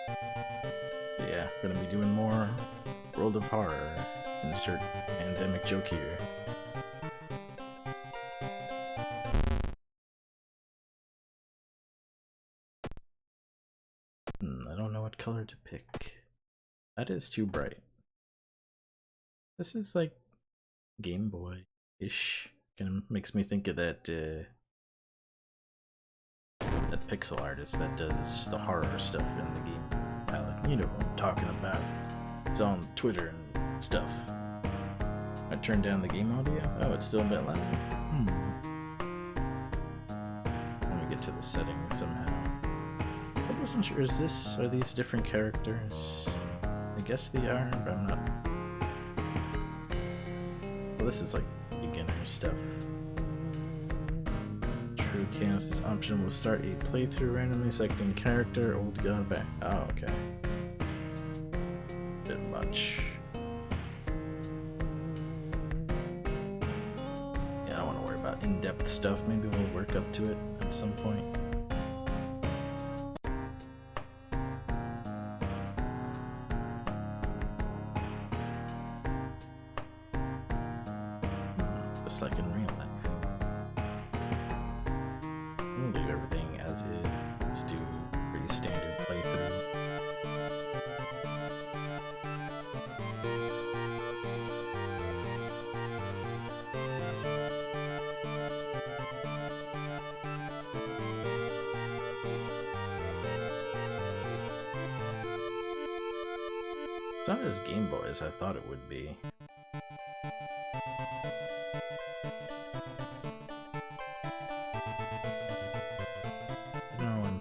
But yeah, gonna be doing more World of Horror. Insert pandemic joke here. I don't know what color to pick. That is too bright. This is like Game Boy-ish. Kind of makes me think of that that pixel artist that does the horror stuff in the game palette. You know what I'm talking about. It's on Twitter and stuff. I turned down the game audio. Oh, it's still a bit loud. Let me get to the settings somehow. I wasn't sure. Are these different characters? I guess they are, but I'm not. Well, this is like beginner stuff. True chaos is optional. Will start a playthrough randomly selecting character. Old gun back. Oh, okay. Bit much. Yeah, I don't want to worry about in-depth stuff. Maybe we'll work up to it at some point. Just like in real life. We'll leave everything as is. Just do pretty standard playthrough. It's not as Game Boy as I thought it would be.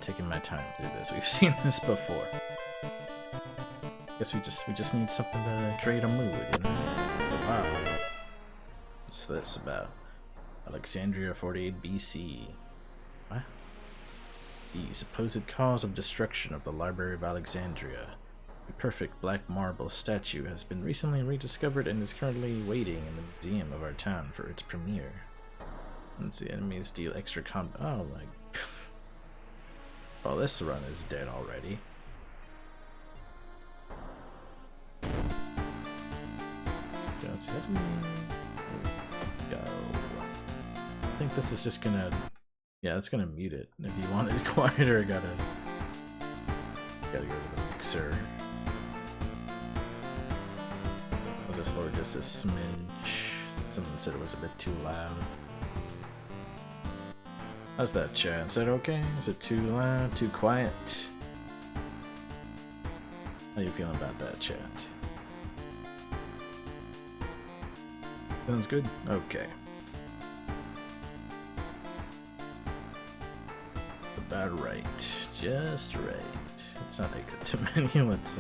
Taking my time through this. We've seen this before. Guess we just need something to create a mood, you know? Wow. What's this about? Alexandria 48 BC. What? The supposed cause of destruction of the Library of Alexandria. A perfect black marble statue has been recently rediscovered and is currently waiting in the museum of our town for its premiere. Once the enemies deal extra combat. Oh my. Well, this run is dead already. Let's go. I think this is just gonna... Yeah, it's gonna mute it. If you want it quieter, I gotta go to the mixer. I'll just lower just a smidge. Someone said it was a bit too loud. How's that, chat? Is that okay? Is it too loud? Too quiet? How you feeling about that, chat? Sounds good? Okay. About right. Just right. Let's not exit to menu. Let's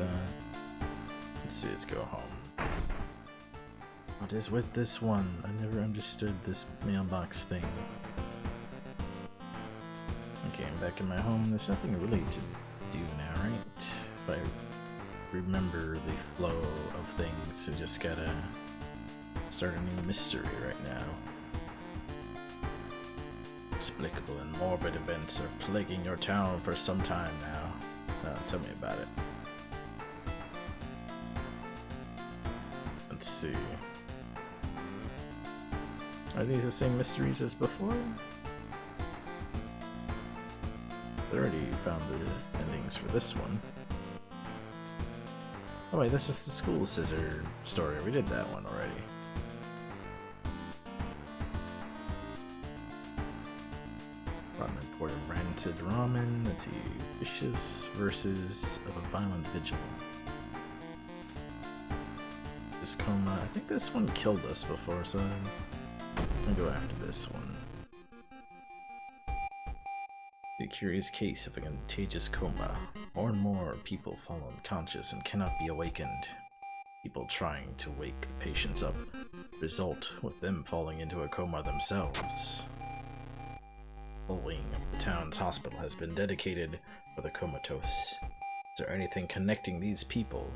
see. Let's go home. What is with this one? I never understood this mailbox thing. Okay, I'm back in my home. There's nothing really to do now, right? If I remember the flow of things, so just gotta start a new mystery right now. Inexplicable and morbid events are plaguing your town for some time now. Tell me about it. Let's see. Are these the same mysteries as before? I already found the endings for this one. Oh wait, this is the school scissor story. We did that one already. Ramen imported rancid ramen. Let's see. Vicious versus of a violent vigil. This coma. I think this one killed us before, so I'm gonna go after this one. A curious case of a contagious coma. More and more people fall unconscious and cannot be awakened. People trying to wake the patients up result with them falling into a coma themselves. The wing of the town's hospital has been dedicated for the comatose. Is there anything connecting these people?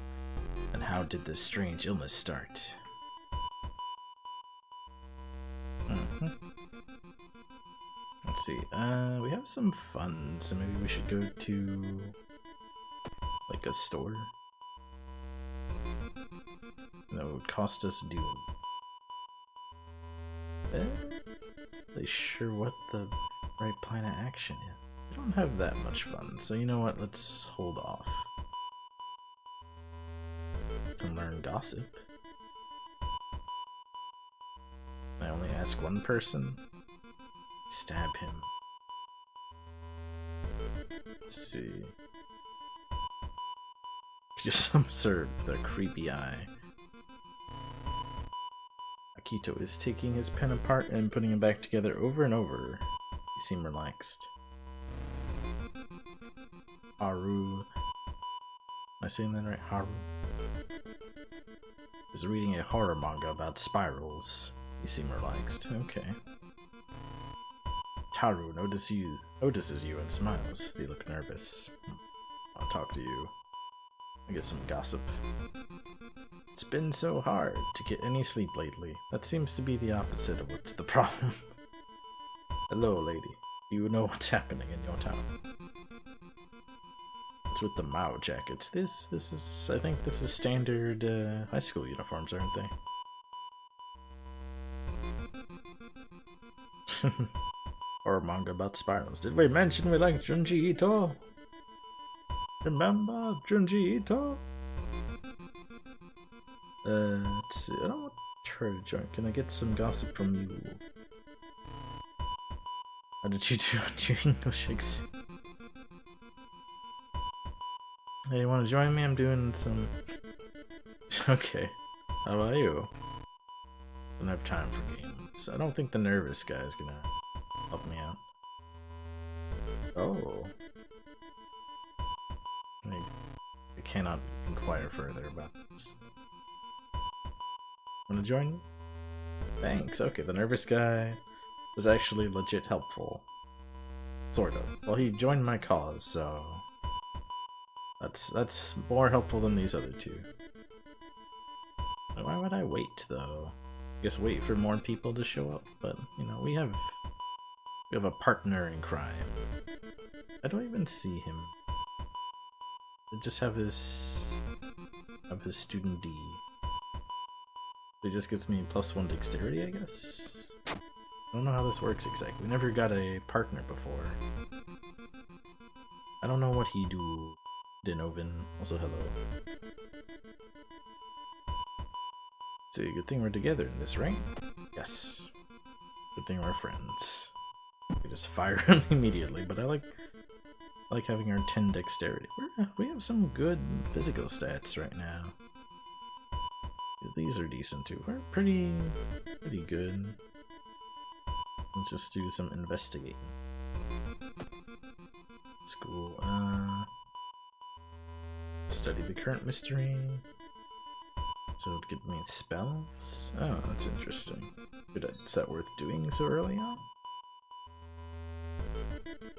And how did this strange illness start? Let's see, we have some funds, so maybe we should go to Like a store? That would cost us doom. They sure what the right plan of action is. We don't have that much fun, so you know what? Let's hold off. And learn gossip. I only ask one person. Stab him. Let's see. Just observe the creepy eye. Akito is taking his pen apart and putting it back together over and over. He seemed relaxed. Haru. Am I saying that right? Haru is reading a horror manga about spirals. He seemed relaxed. Okay. Taru notices you and smiles. They look nervous. I'll talk to you. I get some gossip. It's been so hard to get any sleep lately. That seems to be the opposite of what's the problem. Hello, lady. Do you know what's happening in your town? What's with the Mao jackets? This is, I think this is standard high school uniforms, aren't they? Or a manga about spirals. Did we mention we like Junji Ito? Remember Junji Ito? Let's see. I don't want to try to join. Can I get some gossip from you? How did you do on your English exam? Hey, you want to join me? I'm doing some... Okay. How about you? Don't have time for games. I don't think the nervous guy is gonna help me out. Oh. I cannot inquire further about this. Wanna join? Thanks. Okay, the nervous guy was actually legit helpful. Sort of. Well, he joined my cause, so... That's more helpful than these other two. Why would I wait, though? I guess wait for more people to show up, but, you know, we have a partner in crime. I don't even see him. I just have his student D. He just gives me +1 dexterity, I guess? I don't know how this works exactly. We never got a partner before. I don't know what he do. Denovan. Also hello. So good thing we're together in this, right? Yes. Good thing we're friends. We just fire him immediately, but I like having our 10 dexterity. We have some good physical stats right now. These are decent too. We're pretty good. Let's just do some investigating. School. Study the current mystery. So it would give me spells? Oh, that's interesting. Is that worth doing so early on?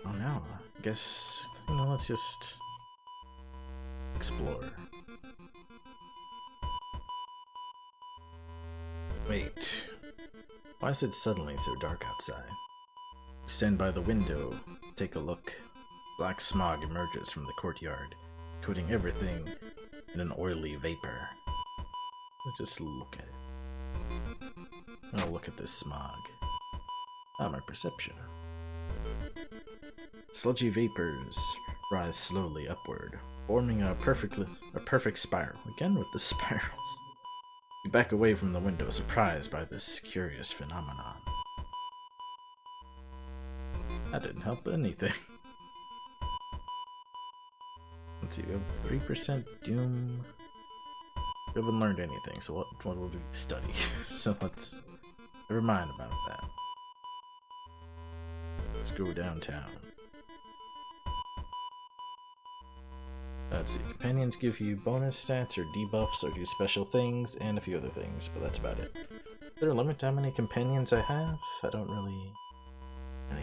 Oh no. I guess, you know, let's just explore. Wait. Why is it suddenly so dark outside? We stand by the window, take a look. Black smog emerges from the courtyard, coating everything in an oily vapor. Let's just look at it. I'll look at this smog. Ah, my perception. Sludgy vapors rise slowly upward, forming a perfect spiral. Again with the spirals. We back away from the window, surprised by this curious phenomenon. That didn't help anything. Let's see, we have 3% doom. We haven't learned anything, so what will we study? So let's... Never mind about that. Let's go downtown. Let's see, companions give you bonus stats or debuffs or do special things and a few other things, but that's about it. Is there a limit to how many companions I have? I don't really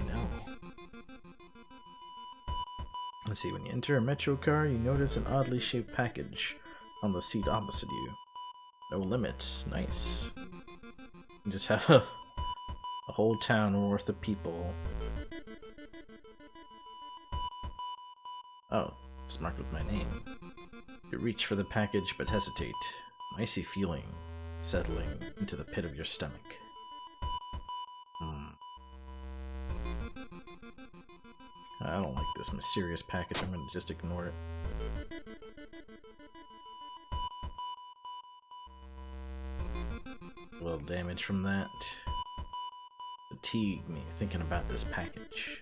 know. Let's see, when you enter a metro car, you notice an oddly shaped package on the seat opposite you. No limits. Nice. You just have a whole town worth of people. Oh, it's marked with my name. You reach for the package but hesitate, an icy feeling settling into the pit of your stomach. I don't like this mysterious package. I'm gonna just ignore it. A little damage from that. Fatigue me thinking about this package.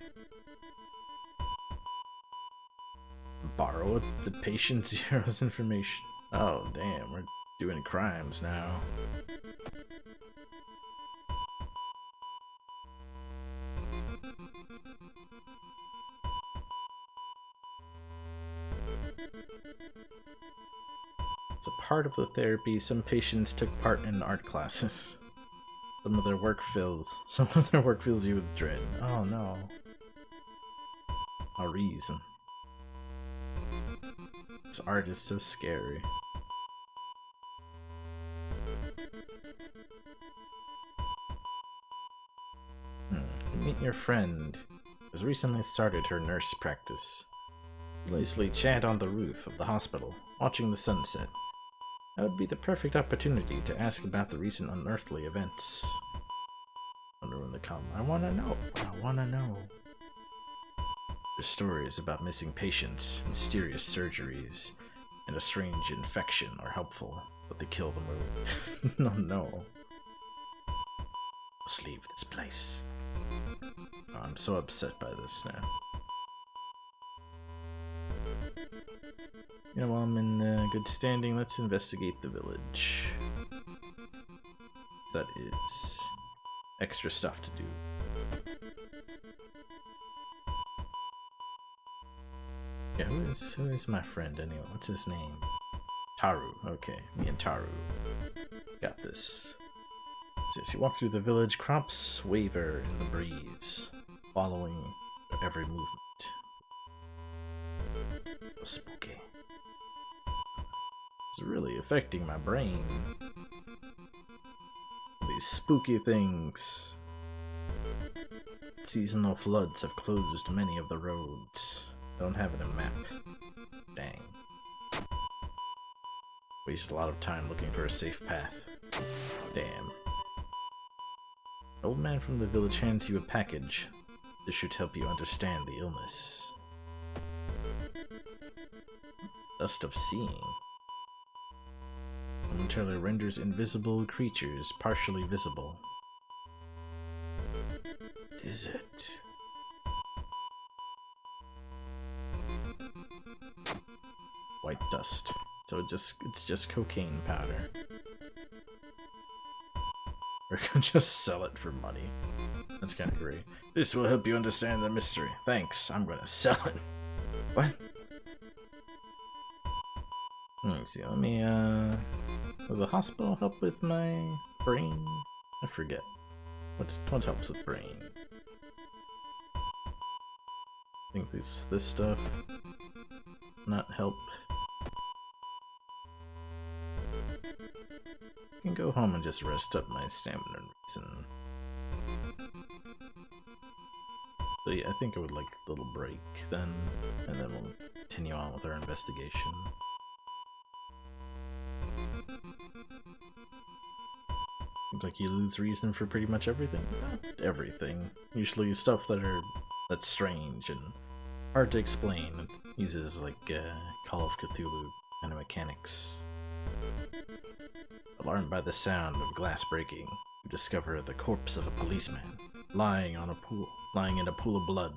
Borrow the patient zero's information. Oh damn, we're doing crimes now. As a part of the therapy, some patients took part in art classes. Some of their work fills you with dread. Oh no. A reason. This art is so scary. Meet your friend, who has recently started her nurse practice. You lazily chat on the roof of the hospital, watching the sunset. That would be the perfect opportunity to ask about the recent unearthly events. Wonder when they come. I wanna know. There's stories about missing patients, mysterious surgeries, and a strange infection are helpful, but they kill the mood. No. Let's leave this place. Oh, I'm so upset by this now. You know, while I'm in good standing, let's investigate the village. That is extra stuff to do. Yeah, who is my friend anyway? What's his name? Taru. Okay, me and Taru got this. As you walk through the village, crops waver in the breeze, following every movement. Spooky. It's really affecting my brain. These spooky things. Seasonal floods have closed many of the roads. Don't have it a map. Dang. Wasted a lot of time looking for a safe path. Damn. An old man from the village hands you a package. This should help you understand the illness. Dust of seeing. Momentarily renders invisible creatures partially visible. What is it? White dust. So it's just cocaine powder. We're gonna just sell it for money. That's kind of great. This will help you understand the mystery. Thanks, I'm gonna sell it. What? Let me see, will the hospital help with my brain? I forget. What helps with brain? I think this stuff not help. I can go home and just rest up my stamina and reason. So yeah, I think I would like a little break then, and then we'll continue on with our investigation. Seems like you lose reason for pretty much everything. Not everything. Usually stuff that's strange and hard to explain. It uses like Call of Cthulhu kind of mechanics. Alarmed by the sound of glass breaking, you discover the corpse of a policeman lying in a pool of blood.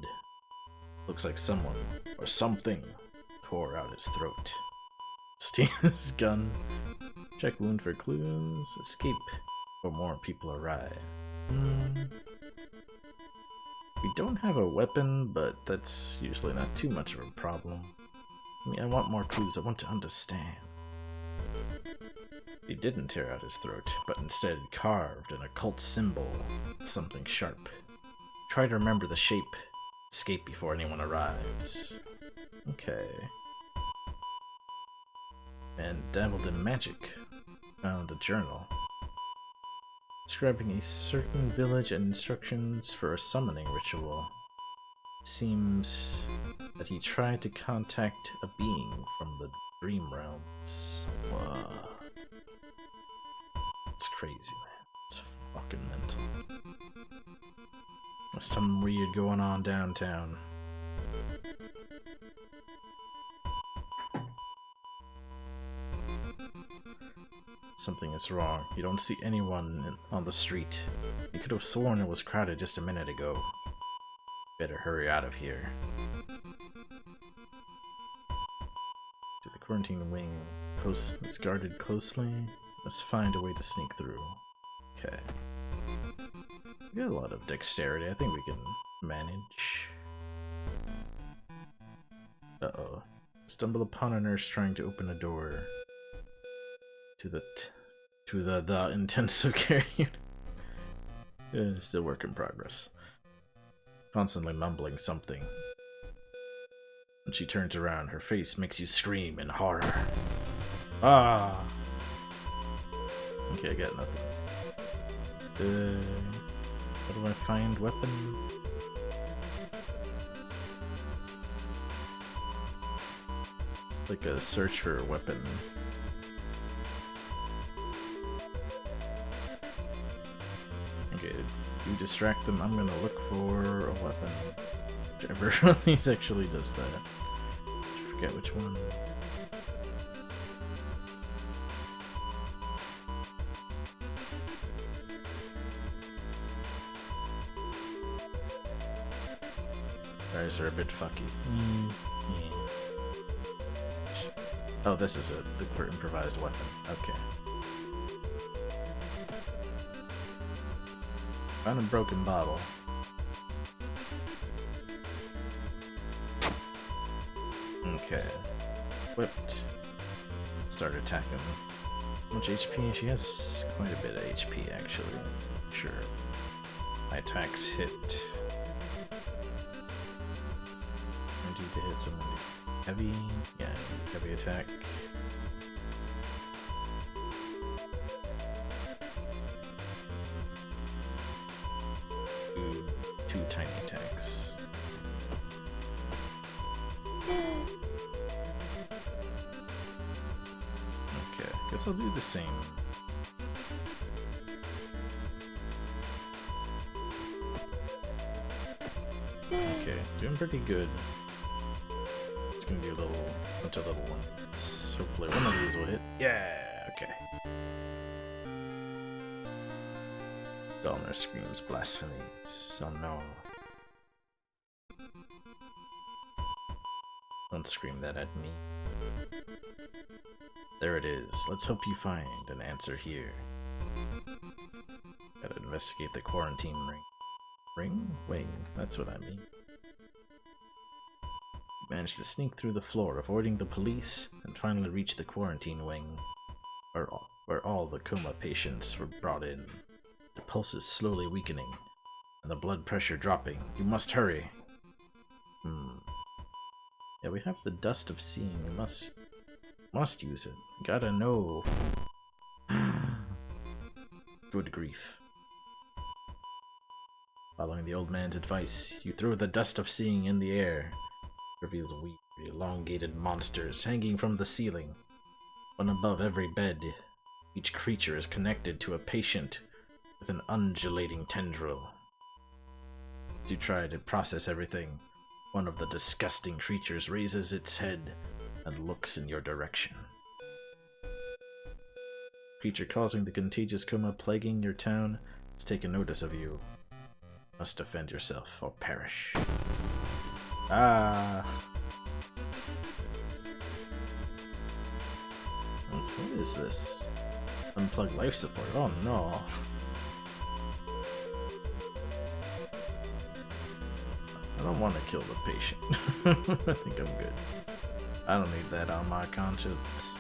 Looks like someone or something tore out his throat. Steal his gun. Check wound for clues. Escape before more people arrive. We don't have a weapon, but that's usually not too much of a problem. I mean, I want more clues. I want to understand. He didn't tear out his throat, but instead carved an occult symbol with something sharp. Try to remember the shape. Escape before anyone arrives. Okay. And dabbled in magic. Found a journal. Describing a certain village and instructions for a summoning ritual. Seems that that he tried to contact a being from the dream realms. Wow. It's crazy, man. It's fucking mental. There's something weird going on downtown. Something is wrong. You don't see anyone on the street. You could have sworn it was crowded just a minute ago. Better hurry out of here. To the quarantine wing. It's guarded closely. Let's find a way to sneak through. Okay. We got a lot of dexterity. I think we can manage. Uh-oh. Stumble upon a nurse trying to open a door to the intensive care unit. Still work in progress. Constantly mumbling something. When she turns around, her face makes you scream in horror. Ah! Okay, I got nothing. How do I find weapon? Like a search for a weapon. Okay, you distract them, I'm gonna look for a weapon. Whichever one of these actually does that. I forget which one. Eyes are a bit fucky. Yeah. Oh, this is the improvised weapon. Okay. Found a broken bottle. Okay. Whipped. Start attacking. How much HP? She has quite a bit of HP, actually. Sure. My attacks hit. I need to hit something heavy. Yeah, heavy attack. Two tiny attacks. Okay, guess I'll do the same. Okay, doing pretty good. It's gonna be a bunch of little ones. Hopefully one of these will hit. Yeah, okay. Donner screams blasphemies. Oh no. Don't scream that at me. There it is. Let's hope you find an answer here. Gotta investigate the quarantine ring. Ring? Wing. That's what I mean. Managed to sneak through the floor, avoiding the police, and finally reach the quarantine wing, where all the coma patients were brought in. The pulse is slowly weakening, and the blood pressure dropping. You must hurry. Yeah, we have the dust of seeing. We must use it. Gotta know. Good grief. Following the old man's advice, you throw the dust of seeing in the air. Reveals weird, elongated monsters hanging from the ceiling. One above every bed. Each creature is connected to a patient with an undulating tendril. As you try to process everything, one of the disgusting creatures raises its head and looks in your direction. Creature causing the contagious coma plaguing your town has taken notice of you. Must defend yourself or perish. Ah. What is this? Unplugged life support. Oh no. I don't want to kill the patient. I think I'm good. I don't need that on my conscience.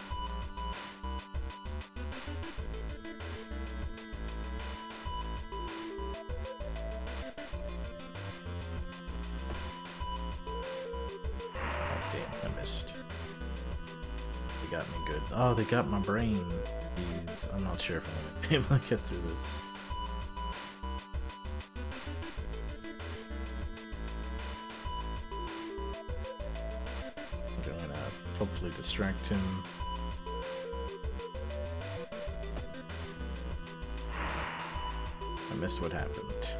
Oh, they got my brain. Jeez, I'm not sure if I'm gonna be able to get through this. distract him. I missed what happened.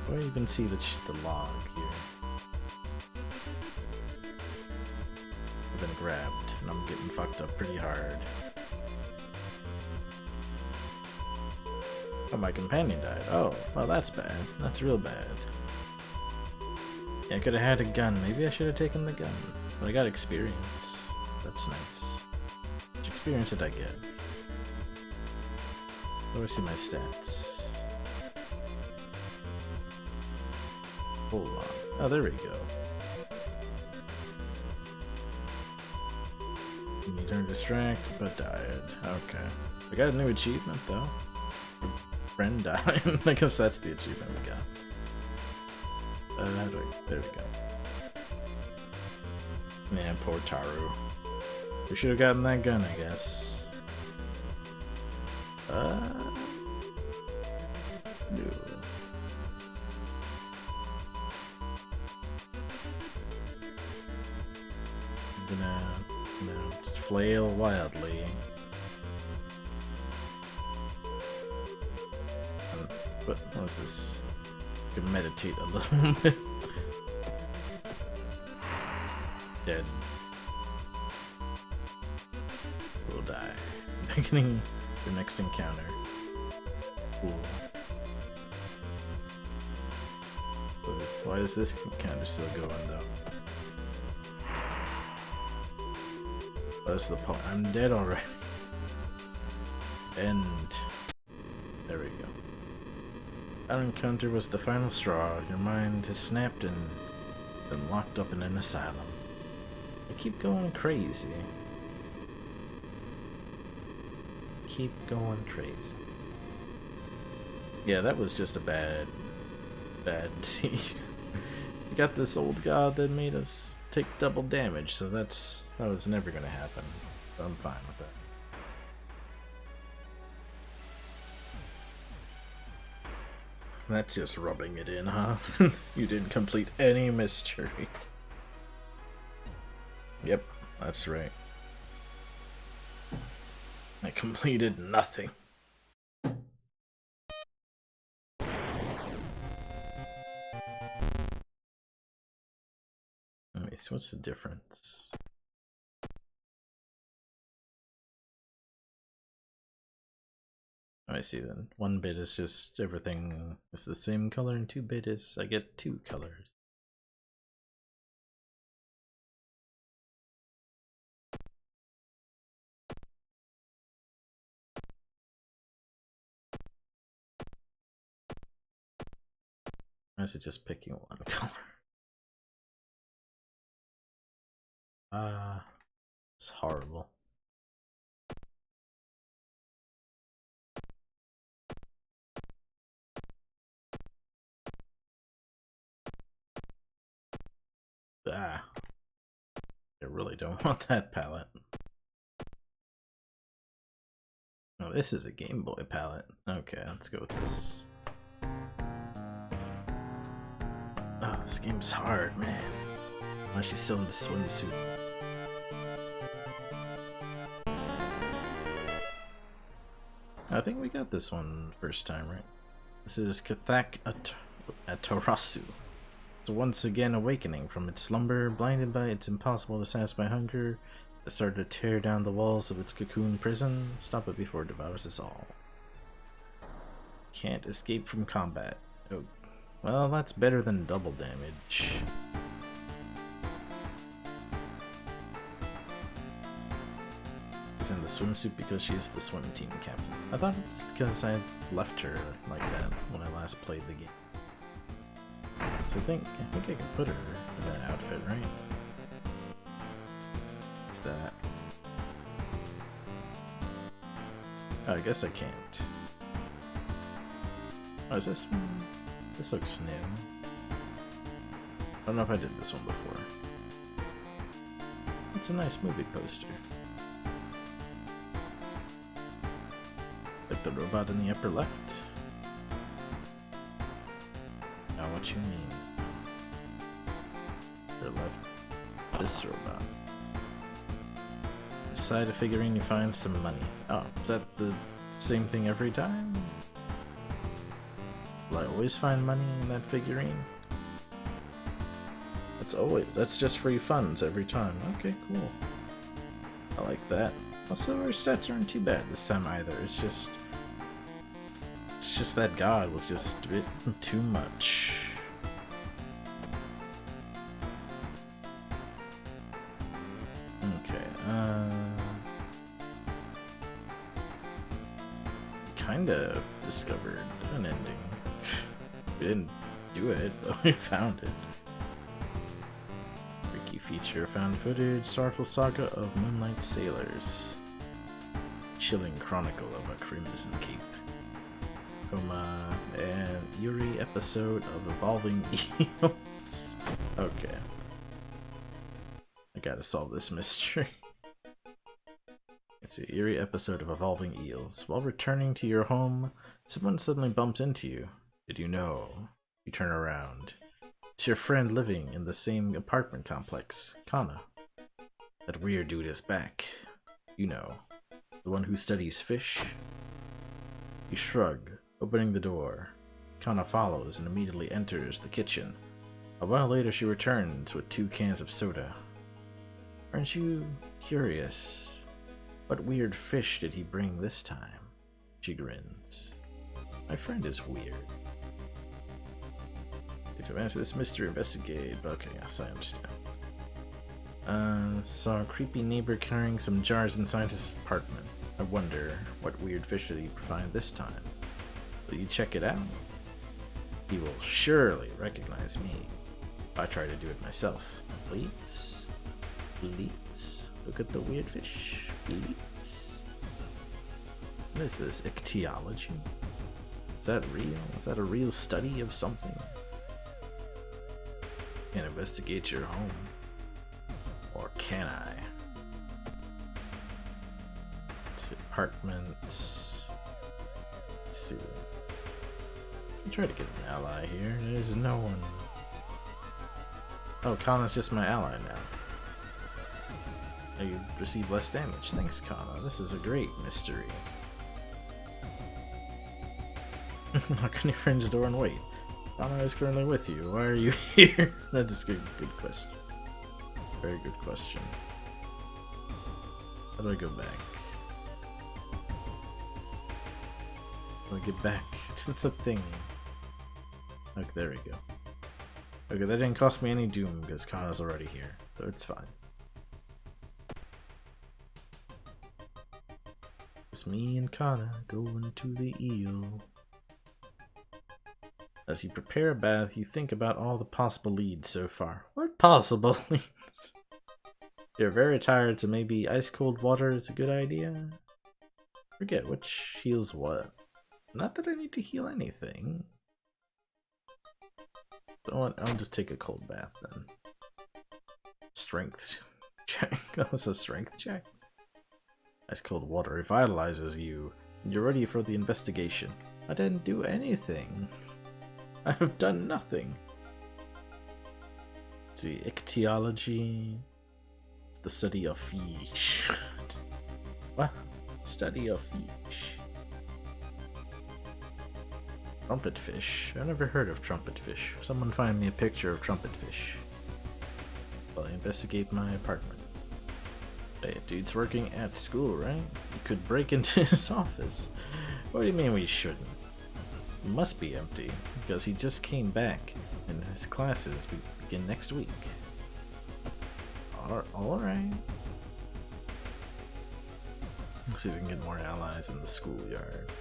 Do I even see the log here? I've been grabbed, and I'm getting fucked up pretty hard. Oh, my companion died. Oh, well that's bad. That's real bad. Yeah, I could have had a gun. Maybe I should have taken the gun. But I got experience. That's nice. Which experience did I get? Where do I see my stats? Hold on. Oh, there we go. You turned distract, but died. Okay. I got a new achievement though. Friend died. I guess that's the achievement we got. How do I... There we go. Yeah, poor Taru. We should have gotten that gun, I guess. No. I'm gonna flail wildly. What was this? I can meditate a little bit. Dead. Will die. Beginning the next encounter. Cool. Why is this encounter still going though? What's the point? I'm dead already. End. There we go. That encounter was the final straw. Your mind has snapped and been locked up in an asylum. I keep going crazy. Keep going crazy. Yeah, that was just a bad siege. We got this old god that made us take double damage, so that was never gonna happen. So I'm fine with that. That's just rubbing it in, huh? You didn't complete any mystery. Yep, that's right. I completed nothing. Let me see, what's the difference? I see then. 1-bit is just everything is the same color, and 2-bit is I get 2 colors. Why is it just picking 1 color? It's horrible. I really don't want that palette. Oh, this is a Game Boy palette. Okay, let's go with this. Oh, this game's hard, man. Why is she still in the swimsuit? I think we got this one first time, right? This is Kathak Atarasu. It's once again awakening from its slumber, blinded by its impossible to satisfy hunger. It started to tear down the walls of its cocoon prison. Stop it before it devours us all. Can't escape from combat. Oh, well, that's better than double damage. She's in the swimsuit because she's the swim team captain. I thought it's because I left her like that when I last played the game. So I think I can put her in that outfit, right? What's that? Oh, I guess I can't. Oh, is this one? This looks new. I don't know if I did this one before. It's a nice movie poster. Like the robot in the upper left. Now what you mean? Upper left. This robot. Inside a figurine you find some money. Oh, is that the same thing every time? Will I always find money in that figurine? That's just free funds every time. Okay, cool. I like that. Also, our stats aren't too bad this time either. It's just that god was just a bit too much. Okay, kinda discovered an ending. We didn't do it, but we found it. Freaky feature, found footage, sorrowful saga of Moonlight Sailors. Chilling chronicle of a Crimson Cape. An eerie episode of Evolving Eels. Okay. I gotta solve this mystery. It's an eerie episode of Evolving Eels. While returning to your home, someone suddenly bumps into you. Did you know? You turn around. It's your friend living in the same apartment complex, Kana. That weird dude is back. You know, the one who studies fish. You shrug, opening the door. Kana follows and immediately enters the kitchen. A while later she returns with 2 cans of soda. Aren't you curious? What weird fish did he bring this time? She grins. My friend is weird. To answer this mystery, investigate. Okay, yes, I understand. Saw a creepy neighbor carrying some jars inside his apartment. I wonder, what weird fish did he find this time? Will you check it out? He will surely recognize me if I try to do it myself. Please? Please? Look at the weird fish. Please? What is this? Ichthyology? Is that real? Is that a real study of something? Can investigate your home. Or can I? Let's see, apartments. Let's see. I'm trying to get an ally here. There's no one. Oh, Kana's just my ally now. You receive less damage. Thanks, Kana. This is a great mystery. Knock on your friend's door and wait. Kana is currently with you. Why are you here? That is a good question. Very good question. How do I go back? How do I get back to the thing? Okay, there we go. Okay, that didn't cost me any doom because Kana's already here, so it's fine. It's me and Kana going to the eel. As you prepare a bath, you think about all the possible leads so far. What possible leads? You're very tired, so maybe ice-cold water is a good idea? Forget which heals what. Not that I need to heal anything. I'll just take a cold bath then. Strength check. That was a strength check. Ice-cold water revitalizes you. You're ready for the investigation. I didn't do anything. I have done nothing. Let's see, ichthyology. It's the study of fish. What? Study of fish. Trumpet fish. I've never heard of trumpet fish. Someone find me a picture of trumpet fish. Well, I investigate my apartment. Hey, dude's working at school, right? You could break into his office. What do you mean we shouldn't? It must be empty, because he just came back, and his classes begin next week. Alright. Let's see if we can get more allies in the schoolyard.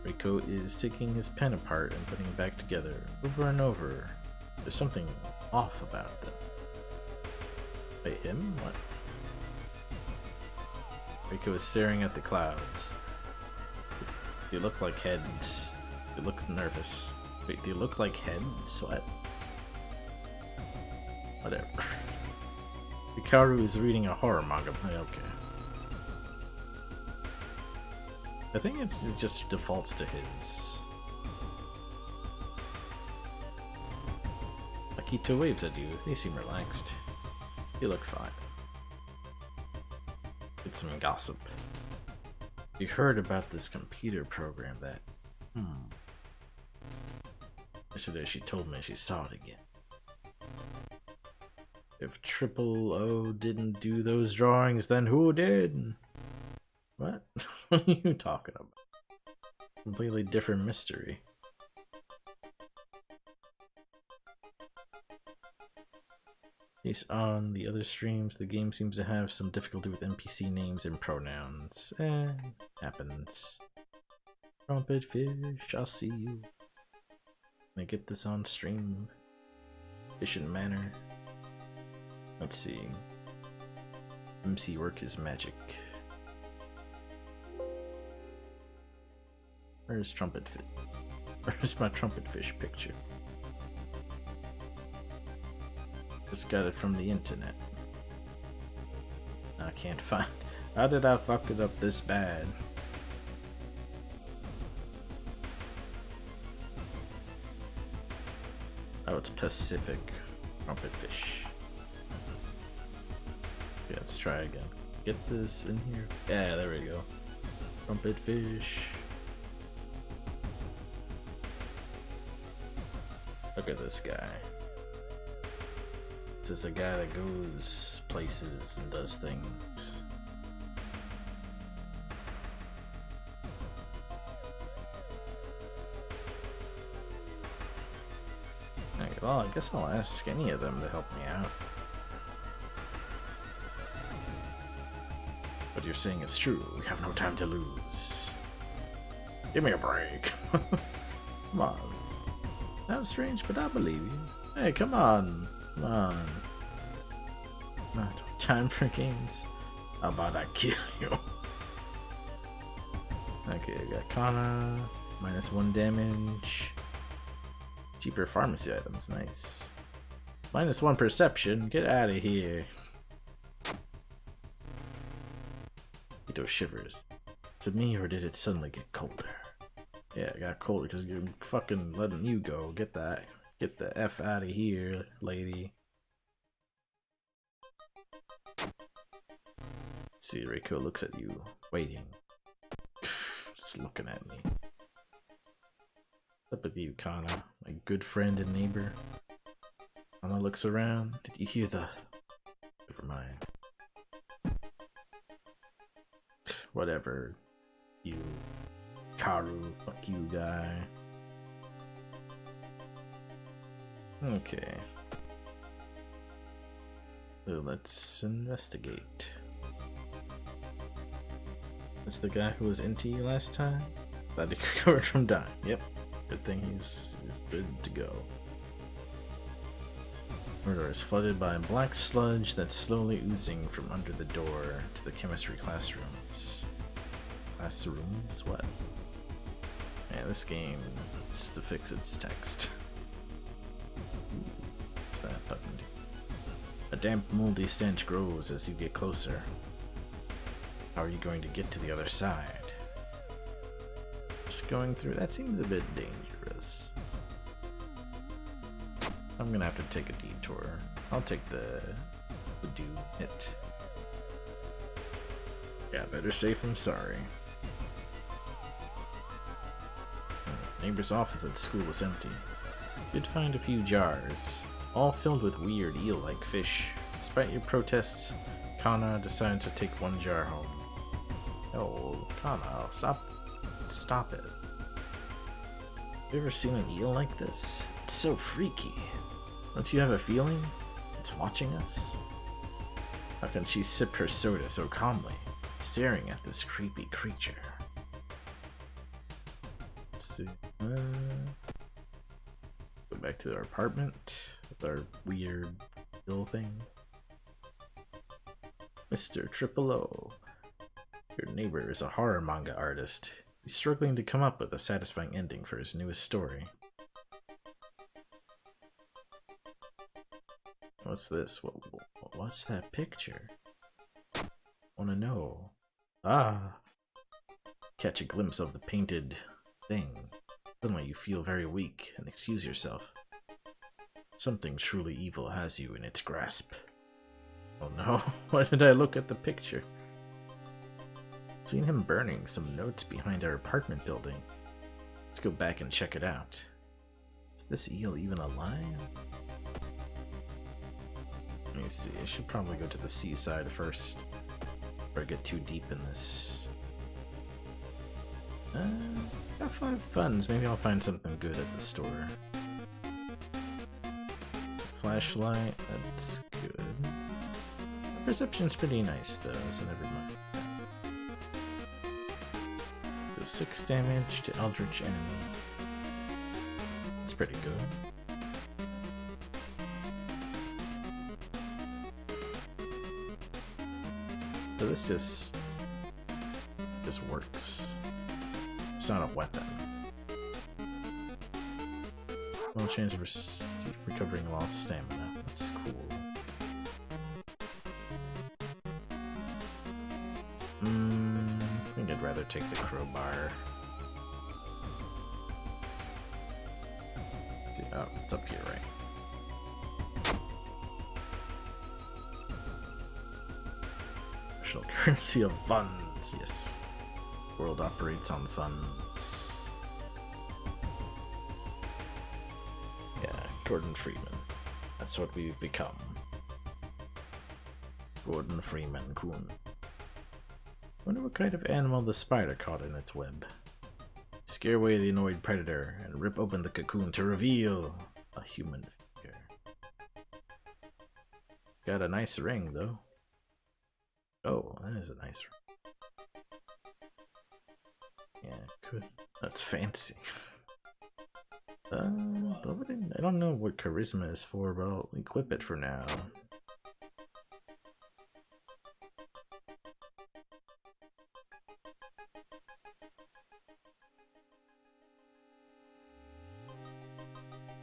Reiko is taking his pen apart and putting it back together, over and over. There's something off about them. Wait, him? What? Reiko is staring at the clouds. You look like heads. You look nervous. Wait, do you look like heads? What? Whatever. Hikaru is reading a horror manga. Okay. I think it just defaults to his. Akito waves at you. They seem relaxed. You look fine. Get some gossip. You heard about this computer program that... Yesterday she told me she saw it again. If Triple O didn't do those drawings, then who did? What? What are you talking about? Completely different mystery. Based on the other streams, the game seems to have some difficulty with NPC names and pronouns. Happens. Trumpet fish, I'll see you. Can I get this on stream? Efficient manner. Let's see. MC work is magic. Where's Trumpet Fish? Where's my Trumpet Fish picture? Just got it from the internet. I can't find. How did I fuck it up this bad? Oh, it's Pacific Trumpet Fish. Okay, let's try again. Get this in here. Yeah, there we go. Trumpet Fish. Look at this guy. This is a guy that goes places and does things. Okay, well, I guess I'll ask any of them to help me out. What you're saying is true. We have no time to lose. Give me a break. Come on. That was strange, but I believe you. Hey, come on. Come on. Not time for games. How about I kill you? Okay, I got Kana. -1 damage. Cheaper pharmacy items, nice. -1 perception. Get out of here. Ito shivers. To me, or did it suddenly get colder? Yeah, it got colder because you're fucking letting you go. Get that. Get the F out of here, lady. See, Reiko looks at you, waiting. Just looking at me. What's up with you, Kana? My good friend and neighbor. Kana looks around. Did you hear the... Never mind. Whatever. You... Karu, fuck you, guy. Okay. So let's investigate. That's the guy who was into you last time? Glad he recovered from dying. Yep. Good thing he's good to go. Corridor is flooded by black sludge that's slowly oozing from under the door to the chemistry classrooms. Classrooms? What? Yeah, this game is to fix its text. What's that button do? A damp, moldy stench grows as you get closer. How are you going to get to the other side? Just going through... That seems a bit dangerous. I'm gonna have to take a detour. I'll take the do it. Yeah, better safe than sorry. Neighbor's office at school is empty. You'd find a few jars, all filled with weird eel-like fish. Despite your protests, Kana decides to take one jar home. Oh, Kana, stop it. Have you ever seen an eel like this? It's so freaky. Don't you have a feeling it's watching us? How can she sip her soda so calmly, staring at this creepy creature? Let's see. Go back to our apartment with our weird eel thing. Mr. Triple O. Your neighbor is a horror manga artist. He's struggling to come up with a satisfying ending for his newest story. What's this? What's that picture? Wanna know? Ah! Catch a glimpse of the painted thing. Suddenly you feel very weak and excuse yourself. Something truly evil has you in its grasp. Oh no, why did I look at the picture? I've seen him burning some notes behind our apartment building. Let's go back and check it out. Is this eel even alive? Let me see, I should probably go to the seaside first before I get too deep in this. Got 5 funds, maybe I'll find something good at the store. Flashlight, that's good. Perception's pretty nice though, so never mind. It's a 6 damage to Eldritch enemy. It's pretty good. So this just works. It's not a weapon. Little chance of recovering lost stamina. That's cool. I think I'd rather take the crowbar. Oh, it's up here, right? National currency of funds. Yes. World operates on funds. Yeah, Gordon Freeman. That's what we've become. Gordon Freeman Coon. Wonder what kind of animal the spider caught in its web. Scare away the annoyed predator and rip open the cocoon to reveal a human figure. Got a nice ring though. Oh, that is a nice ring. Yeah, good. That's fancy. I don't know what charisma is for, but I'll equip it for now.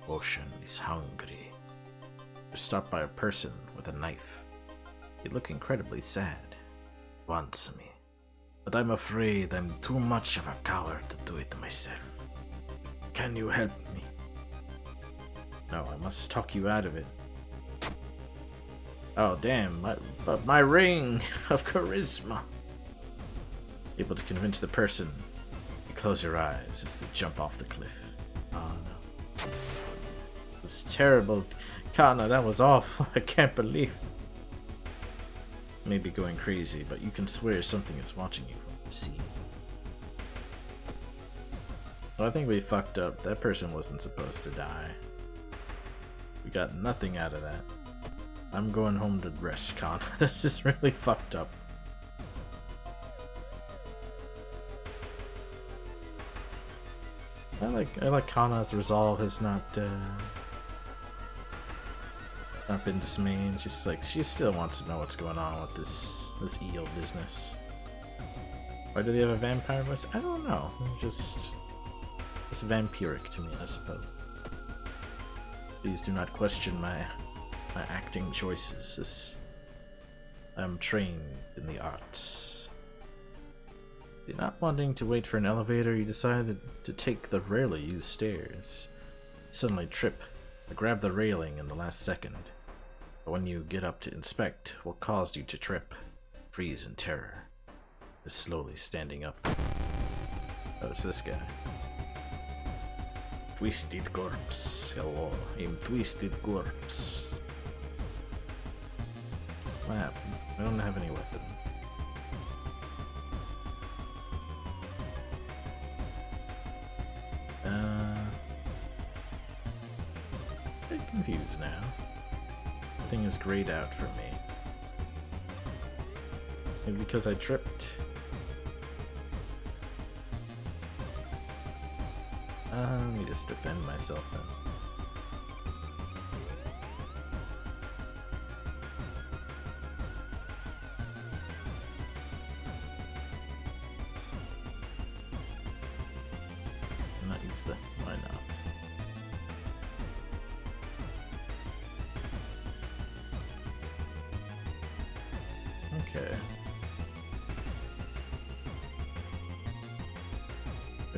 Ocean is hungry. We're stopped by a person with a knife. He look incredibly sad. Wants me. But I'm afraid I'm too much of a coward to do it myself. Can you help me? No, I must talk you out of it. Oh damn, my ring of charisma. Able to convince the person. You close your eyes as they jump off the cliff. Oh no. It's terrible. Kana, that was awful. I can't believe. Maybe going crazy, but you can swear something is watching you from the sea. Well, I think we fucked up. That person wasn't supposed to die. We got nothing out of that. I'm going home to rest, Kana. That's just really fucked up. I like Kana's resolve has not been dismayed. She's like, she still wants to know what's going on with this eel business. Why do they have a vampire voice? I don't know. Just vampiric to me, I suppose. Please do not question my acting choices. I'm trained in the arts. Not wanting to wait for an elevator, you decided to take the rarely used stairs. You suddenly trip. I grab the railing in the last second. But when you get up to inspect what caused you to trip, freeze in terror. Is slowly standing up. Oh, it's this guy. Twisted corpse. Hello, I'm Twisted Corpse. What happened? I don't have any weapon. A bit confused now. Thing is grayed out for me. Maybe because I tripped. Let me just defend myself then. Not use the why not? Okay.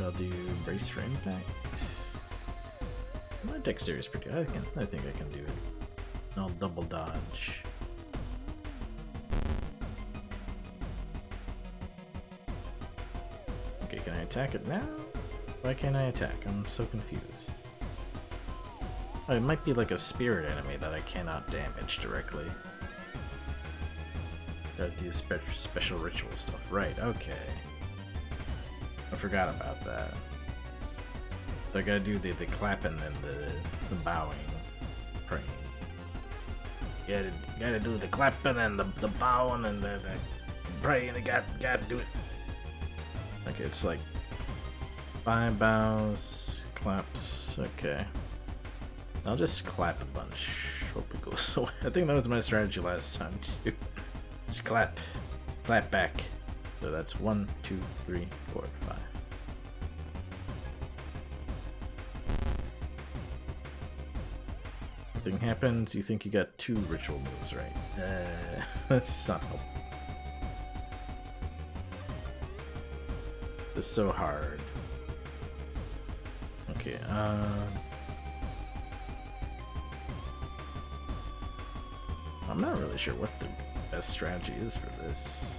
I'll do brace for impact. My dexterity is pretty good. I think I can do it. I'll double dodge. Okay, can I attack it now? Why can't I attack? I'm so confused. Oh, it might be like a spirit enemy that I cannot damage directly. Gotta do special ritual stuff. Right, okay. I forgot about that. So I gotta do the clapping and the bowing, praying. You gotta do the clapping and the bowing and the praying. You gotta do it. Okay, it's like 5 bows, claps. Okay. I'll just clap a bunch. Hope it goes away. I think that was my strategy last time too. Just clap. Clap back. So that's 1, 2, 3, 4, 5. Nothing happens, you think you got 2 ritual moves, right? That's not helpful. This is so hard. Okay, I'm not really sure what the best strategy is for this.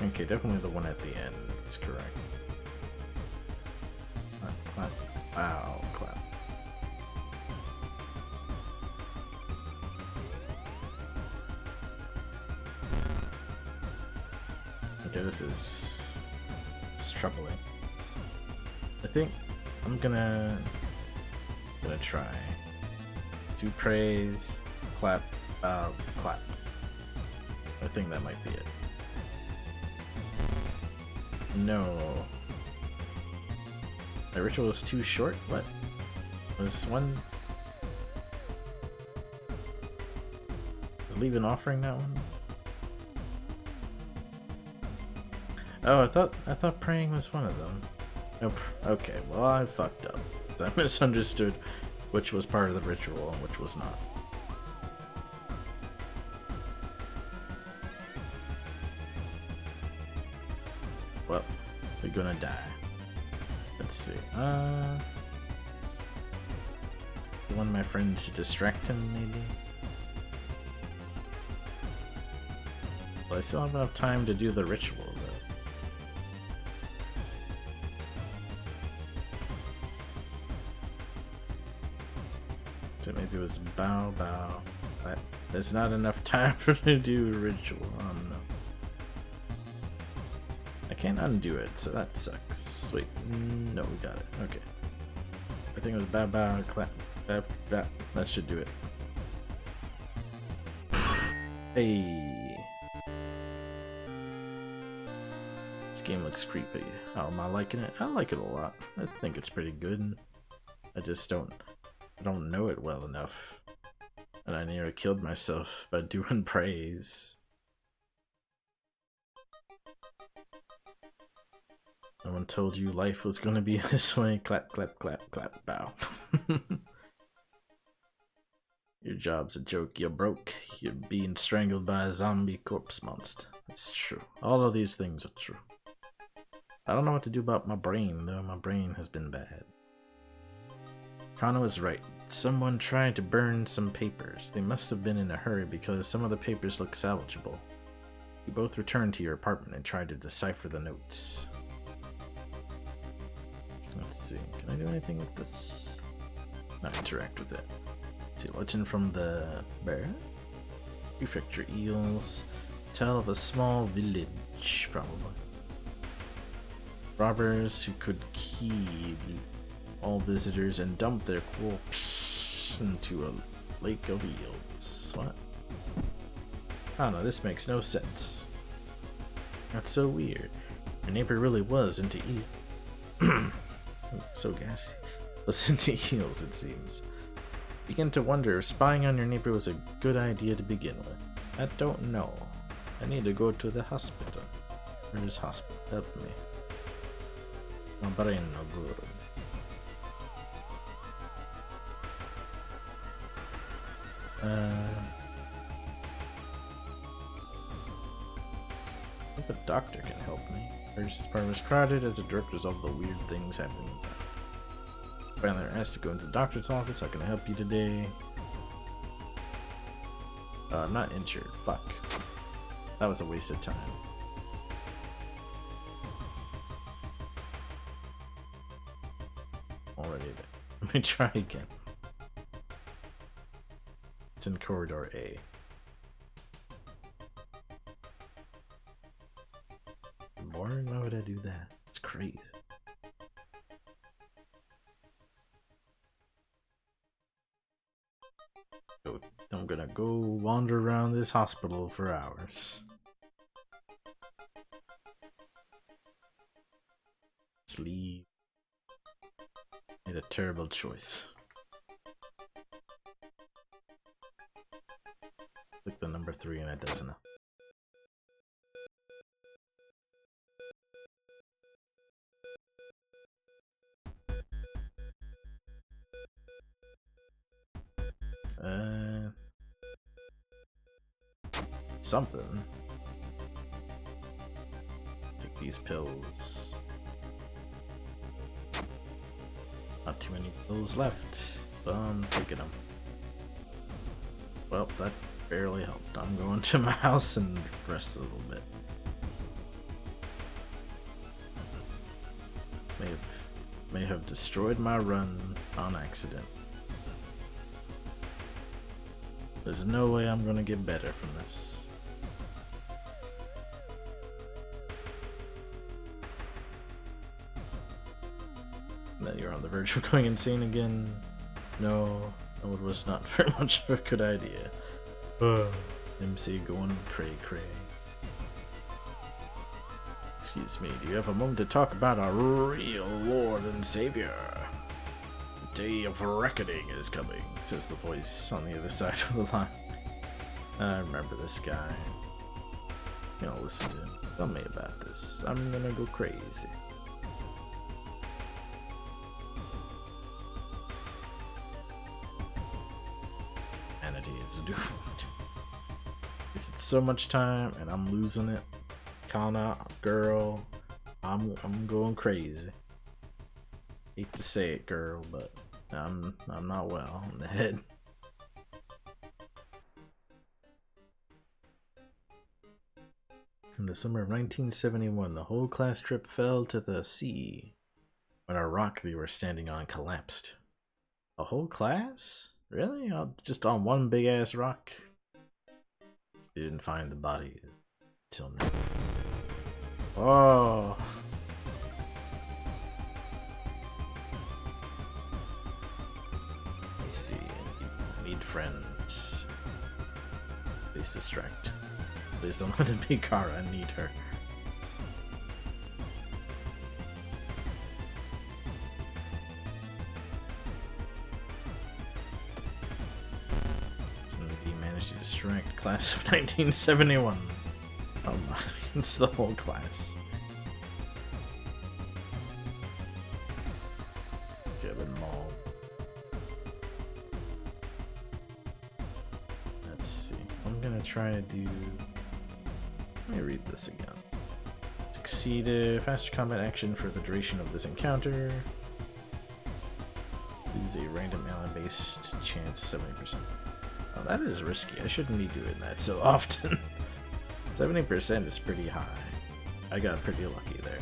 Okay, definitely the one at the end is correct. Clap, clap, bow, clap. Okay, this is troubling. I think I'm gonna try to praise, clap, clap. I think that might be it. No. My ritual is too short? What? Was one... Was leave an offering that one? Oh, I thought praying was one of them. Nope. Okay, well I fucked up. I misunderstood which was part of the ritual and which was not. Well, we're gonna die. Let's see. I want my friends to distract him, maybe? Well, I still have enough time to do the ritual, though. So maybe it was bow, bow. But there's not enough time for me to do a ritual. Oh no. I can't undo it, so that sucks. Wait, no, we got it. Okay. I think it was bow, bow, clap, clap, clap. That should do it. Hey. This game looks creepy. How am I liking it? I like it a lot. I think it's pretty good. I just don't know it well enough. And I nearly killed myself by doing praise. No one told you life was gonna be this way. Clap, clap, clap, clap, bow. Your job's a joke, you're broke. You're being strangled by a zombie corpse monster. It's true. All of these things are true. I don't know what to do about my brain, though. My brain has been bad. Kana was right. Someone tried to burn some papers. They must have been in a hurry because some of the papers look salvageable. You both returned to your apartment and tried to decipher the notes. Let's see. Can I do anything with this? Not interact with it. Let's see. Legend from the bear. Prefecture eels. Tell of a small village, probably. Robbers who could kill all visitors and dump their corpse into a lake of eels. What? Oh no, this makes no sense. That's so weird. Your neighbor really was into eels. So gassy. Was into eels, it seems. Begin to wonder if spying on your neighbor was a good idea to begin with. I don't know. I need to go to the hospital. Where's hospital? Help me. My brain no good. I think a doctor can help me. Emergency department is crowded as a direct result of the weird things happening. Finally, I asked to go into the doctor's office. How can I help you today? I'm not injured. Fuck. That was a waste of time. Already there. Let me try again. It's in corridor A. More? Why would I do that? It's crazy. I'm gonna go wander around this hospital for hours. Let's leave. Made a terrible choice. Click the number 3 and it doesn't. Something. Take these pills. Not too many pills left, but I'm taking them. Well, that barely helped. I'm going to my house and rest a little bit. May have destroyed my run on accident. There's no way I'm gonna get better from this. Now you're on the verge of going insane again. No, it was not very much of a good idea. MC going cray cray. Excuse me, do you have a moment to talk about our real Lord and Savior? The day of reckoning is coming, says the voice on the other side of the line. I remember this guy. You know, listen to him. Tell me about this. I'm gonna go crazy. Humanity is doomed. Wasted so much time and I'm losing it. Kana, girl, I'm going crazy. Hate to say it, girl, but I'm not well in the head. In the summer of 1971, the whole class trip fell to the sea when a rock we were standing on collapsed. A whole class? Really? Just on one big ass rock? Didn't find the body till now. Oh. Let's see. Need friends. Please distract. Please don't let it be Kara. I need her. He managed to distract class of 1971. Oh my. It's the whole class. Kevin Mall. Let's see. I'm gonna try to do. Let me read this again. Succeeded. Faster combat action for the duration of this encounter. Lose a random alien-based chance 70%. Oh, that is risky. I shouldn't be doing that so often. 70% is pretty high. I got pretty lucky there.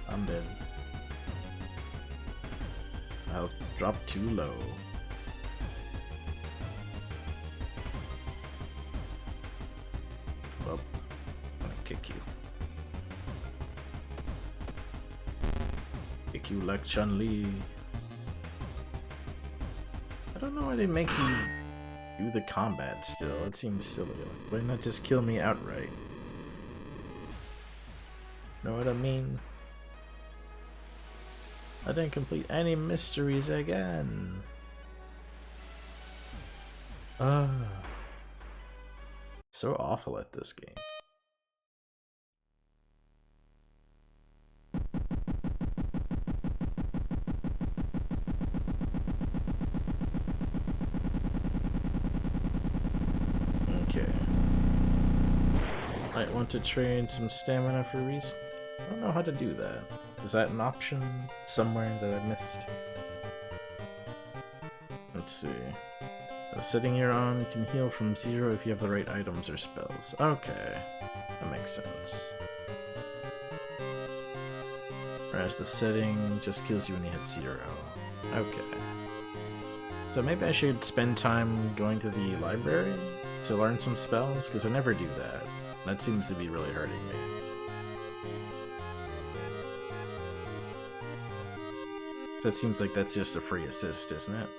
I'm dead. Health dropped too low. Well, I'm gonna kick you. Kick you like Chun-Li. I don't know why they make you do the combat still. It seems silly. Why not just kill me outright? Know what I mean? I didn't complete any mysteries again. So awful at this game. Okay. Might want to train some stamina for reason. I don't know how to do that. Is that an option somewhere that I missed? Let's see. The setting you're on can heal from 0 if you have the right items or spells. Okay, that makes sense. Whereas the setting just kills you when you hit 0. Okay. So maybe I should spend time going to the library to learn some spells, because I never do that. That seems to be really hurting me. So it seems like that's just a free assist, isn't it?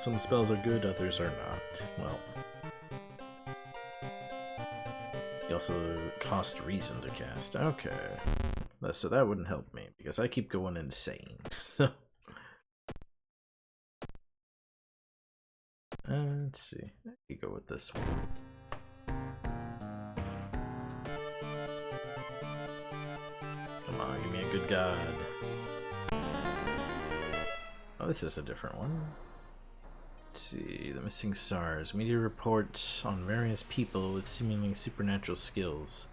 Some spells are good, others are not. Well, they also cost reason to cast. Okay. So that wouldn't help me, because I keep going insane. So let's see. I could go with this one. Come on, give me a good god. Oh, this is a different one. Let's see, the missing stars. Media reports on various people with seemingly supernatural skills.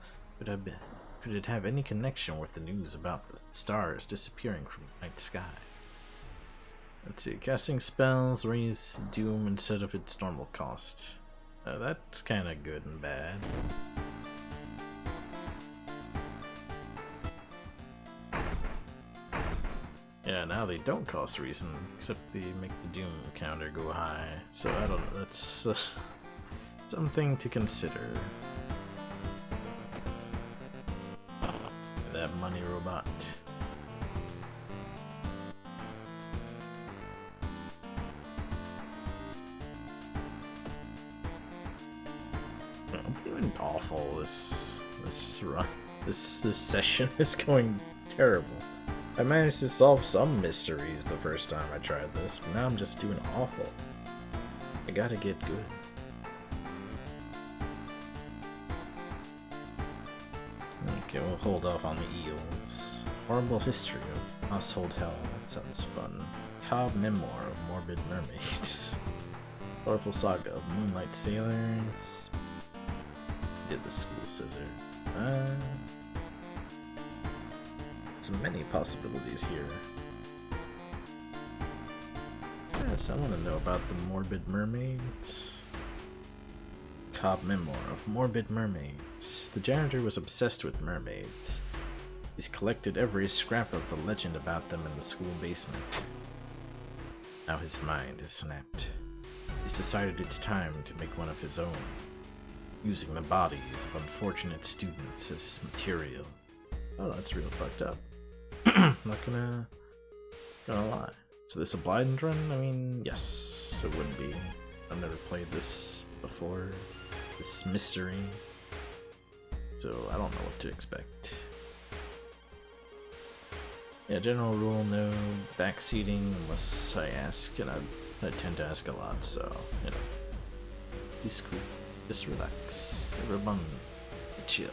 Could it have any connection with the news about the stars disappearing from the night sky? Let's see, casting spells raise doom instead of its normal cost. That's kind of good and bad. Yeah, now they don't cost reason, except they make the doom counter go high. So I don't know, that's something to consider. That money robot. I'm doing awful this run. This session is going terrible. I managed to solve some mysteries the first time I tried this, but now I'm just doing awful. I gotta get good. Okay, we'll hold off on the eels. Horrible history of household hell. That sounds fun. Cobb memoir of morbid mermaids. Colorful saga of moonlight sailors. Did the school scissor. Many possibilities here. Yes, I want to know about the morbid mermaids. Cobb memoir of morbid mermaids. The janitor was obsessed with mermaids. He's collected every scrap of the legend about them in the school basement. Now his mind is snapped. He's decided it's time to make one of his own, using the bodies of unfortunate students as material. Oh, that's real fucked up. Not gonna lie. So this a blind run? I mean, yes, it would be. I've never played this before. This mystery. So I don't know what to expect. Yeah, general rule, no backseating unless I ask, and I tend to ask a lot, so, you know. Be cool. Just relax. Everyone, chill.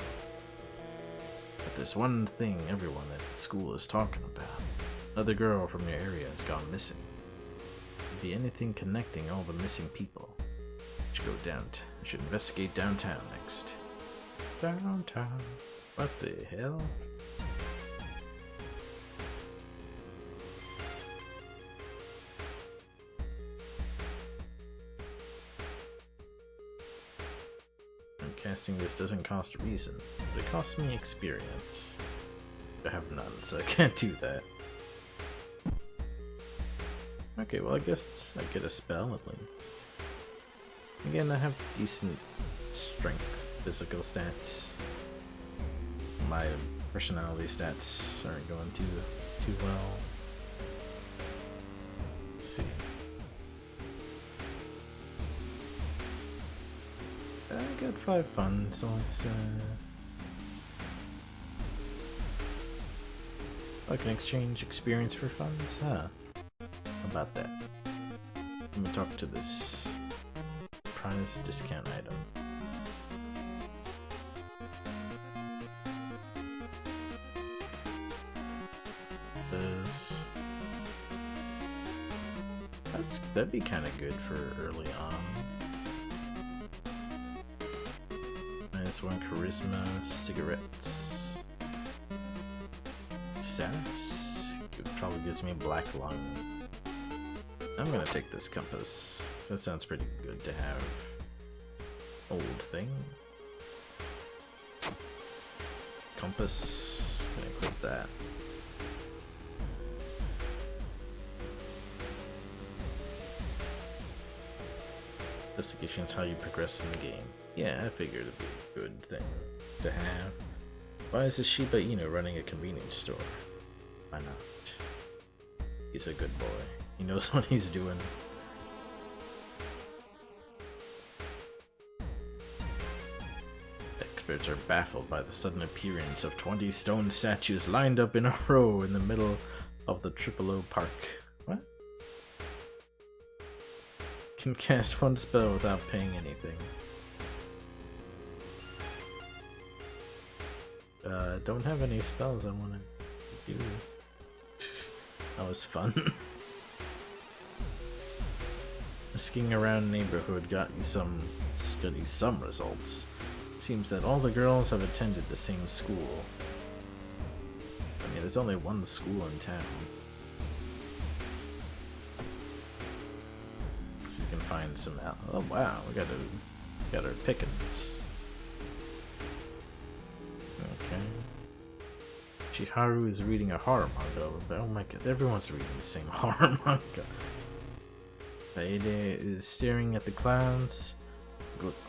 But there's one thing everyone at the school is talking about. Another girl from your area has gone missing. Could be anything connecting all the missing people. I should investigate downtown next. Downtown? What the hell? Casting this doesn't cost reason, but it costs me experience. I have none, so I can't do that. Okay, well I guess I get a spell at least. Again, I have decent strength, physical stats. My personality stats aren't going too well. Let's see. I got 5 fun, so let's I can exchange experience for funds, huh? How about that? Let me talk to this prize discount item. That'd be kind of good for early on. -1 charisma, cigarettes. Status? It probably gives me a black lung. I'm gonna take this compass. So that sounds pretty good to have. Old thing. Compass. Gonna equip that. Investigation is how you progress in the game. Yeah, I figured it'd be a good thing to have. Why is this Shiba Inu running a convenience store? Why not? He's a good boy. He knows what he's doing. Experts are baffled by the sudden appearance of 20 stone statues lined up in a row in the middle of the O Park. What? Can cast one spell without paying anything. Don't have any spells I want to do this. That was fun. Skiing around neighborhood got you some results. It seems that all the girls have attended the same school. I mean, there's only one school in town. So you can find some out. Oh wow, we got our pickings. Okay. Chiharu is reading a horror manga. Oh my god, everyone's reading the same horror manga. Aide is staring at the clouds.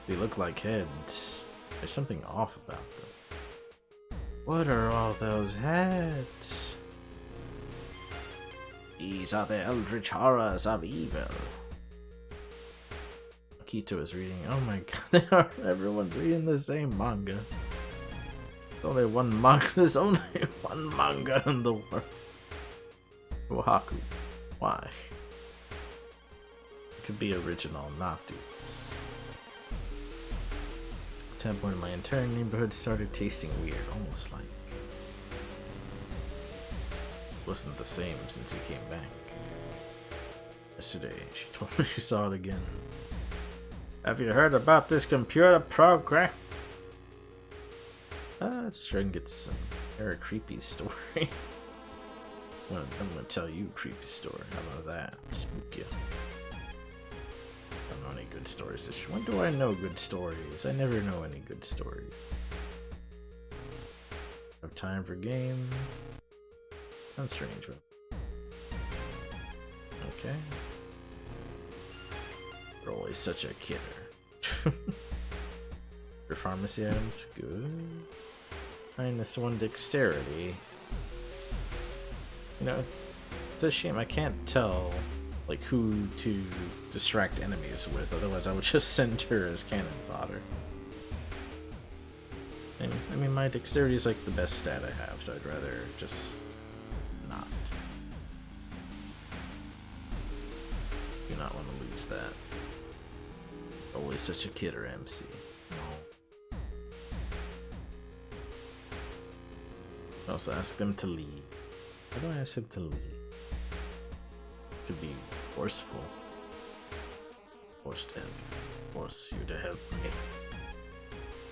They look like heads. There's something off about them. What are all those heads? These are the eldritch horrors of evil. Akito is reading. Oh my god, everyone's reading the same manga. There's only one manga. There's only one manga in the world. Ohaku. Why? It could be original, not do this. At that point, my entire neighborhood started tasting weird, almost like it wasn't the same since he came back. Yesterday, she told me she saw it again. Have you heard about this computer program? Let's try and get some creepy story. I'm gonna tell you a creepy story. How about that? Spook you. I don't know any good stories. When do I know good stories? I never know any good stories. Have time for game. Sounds strange, but okay. You're always such a kidder. For pharmacy items, good. -1 dexterity. You know, it's a shame I can't tell like who to distract enemies with, otherwise I would just send her as cannon fodder. And I mean, my dexterity is like the best stat I have, so I'd rather just not. Do not want to lose that. Always such a kidder, MC. I also ask them to leave. How do I ask them to leave? Could be forceful. Force you to help me.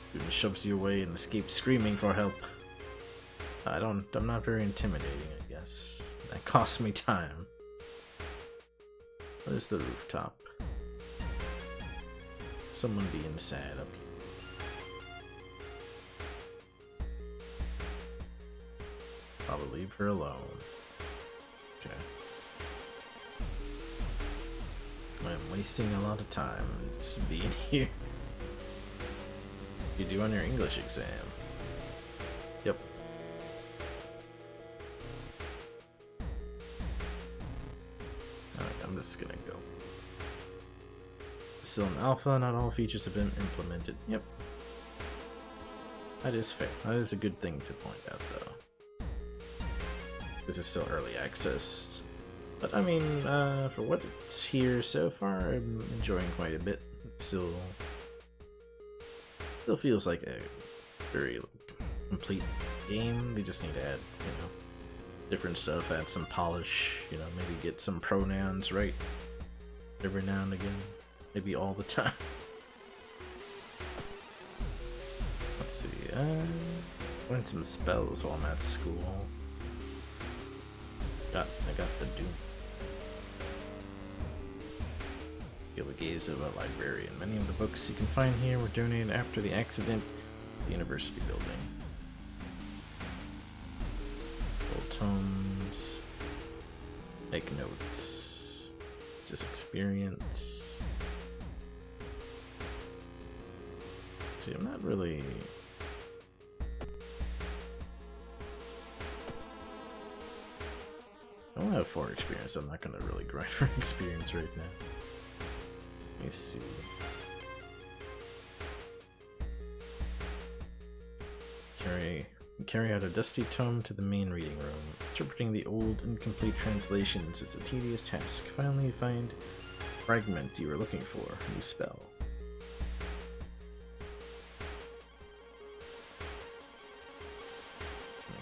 Student shoves you away and escapes screaming for help. I'm not very intimidating, I guess. That costs me time. What is the rooftop? Someone being sad up here. Probably leave her alone. Okay. I'm wasting a lot of time just being here. You do on your English exam. Yep. Alright, I'm just gonna go. Still an alpha, not all features have been implemented. Yep. That is fair. That is a good thing to point out, though. This is still early access. But I mean, for what it's here so far, I'm enjoying quite a bit. Still feels like a very complete game. They just need to add, different stuff, add some polish, maybe get some pronouns right every now and again. Maybe all the time. see. Learn some spells while I'm at school. I got the Doom. Feel a gaze of a librarian. Many of the books you can find here were donated after the accident at the university building. Old tomes. Make notes. Just experience. See, I'm not really... I only have 4 experience. I'm not gonna really grind for experience right now. Let me see. Carry out a dusty tome to the main reading room. Interpreting the old, incomplete translations is a tedious task. Finally, find fragment you were looking for. New spell.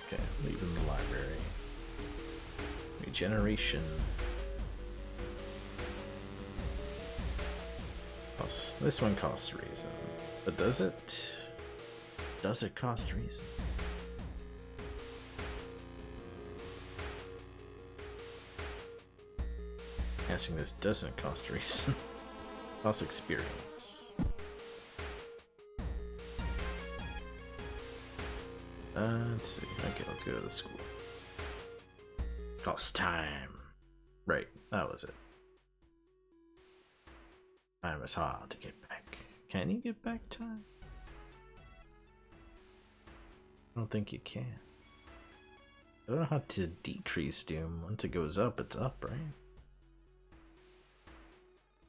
Okay, leaving the library. Regeneration. This one costs reason. But does it? Does it cost reason? Answering this doesn't cost reason. Cost experience. Let's see. Okay, let's go to the school. Cost time. Right, that was it. Time is hard to get back. Can you get back time? I don't think you can. I don't know how to decrease doom. Once it goes up, it's up, right?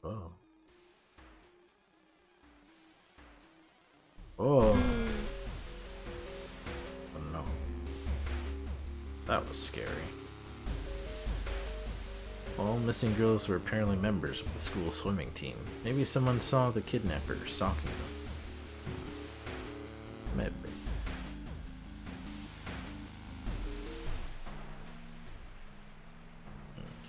Whoa. Oh. Oh no. That was scary. All missing girls were apparently members of the school swimming team. Maybe someone saw the kidnapper stalking them. Maybe.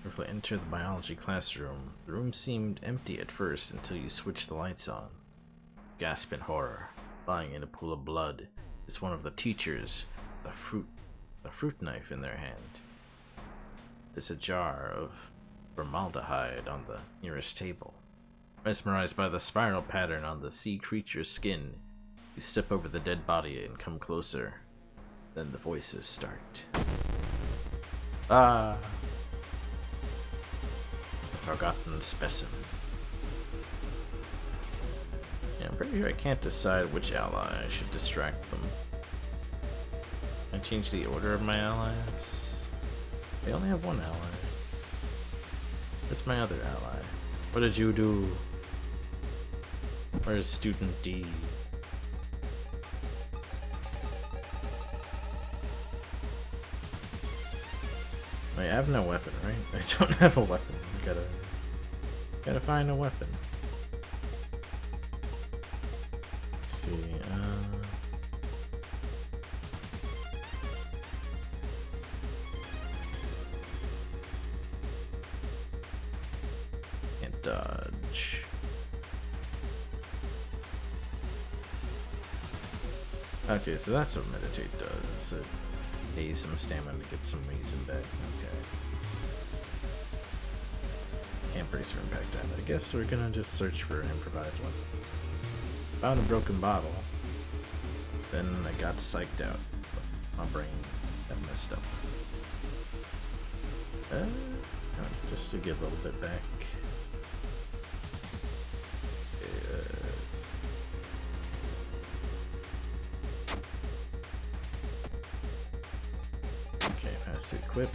Carefully enter the biology classroom. The room seemed empty at first until you switched the lights on. Gasp in horror. Lying in a pool of blood is one of the teachers, the fruit knife in their hand. There's a jar of formaldehyde on the nearest table. Mesmerized by the spiral pattern on the sea creature's skin, you step over the dead body and come closer. Then the voices start. Ah! Forgotten specimen. Yeah, I'm pretty sure I can't decide which ally I should distract them. Can I change the order of my allies? They only have one ally. Where's my other ally? What did you do? Where's student D? Wait, I have no weapon, right? I don't have a weapon. Gotta find a weapon. Let's see, can't dodge. Okay, so that's what meditate does. It pays some stamina to get some reason back. Okay. Can't brace for impact time. I guess we're gonna just search for an improvised one. Found a broken bottle. Then I got psyched out. My brain got messed up. Just to give a little bit back. Okay, pass to equip.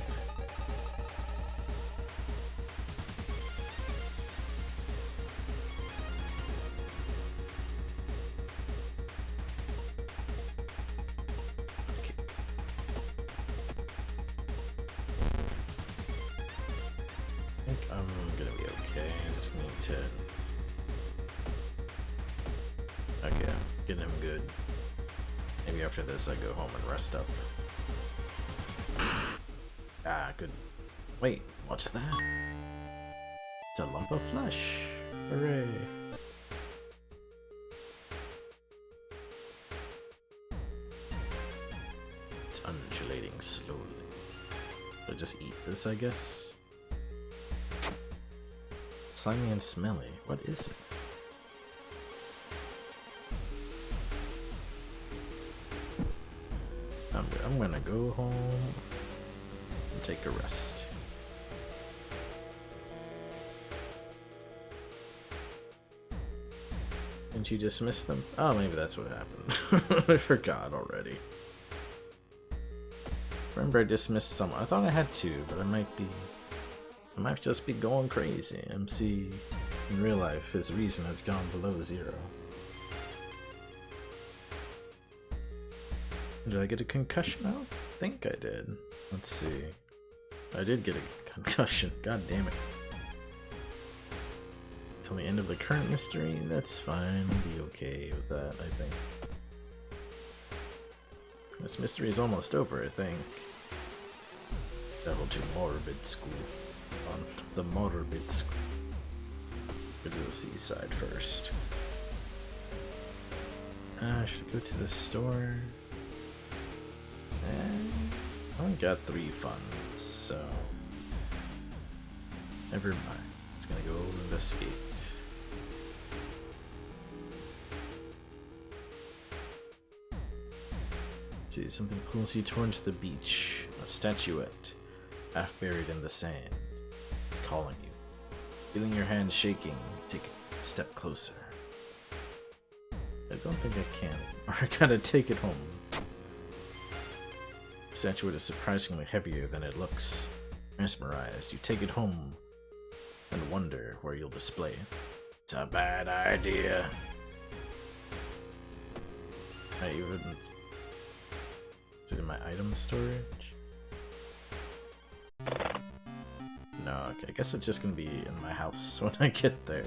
Okay, getting him good. Maybe after this I go home and rest up. Ah, good. Wait, what's that? It's a lump of flesh. Hooray. It's undulating slowly. So just eat this, I guess? Slimy and smelly. What is it? I'm gonna go home and take a rest. Didn't you dismiss them? Oh, maybe that's what happened. I forgot already. Remember I dismissed someone. I thought I had to, but I might just be going crazy. MC in real life, his reason has gone below 0. Did I get a concussion? I don't think I did. Let's see. I did get a concussion. God damn it. Till the end of the current mystery? That's fine. I'll be okay with that, I think. This mystery is almost over, I think. Travel to Morbid School. On the Morbid School. Go to the seaside first. I should go to the store. I only got 3 funds, so never mind. It's gonna go investigate. See, something pulls you towards the beach. A statuette, half buried in the sand. It's calling you. Feeling your hand shaking, take a step closer. I don't think I can, or I gotta take it home. The statuette is surprisingly heavier than it looks. Mesmerized, you take it home and wonder where you'll display it. It's a bad idea. I even... Is it in my item storage? No, okay, I guess it's just gonna be in my house when I get there.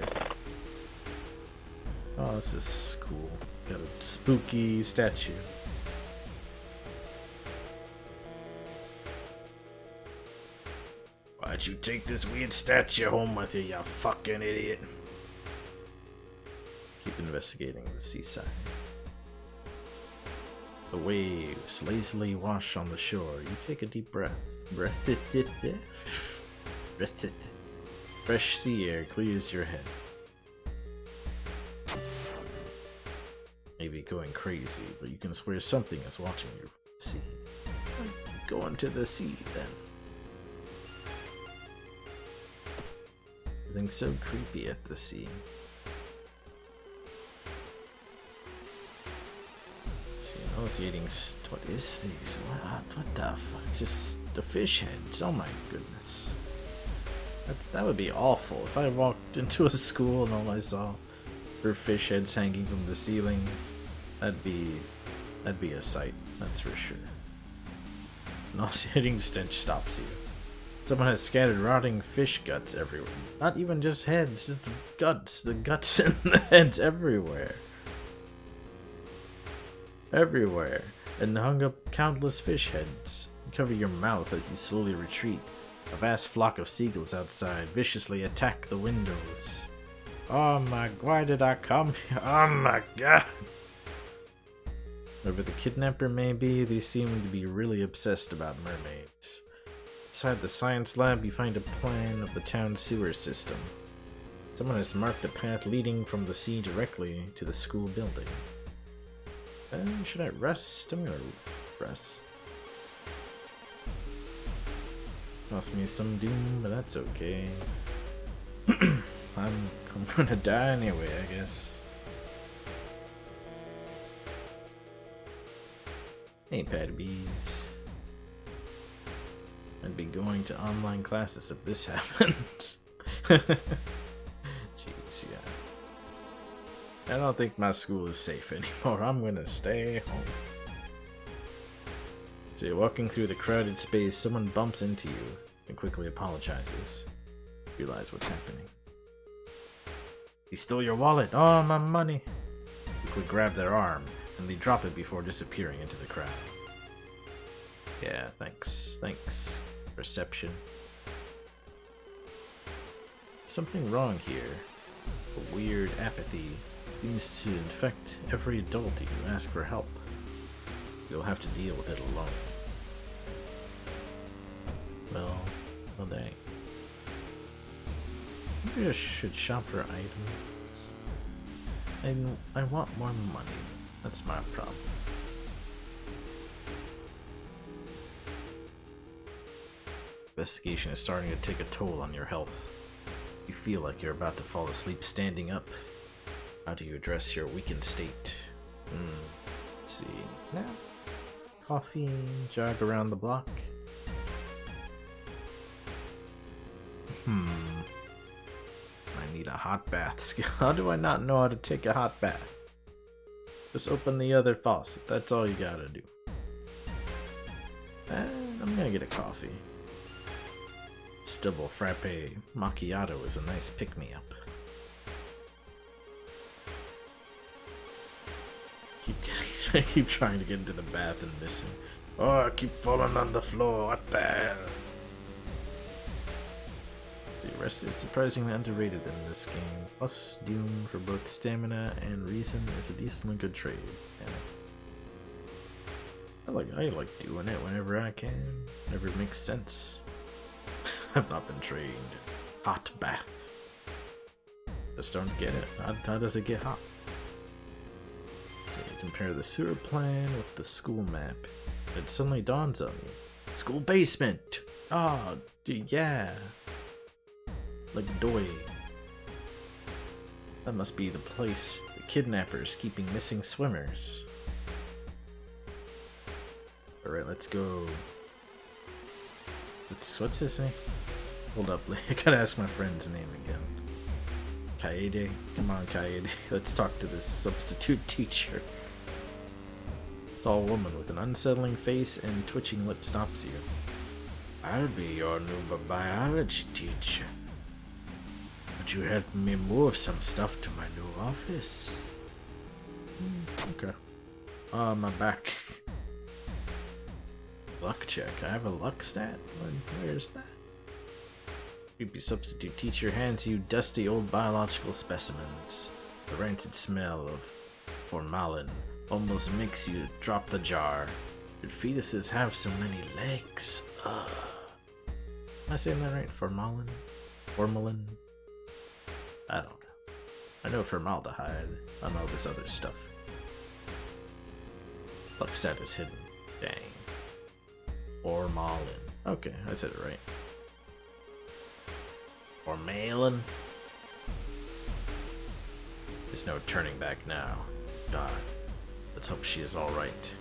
Oh, this is cool. Got a spooky statue. Why'd you take this weird statue home with you, you fucking idiot? Keep investigating the seaside. The waves lazily wash on the shore. You take a deep breath. Fresh sea air clears your head. Maybe going crazy, but you can swear something is watching you from the sea. Go into the sea then. Everything's so creepy at the sea. Nauseating. What is these? What the fuck? It's just the fish heads. Oh my goodness. That would be awful if I walked into a school and all I saw were fish heads hanging from the ceiling. That'd be a sight. That's for sure. Nauseating stench stops you. Someone has scattered rotting fish guts everywhere. Not even just heads, just guts. The guts and the heads everywhere. Everywhere. And hung up countless fish heads. You cover your mouth as you slowly retreat. A vast flock of seagulls outside viciously attack the windows. Oh my, why did I come here? Oh my god. Whoever the kidnapper may be, they seem to be really obsessed about mermaids. Inside the science lab, you find a plan of the town's sewer system. Someone has marked a path leading from the sea directly to the school building. Should I rest? I'm gonna rest. Cost me some doom, but that's okay. I'm gonna die anyway, I guess. Hey, Pattybees. I'd be going to online classes if this happened. Jeez, yeah. I don't think my school is safe anymore. I'm gonna stay home. So you're walking through the crowded space, someone bumps into you and quickly apologizes. Realize what's happening. He stole your wallet! Oh, my money! You quickly grab their arm and they drop it before disappearing into the crowd. Yeah, thanks. Thanks. Perception. Something wrong here. A weird apathy seems to infect every adult you ask for help. You'll have to deal with it alone. Well, dang. Maybe I should shop for items. I want more money. That's my problem. Investigation is starting to take a toll on your health. You feel like you're about to fall asleep standing up. How do you address your weakened state? Let's see. Nap, coffee, jog around the block. I need a hot bath skill. How do I not know how to take a hot bath? Just open the other faucet. That's all you gotta do. And I'm gonna get a coffee. Stibble frappe macchiato is a nice pick-me-up. I keep trying to get into the bath and missing. Oh, I keep falling on the floor. What the hell? See, rest is surprisingly underrated in this game. Plus, Doom for both stamina and reason is a decently good trade. Yeah. I like doing it whenever I can. Whenever it makes sense. I've not been trained. Hot bath. Just don't get it. How does it get hot? So you compare the sewer plan with the school map. It suddenly dawns on you. School basement! Oh, yeah. Like doy. That must be the place the kidnappers keeping missing swimmers. Alright, let's go. What's his name? Hold up, I gotta ask my friend's name again. Kaede? Come on, Kaede. Let's talk to this substitute teacher. Tall woman with an unsettling face and twitching lip stops you. I'll be your new biology teacher. Would you help me move some stuff to my new office? Okay. My back. Luck check. I have a luck stat? Where's that? Creepy substitute teacher hands you dusty old biological specimens. The rancid smell of formalin almost makes you drop the jar. Did fetuses have so many legs? Am I saying that right? Formalin? Formalin? I don't know. I know formaldehyde. I know this other stuff. Luck stat is hidden. Dang. Formalin. Okay, I said it right. Formalin. There's no turning back now. God. Let's hope she is alright.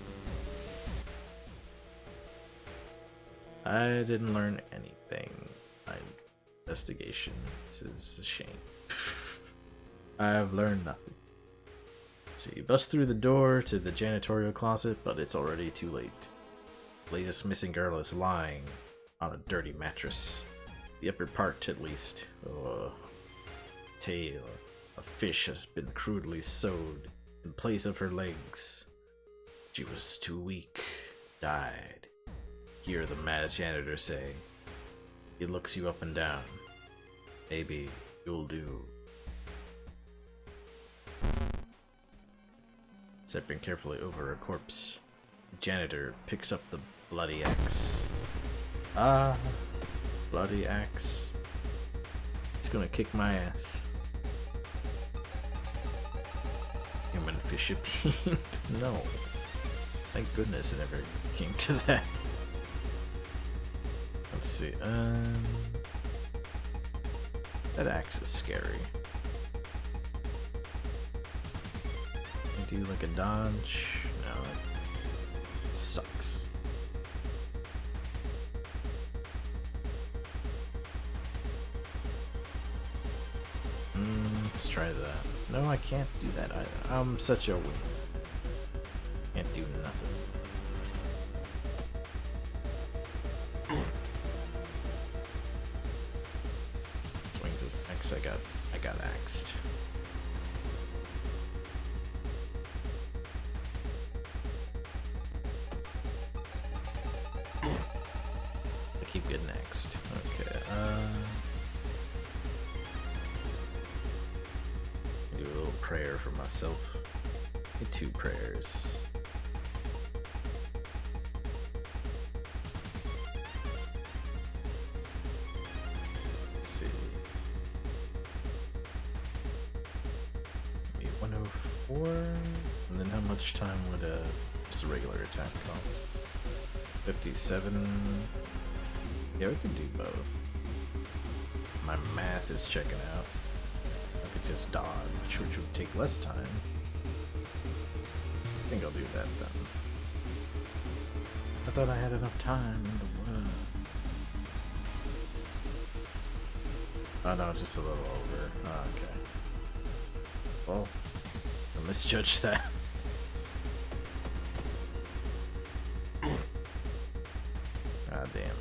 I didn't learn anything. My investigation. This is a shame. I have learned nothing. So you bust through the door to the janitorial closet, but it's already too late. The latest missing girl is lying on a dirty mattress. The upper part, at least. Tail. A fish has been crudely sewed in place of her legs. She was too weak. Died. Hear the mad janitor say. He looks you up and down. Maybe you'll do. Stepping carefully over a corpse, the janitor picks up the bloody axe. Ah, bloody axe. It's gonna kick my ass. Human fishapine? No. Thank goodness it never came to that. Let's see, that axe is scary. Do like a dodge? No, it sucks. Let's try that. No, I can't do that either. I'm such a win. Can't do nothing. Swings his axe. I got axed. Keep getting next. Okay, do a little prayer for myself. Get 2 prayers. 4, and then how much time would just a regular attack cost? 57. Yeah, we could do both. My math is checking out. I could just dodge, which would take less time. I think I'll do that then. I thought I had enough time in the world. Oh no, just a little over. Oh, okay. Well, I misjudged that. Ah, damn.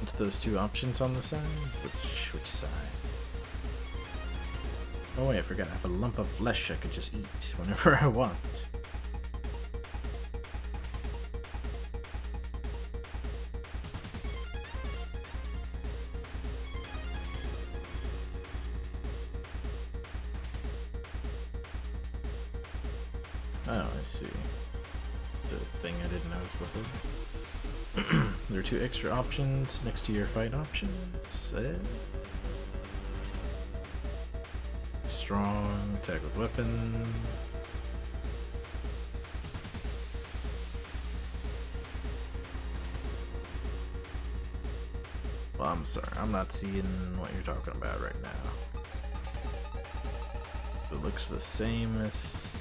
What's those two options on the side? Which side? Oh wait, I forgot. I have a lump of flesh I could just eat whenever I want. Oh, I see. It's a thing I didn't notice before. There are 2 extra options next to your fight options. Strong, attack with weapon. Well, I'm sorry, I'm not seeing what you're talking about right now. It looks the same as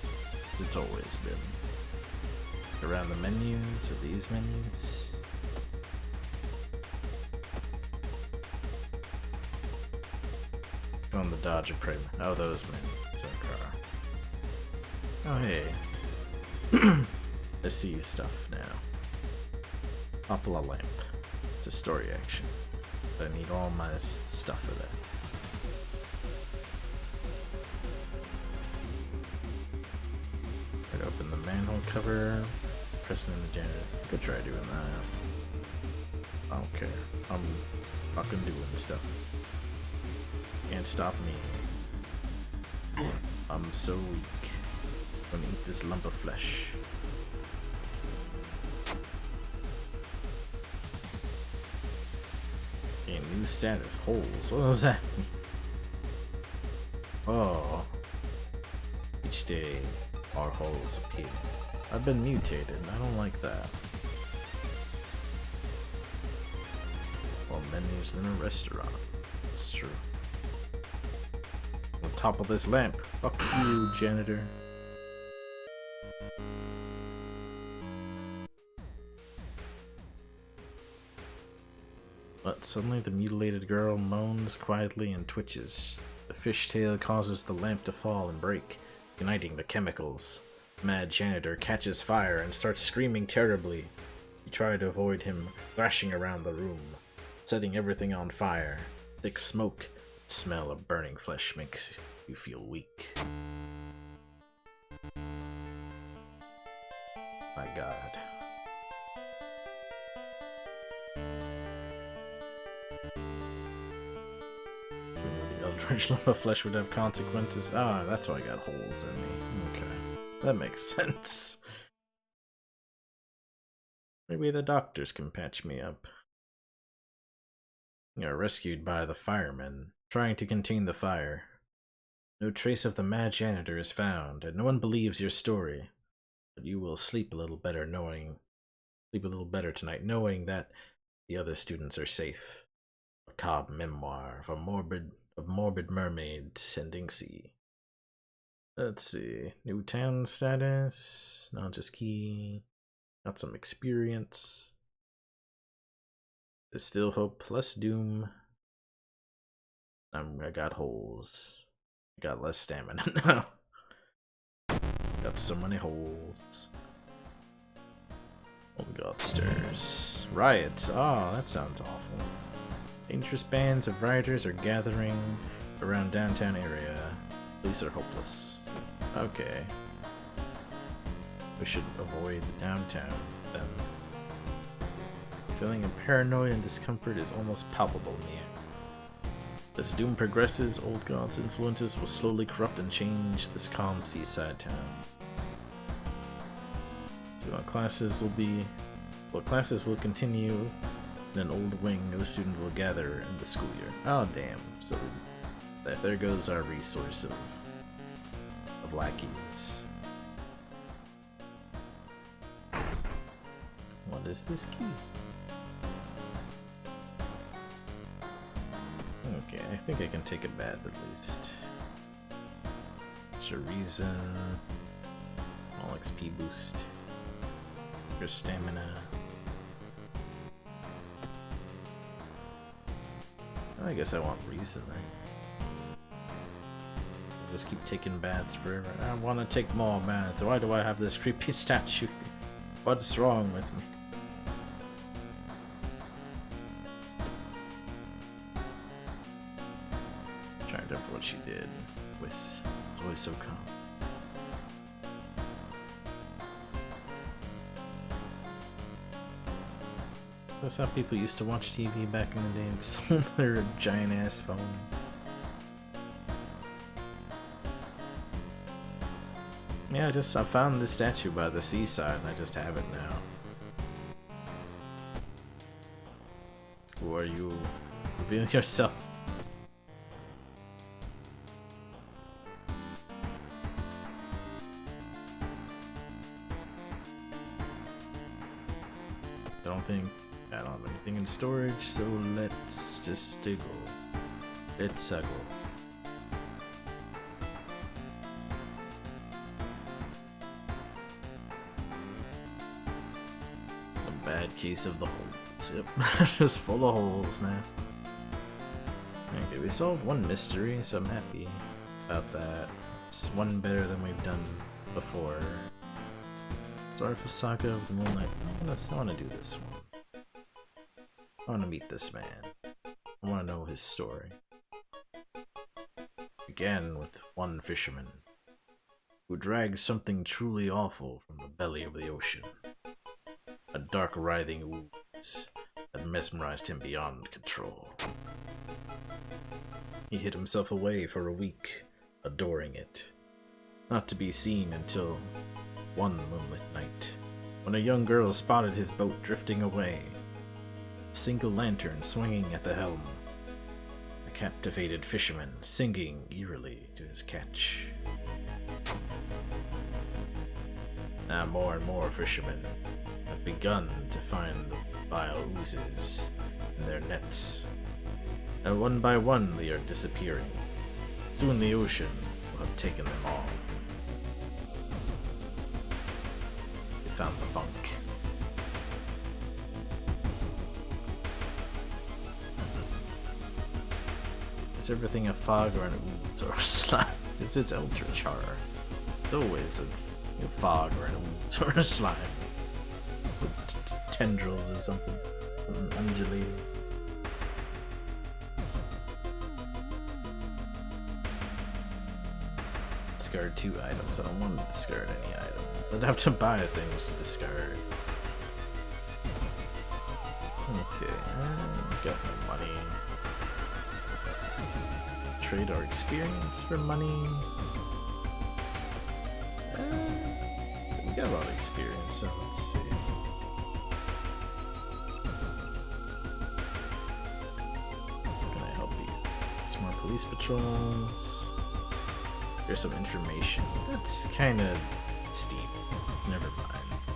it's always been. Around the menus, or these menus. On the dodge and pray. Oh, those menus. Okay. Oh, hey. I see stuff now. Opala lamp. It's a story action. But I need all my stuff for that. Right, open the manhole cover. Pressing in the janitor. Could try doing that. I don't care. I'm fucking doing stuff. Can't stop me. I'm so weak. I'm gonna eat this lump of flesh. Okay, new status. Holes. What does that mean? Oh. Each day, our holes appear. I've been mutated, and I don't like that. More menus than a restaurant. It's true. On top of this lamp. Fuck you, janitor. But suddenly the mutilated girl moans quietly and twitches. The fishtail causes the lamp to fall and break, igniting the chemicals. Mad janitor catches fire and starts screaming terribly. You try to avoid him thrashing around the room, setting everything on fire. Thick smoke, the smell of burning flesh makes you feel weak. My god. The Eldritch lump of flesh would have consequences. Ah, that's why I got holes in me. Okay. That makes sense. Maybe the doctors can patch me up. You're rescued by the firemen, trying to contain the fire. No trace of the mad janitor is found, and no one believes your story. But you will sleep a little better tonight, knowing that the other students are safe. A macabre memoir of morbid mermaids and sea. Let's see. New town status. Not just key. Got some experience. There's still hope plus doom. I got holes. I got less stamina now. Got so many holes. Oh god, stairs. Riots. Oh, that sounds awful. Dangerous bands of rioters are gathering around downtown area. Police are hopeless. Okay. We should avoid downtown then. Feeling of paranoia and discomfort is almost palpable near. As doom progresses, Old God's influences will slowly corrupt and change this calm seaside town. So classes will continue in an old wing. No student will gather in the school year. Oh damn! So There goes our resource of lackeys. What is this key? Okay, I think I can take a bath at least. Extra reason. All XP boost. Your stamina. I guess I want reason, right? Just keep taking baths forever. I want to take more baths. Why do I have this creepy statue? What's wrong with me? Trying to remember what she did. It's always so calm. That's how people used to watch TV back in the day. It's on their giant ass phone. Yeah, I found this statue by the seaside and I just have it now. Who are you? Reveal yourself. I don't have anything in storage, so let's just go. Let's go. A bad case of the holes. Yep, just full of holes now. Okay, we solved one mystery, so I'm happy about that. It's one better than we've done before. Sorrowful Saga of the Moonlight. I want to do this one. I want to meet this man. I want to know his story. Began with one fisherman who dragged something truly awful from the belly of the ocean. A dark writhing ooze that mesmerized him beyond control. He hid himself away for a week, adoring it, not to be seen until one moonlit night, when a young girl spotted his boat drifting away, a single lantern swinging at the helm, a captivated fisherman singing eerily to his catch. Now more and more fishermen have begun to find the vile oozes in their nets, and one by one they are disappearing. Soon the ocean will have taken them all. Found the funk. Is everything a fog or an ooze or a slime? It's ultra char. It's always a fog or an ooze or a slime. With tendrils or something. Undulating. Discard 2 items. I don't want to discard any items. I'd have to buy things to discard. Okay, got my money. Trade our experience for money. We got a lot of experience, so let's see. How can I help you? Some more police patrols. Here's some information. That's kind of steep. Never mind.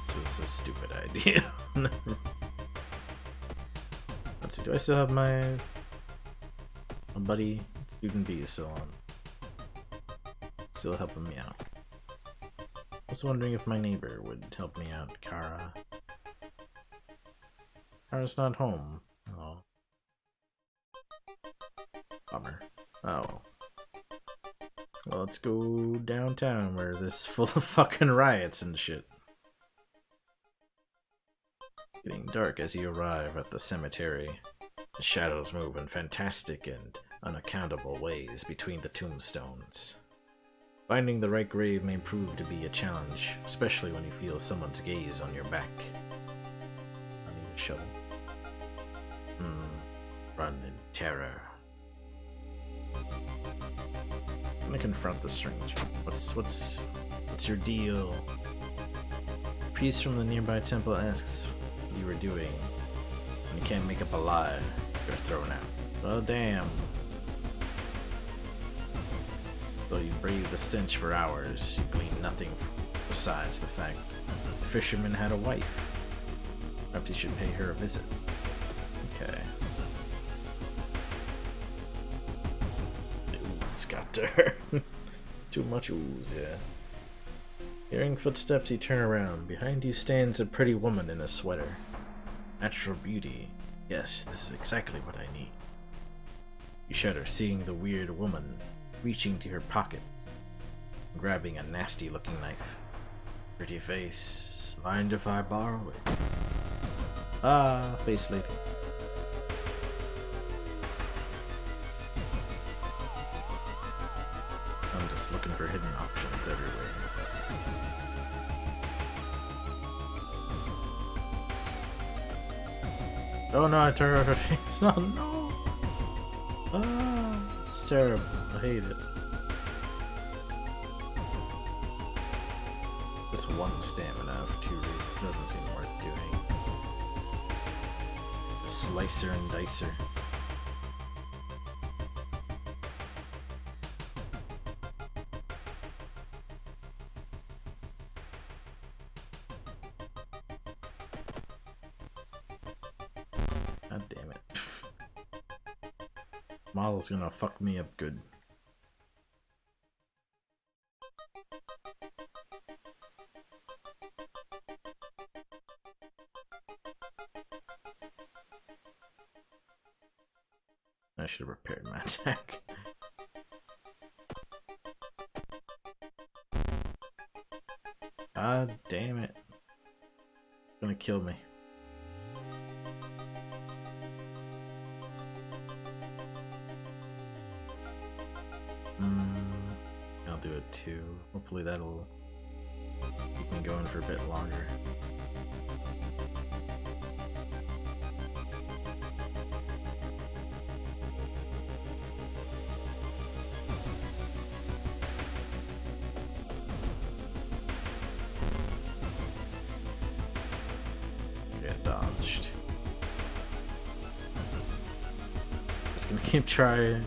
This was a stupid idea. Let's see, do I still have my buddy Student B still on? Still helping me out. I was wondering if my neighbor would help me out, Kara. Kara's not home. Oh. Bummer. Oh. Well, let's go downtown where this full of fucking riots and shit. Getting dark as you arrive at the cemetery. The shadows move in fantastic and unaccountable ways between the tombstones. Finding the right grave may prove to be a challenge, especially when you feel someone's gaze on your back. I need a shovel. Run in terror. I'm gonna confront the stranger. What's your deal? A priest from the nearby temple asks what you were doing. When you can't make up a lie, you're thrown out. Oh damn. Though you brave the stench for hours, you glean nothing besides the fact the fisherman had a wife. Perhaps you should pay her a visit. Okay. Ooze got to her. Too much ooze, yeah. Hearing footsteps, you turn around. Behind you stands a pretty woman in a sweater. Natural beauty. Yes, this is exactly what I need. You shudder, seeing the weird woman reaching to her pocket, grabbing a nasty-looking knife. Pretty face. Mind if I borrow it? Ah, face lady. I'm just looking for hidden options everywhere. Oh no, I turned out her face. Oh no! Ah, it's terrible. I hate it. Just one stamina for 2 reasons doesn't seem worth doing. Slicer and dicer. God damn it. Model's gonna fuck me up good. I should have repaired my attack. God damn it. It's gonna kill me. I'll do it too. Hopefully that'll keep me going for a bit longer. Get dodged. Just gonna keep trying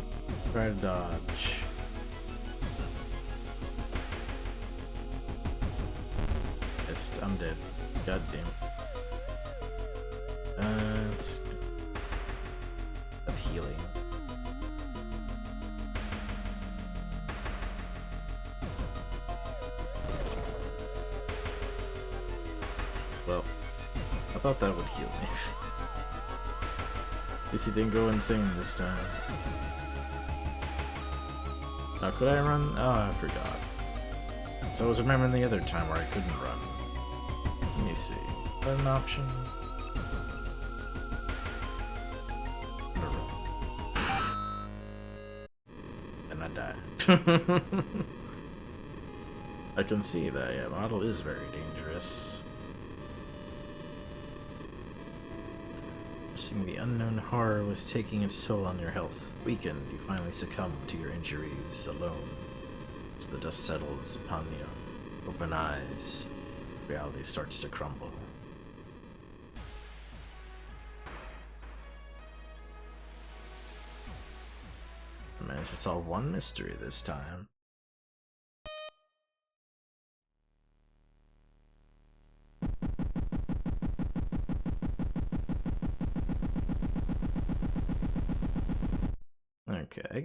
to dodge. I'm dead. God damn. It's of healing. Well, I thought that would heal me. At least he didn't go insane this time. Now, could I run? Oh, I forgot. So I was remembering the other time where I couldn't run. Let me see. Is that an option? And I die. I can see that, yeah, model is very dangerous. Seeing the unknown horror was taking its toll on your health. Weakened, you finally succumb to your injuries alone. As the dust settles upon your open eyes, reality starts to crumble. I managed to solve one mystery this time. Okay, I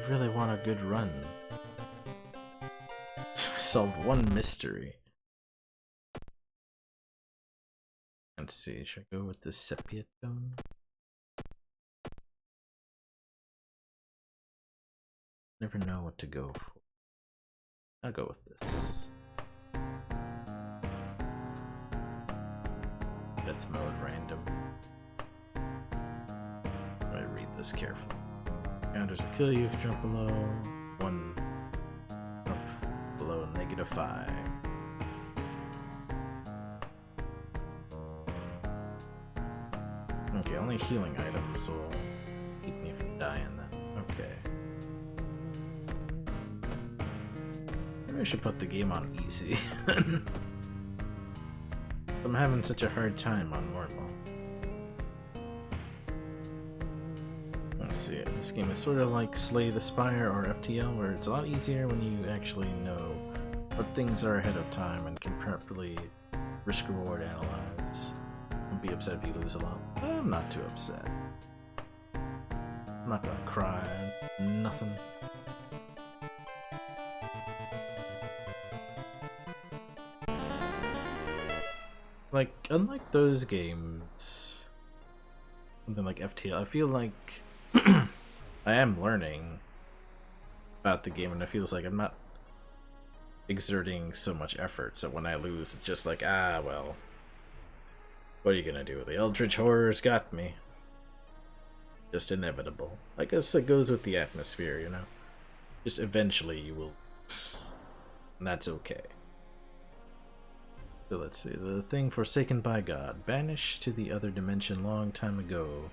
really want a good run. I solved one mystery. Let's see, should I go with the sepia tone? Never know what to go for. I'll go with this. Death mode random. I read this carefully. Counters will kill you if you jump below 1. Jump below -5. Okay, only healing items will keep me from dying then. Okay. Maybe I should put the game on easy. I'm having such a hard time on normal. see. This game is sort of like Slay the Spire or FTL, where it's a lot easier when you actually know what things are ahead of time and can properly risk-reward analyze. Don't be upset if you lose a lot. I'm not too upset. I'm not gonna cry. Nothing. Like, unlike those games, something like FTL, I feel like I am learning about the game, and it feels like I'm not exerting so much effort, so when I lose, it's just like, ah, well, what are you gonna do? The Eldritch Horrors got me. Just inevitable. I guess it goes with the atmosphere, you know? Just eventually you will, and that's okay. So let's see, the thing forsaken by God, banished to the other dimension long time ago.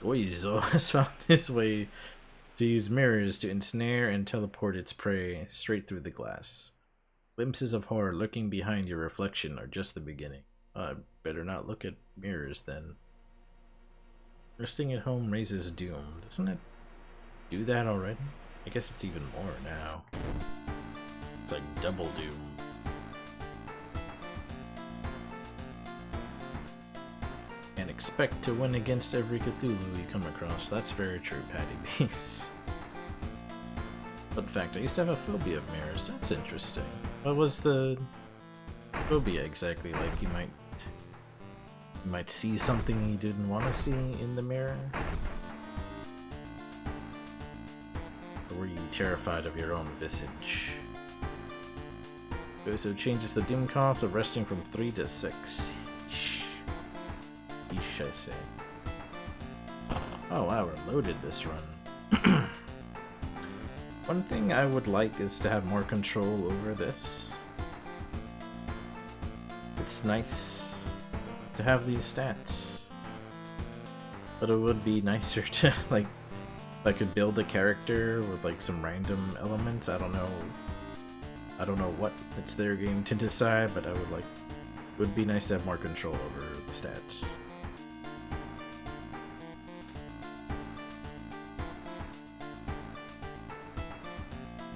Oizo has found his way to use mirrors to ensnare and teleport its prey straight through the glass. Glimpses of horror lurking behind your reflection are just the beginning. I better not look at mirrors then. Resting at home raises doom. Doesn't it do that already? I guess it's even more now. It's like double doom. And expect to win against every Cthulhu you come across. That's very true, Patty Beast. Fun fact, I used to have a phobia of mirrors. That's interesting. What was the phobia exactly? Like you might see something you didn't want to see in the mirror? Or were you terrified of your own visage? Okay, so it changes the doom cost of resting from 3 to 6. Yeesh, I say. Oh wow, we're loaded this run. One thing I would like is to have more control over this. It's nice to have these stats, but it would be nicer to, like, if I could build a character with like some random elements. I don't know what, it's their game to decide, but I would like, it would be nice to have more control over the stats.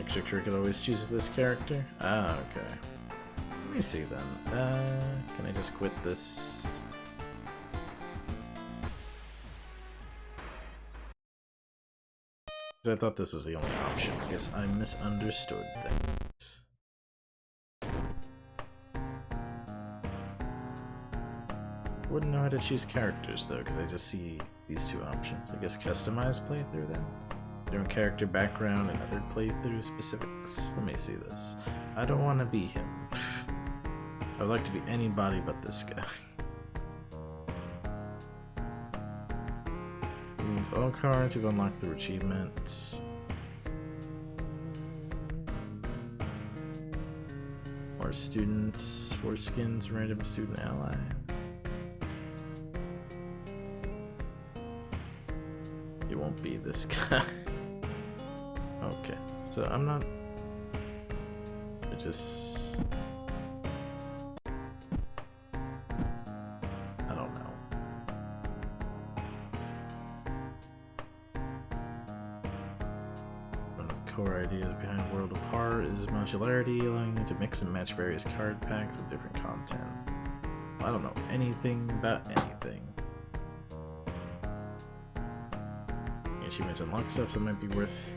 Extracurricular always chooses this character? Ah, okay. Let me see then. Can I just quit this? I thought this was the only option. I guess I misunderstood things. Wouldn't know how to choose characters though, because I just see these two options. I guess customize playthrough then? Different character background and other playthrough specifics. Let me see this. I don't want to be him. I would like to be anybody but this guy. Means all cards you've unlocked through achievements. More students, 4 skins, random student ally. You won't be this guy. Okay, so I'm not. I just. I don't know. One of the core ideas behind World of Horror is modularity, allowing you to mix and match various card packs with different content. I don't know anything about anything. Achievements unlock stuff, so it might be worth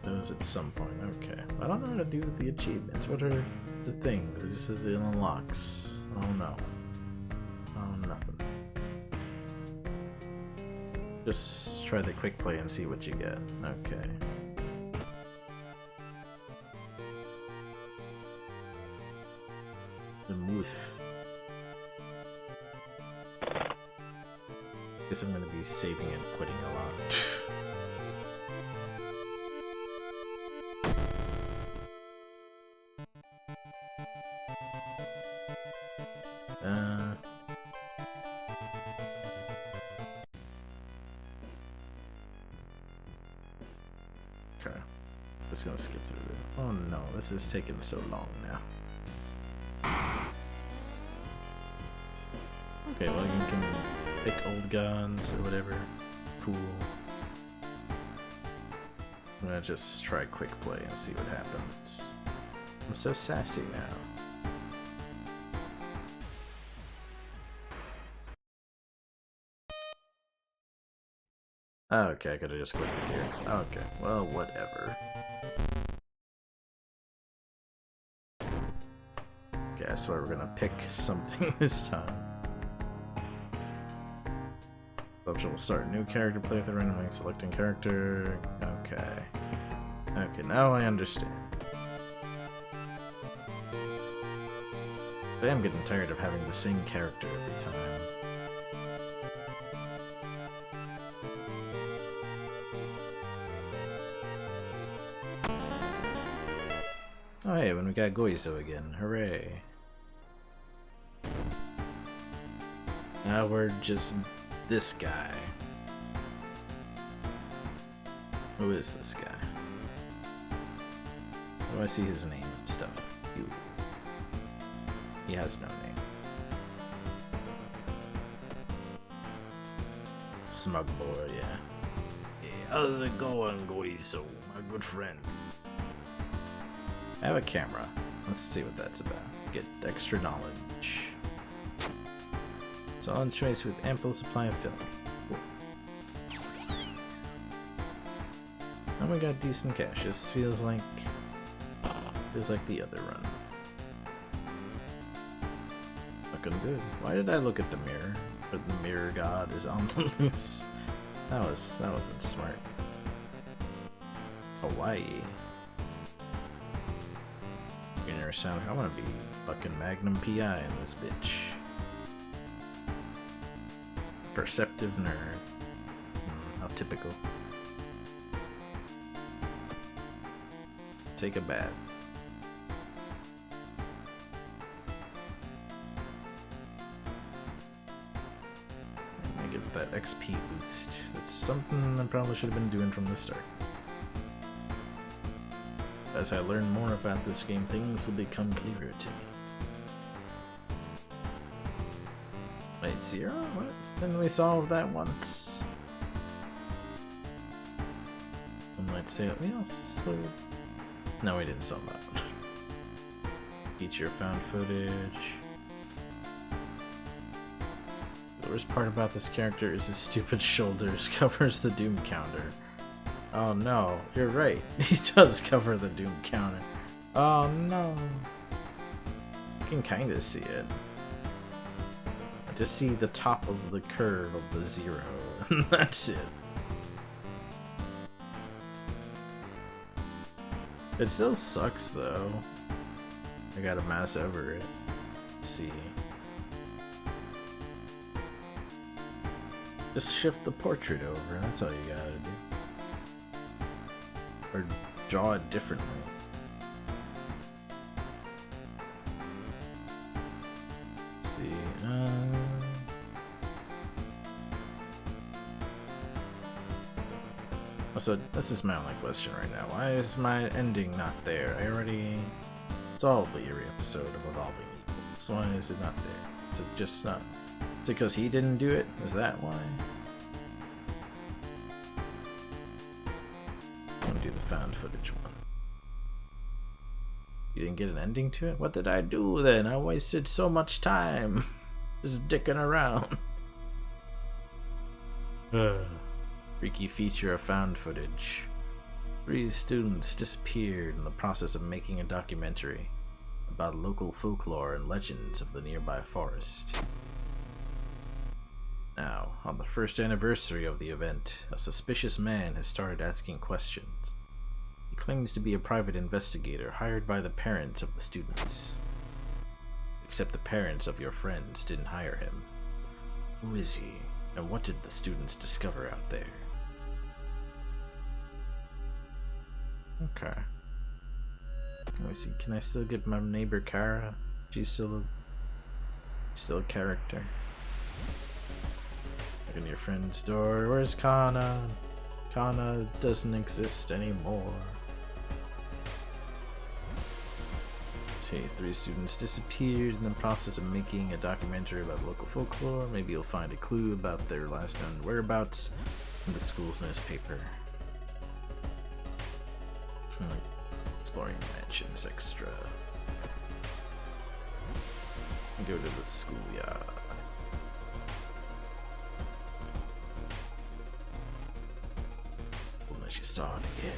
those at some point. Okay. I don't know how to do the achievements. What are the things? It just says it unlocks. Oh no. Oh, nothing. Just try the quick play and see what you get. Okay. The Mooth. Guess I'm gonna be saving and quitting a lot. Okay. Just gonna skip through it. Oh no, this is taking so long now. Okay, well you can pick old guns or whatever. Cool. I'm gonna just try quick play and see what happens. I'm so sassy now. Okay, I could've just clicked it here. Okay, well, whatever. Okay, I swear we're gonna pick something this time. Option will start a new character, play with a randomly selecting character. Okay. Okay, now I understand. I am getting tired of having the same character every time. Oh hey, when we got Goizo again, hooray. Now we're just this guy. Who is this guy? How do I see his name and stuff? He has no name. Smug boy, yeah. Hey, how's it going, Goizo, my good friend? I have a camera. Let's see what that's about. Get extra knowledge. It's all in choice with ample supply of film. Cool. And we got decent cash. This feels like the other run. Looking good. Why did I look at the mirror? But the mirror god is on the loose. That wasn't smart. Hawaii. Inner sound. I want to be fucking Magnum PI in this bitch. Perceptive nerd. How typical. Take a bath. I get that XP boost. That's something I probably should have been doing from the start. As I learn more about this game, things will become clearer to me. Wait, 0? What? Didn't we solve that once? I might say we also... No, we didn't solve that one. Feature found footage. The worst part about this character is his stupid shoulders covers the doom counter. Oh no, you're right. He does cover the doom counter. Oh no. You can kinda see it. I just see the top of the curve of the 0, and that's it. It still sucks though. I gotta mouse over it. Let's see. Just shift the portrait over, that's all you gotta do. Or draw it differently. Let's see. So this is my only question right now. Why is my ending not there? It's all the every episode of Evolving Equals. Why is it not there? Is it just not? Is it because he didn't do it? Is that why? Do the found footage one. You didn't get an ending to it? What did I do then? I wasted so much time just dicking around. Freaky feature of found footage. 3 students disappeared in the process of making a documentary about local folklore and legends of the nearby forest. Now, on the first anniversary of the event, a suspicious man has started asking questions. He claims to be a private investigator hired by the parents of the students. Except the parents of your friends didn't hire him. Who is he, and what did the students discover out there? Okay. Let me see, can I still get my neighbor Kara? She's still a character. In your friend's door. Where's Kana? Kana doesn't exist anymore. See, 3 students disappeared in the process of making a documentary about local folklore. Maybe you'll find a clue about their last known whereabouts in the school's newspaper. exploring mansions extra. Go to the schoolyard. Unless you saw it again.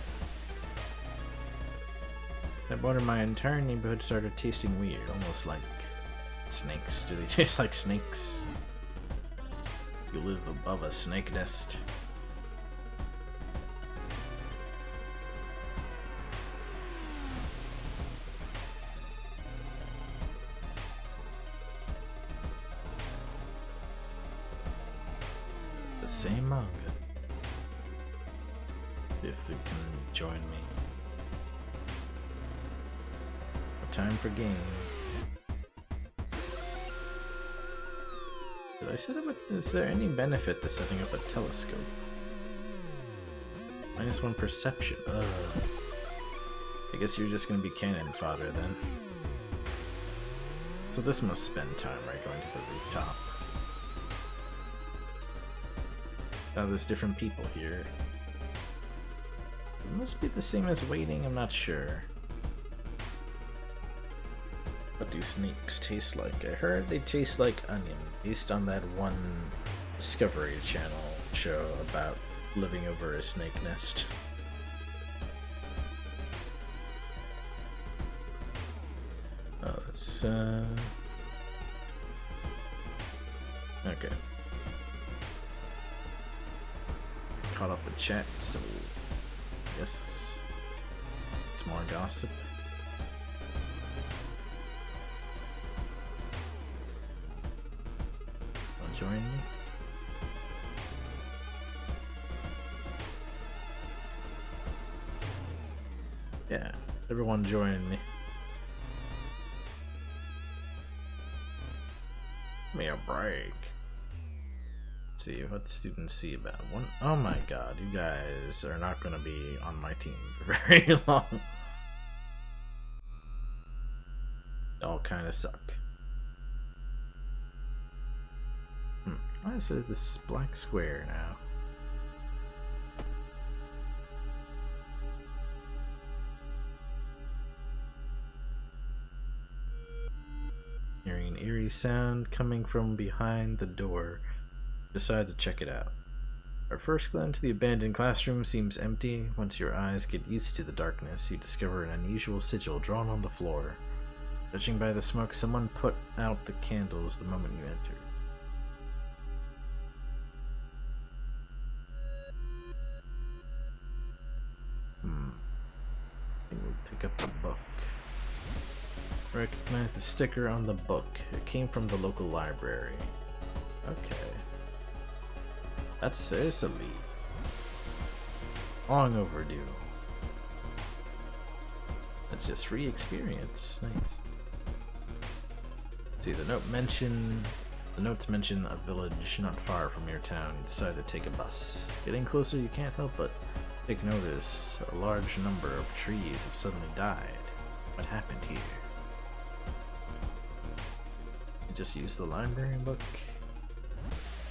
That water, my entire neighborhood started tasting weird, almost like snakes. Do they taste like snakes? You live above a snake nest. The same manga. If they can join me. Time for game. Did I set up a... Is there any benefit to setting up a telescope? -1 perception. I guess you're just gonna be cannon fodder then. So this must spend time, right? Going to the rooftop. Oh, there's different people here. It must be the same as waiting, I'm not sure. What do snakes taste like? I heard they taste like onion, based on that one Discovery Channel show about living over a snake nest. Oh, that's, okay. Caught up with chat, so I guess it's more gossip. Join me. Yeah, everyone join me. Give me a break. Let's see what students see about one. Oh my god, you guys are not gonna be on my team for very long. All kind of suck. Why is there this black square now? Hearing an eerie sound coming from behind the door, decide to check it out. Our first glance, the abandoned classroom seems empty. Once your eyes get used to the darkness, you discover an unusual sigil drawn on the floor. Judging by the smoke, someone put out the candles the moment you entered. Pick up the book. Recognize the sticker on the book. It came from the local library. Okay. That's seriously long overdue. That's just free experience. Nice. Let's see, the notes mention a village not far from your town. You decide to take a bus. Getting closer, you can't help but take notice. A large number of trees have suddenly died. What happened here? You just use the library book.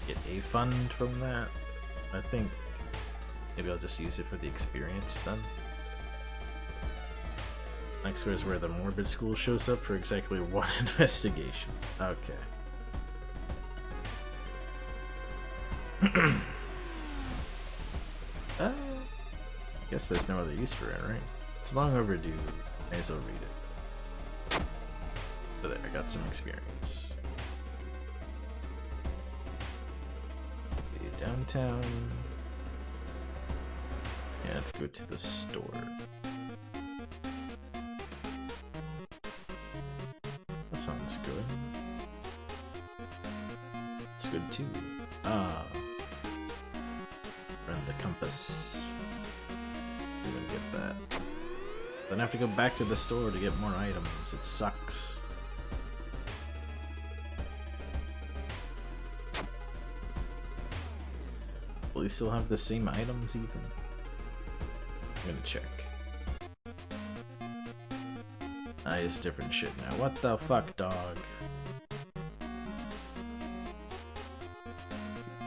Get a fund from that. I think maybe I'll just use it for the experience then. Next is where the morbid school shows up for exactly one investigation. Okay. Guess there's no other use for it, right? It's long overdue. May as well read it. So there, I got some experience. Okay, downtown. Yeah, let's go to the store. That sounds good. It's good too. Ah. Run the compass. We're gonna get that. Then I have to go back to the store to get more items. It sucks. Will you still have the same items even? I'm gonna check. Ah, it's different shit now. What the fuck, dog?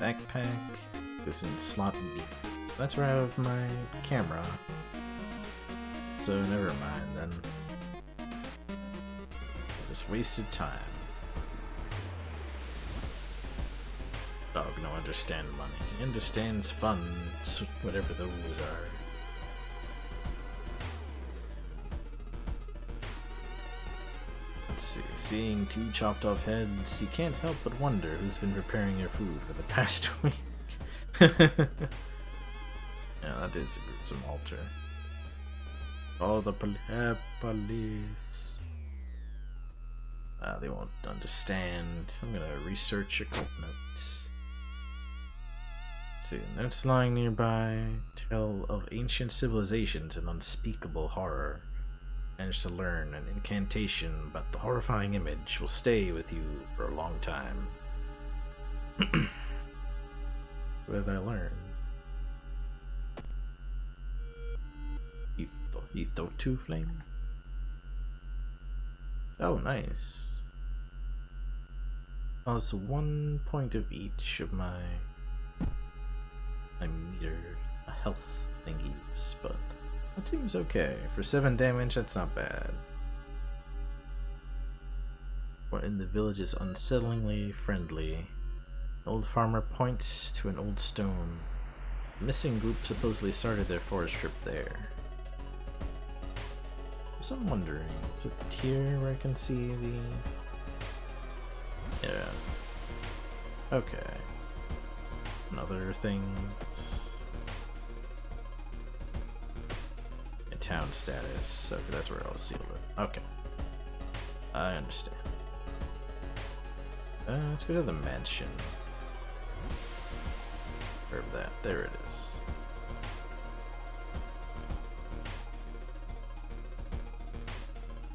Backpack. This in slot B. That's where I have my camera. So never mind then. I just wasted time. Dog no understand money. He understands funds, whatever those are. Let's see. Seeing two chopped off heads, you can't help but wonder who's been preparing your food for the past week. Yeah, that is a gruesome altar. Oh, the police. They won't understand. I'm gonna research occult notes. Let's see. Notes lying nearby tell of ancient civilizations and unspeakable horror. Managed to learn an incantation, but the horrifying image will stay with you for a long time. What did I learn? Etho2 flame? Oh, nice. Plus 1 point of each of my meter health thingies, but that seems okay. For 7 damage, that's not bad. What in the village is unsettlingly friendly. An old farmer points to an old stone. The missing group supposedly started their forest trip there. So I'm wondering, is it here where I can see the... Yeah. Okay. Another thing. Town status. Okay, that's where I'll seal it. Okay. I understand. Let's go to the mansion. Where's that? There it is.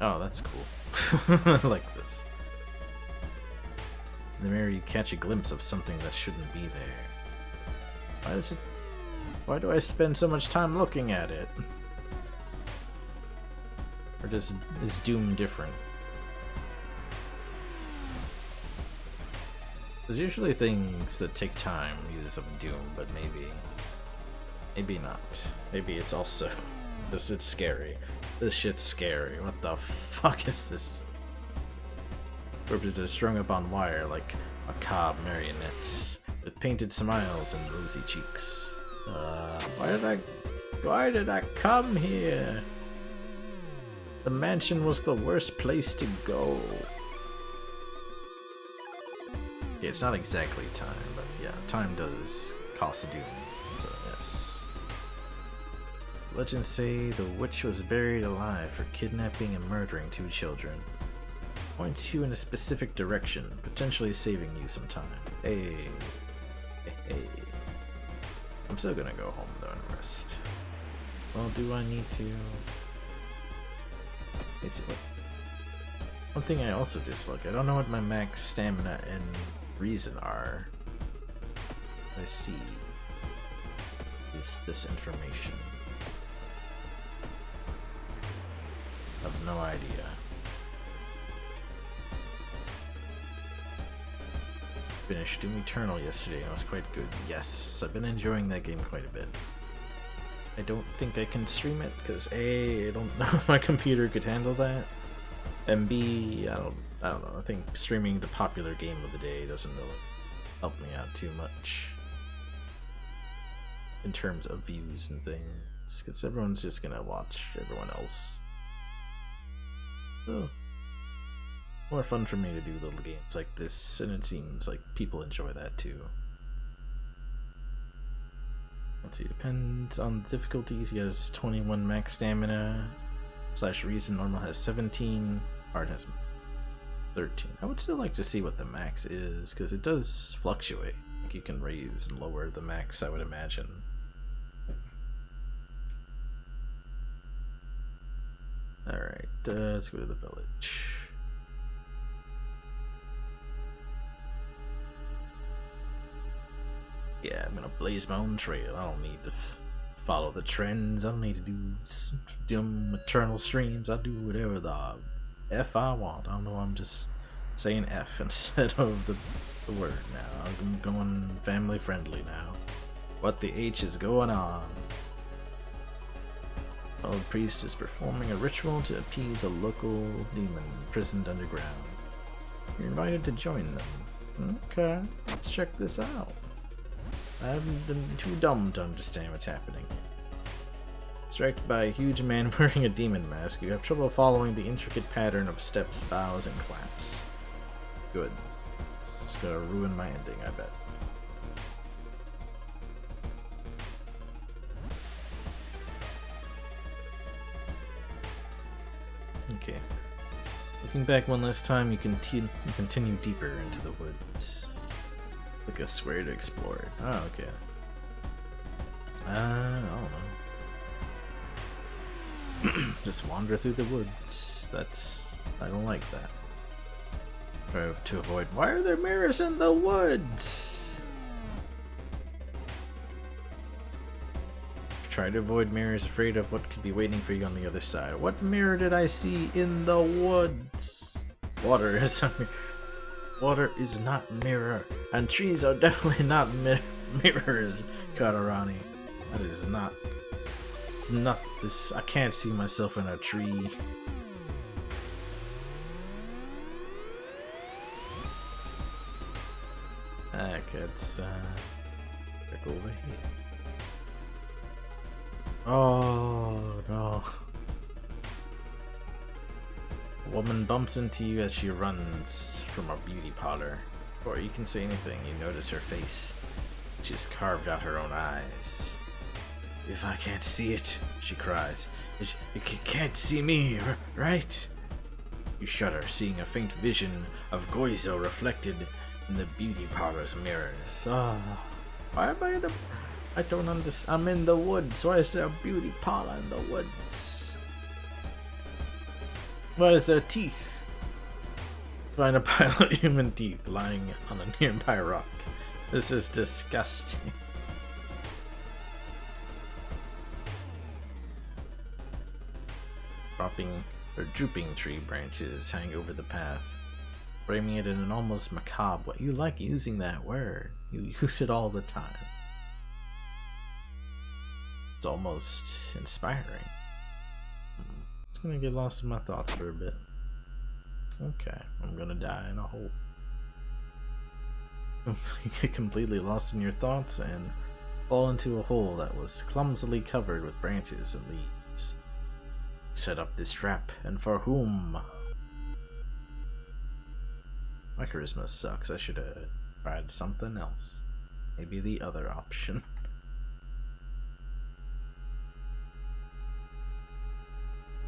Oh, that's cool. I like this. In the mirror, you catch a glimpse of something that shouldn't be there. Why do I spend so much time looking at it? Or is Doom different? There's usually things that take time use of Doom, but maybe not. Maybe it's also it's scary. This shit's scary. What the fuck is this? Corpses are strung up on wire like macabre marionettes with painted smiles and rosy cheeks. Why did I come here? The mansion was the worst place to go. Yeah, it's not exactly time, but yeah, time does cost Doom, so yes. Legends say the witch was buried alive for kidnapping and murdering 2 children. Points you in a specific direction, potentially saving you some time. Hey. I'm still gonna go home though and rest. Well, do I need to... Let's see what... One thing I also dislike, I don't know what my max stamina and reason are. I see is this information. I have no idea. Finished Doom Eternal yesterday and it was quite good. Yes, I've been enjoying that game quite a bit. I don't think I can stream it because A, I don't know if my computer could handle that, and B, I don't know. I think streaming the popular game of the day doesn't really help me out too much in terms of views and things, because everyone's just gonna watch everyone else. So, more fun for me to do little games like this, and it seems like people enjoy that too. Let's see, depends on the difficulties. He has 21 max stamina, / reason normal has 17, hard has 13. I would still like to see what the max is, because it does fluctuate. Like you can raise and lower the max, I would imagine. Alright, let's go to the village. Yeah, I'm gonna blaze my own trail. I don't need to follow the trends. I don't need to do dumb eternal streams. I do whatever the F I want. I don't know, I'm just saying F instead of the word now. I'm going family friendly now. What the H is going on? A priest is performing a ritual to appease a local demon imprisoned underground. You're invited to join them. Okay, let's check this out. I haven't been too dumb to understand what's happening. Distracted by a huge man wearing a demon mask, you have trouble following the intricate pattern of steps, bows, and claps. Good. It's gonna ruin my ending, I bet. Okay. Looking back one last time, you continue deeper into the woods. Like a square to explore. Oh, okay. I don't know. Just wander through the woods. I don't like that. Try to avoid. Why are there mirrors in the woods? Try to avoid mirrors, afraid of what could be waiting for you on the other side. What mirror did I see in the woods? Water is a mirror. Water is not mirror, and trees are definitely not mirrors, Katarani. That is not. It's not this. I can't see myself in a tree. Okay, let's back over here. Oh no. A woman bumps into you as she runs from a beauty parlor. Before you can say anything, you notice her face. She's carved out her own eyes. If I can't see it, she cries. You can't see me, right? You shudder, seeing a faint vision of Goizo reflected in the beauty parlor's mirrors. Why am I in the... I don't understand. I'm in the woods. Why is there a beauty parlor in the woods? Why is there teeth? Find a pile of human teeth lying on a nearby rock. This is disgusting. Drooping tree branches hang over the path, framing it in an almost macabre way. You like using that word. You use it all the time. It's almost inspiring. It's gonna get lost in my thoughts for a bit. Okay, I'm gonna die in a hole. Get completely lost in your thoughts and fall into a hole that was clumsily covered with branches and leaves. Set up this trap, and for whom? My charisma sucks. I should have tried something else. Maybe the other option.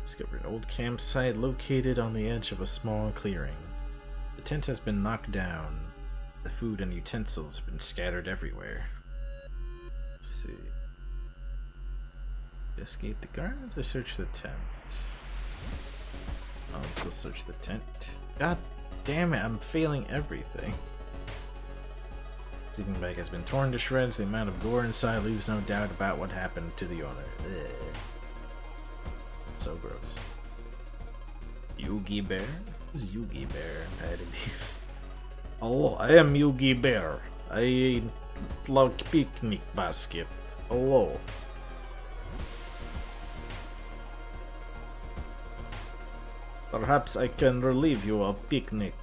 Discover an old campsite located on the edge of a small clearing. The tent has been knocked down. The food and utensils have been scattered everywhere. Let's see. Escape the guards or search the tent? Oh, let's search the tent. God damn it, I'm failing everything. Sleeping bag has been torn to shreds. The amount of gore inside leaves no doubt about what happened to the owner. Ugh. So gross. Yugi Bear? Who's Yugi Bear? Patties. Hello, I am Yugi Bear. I love picnic basket. Hello. Perhaps I can relieve you of picnic.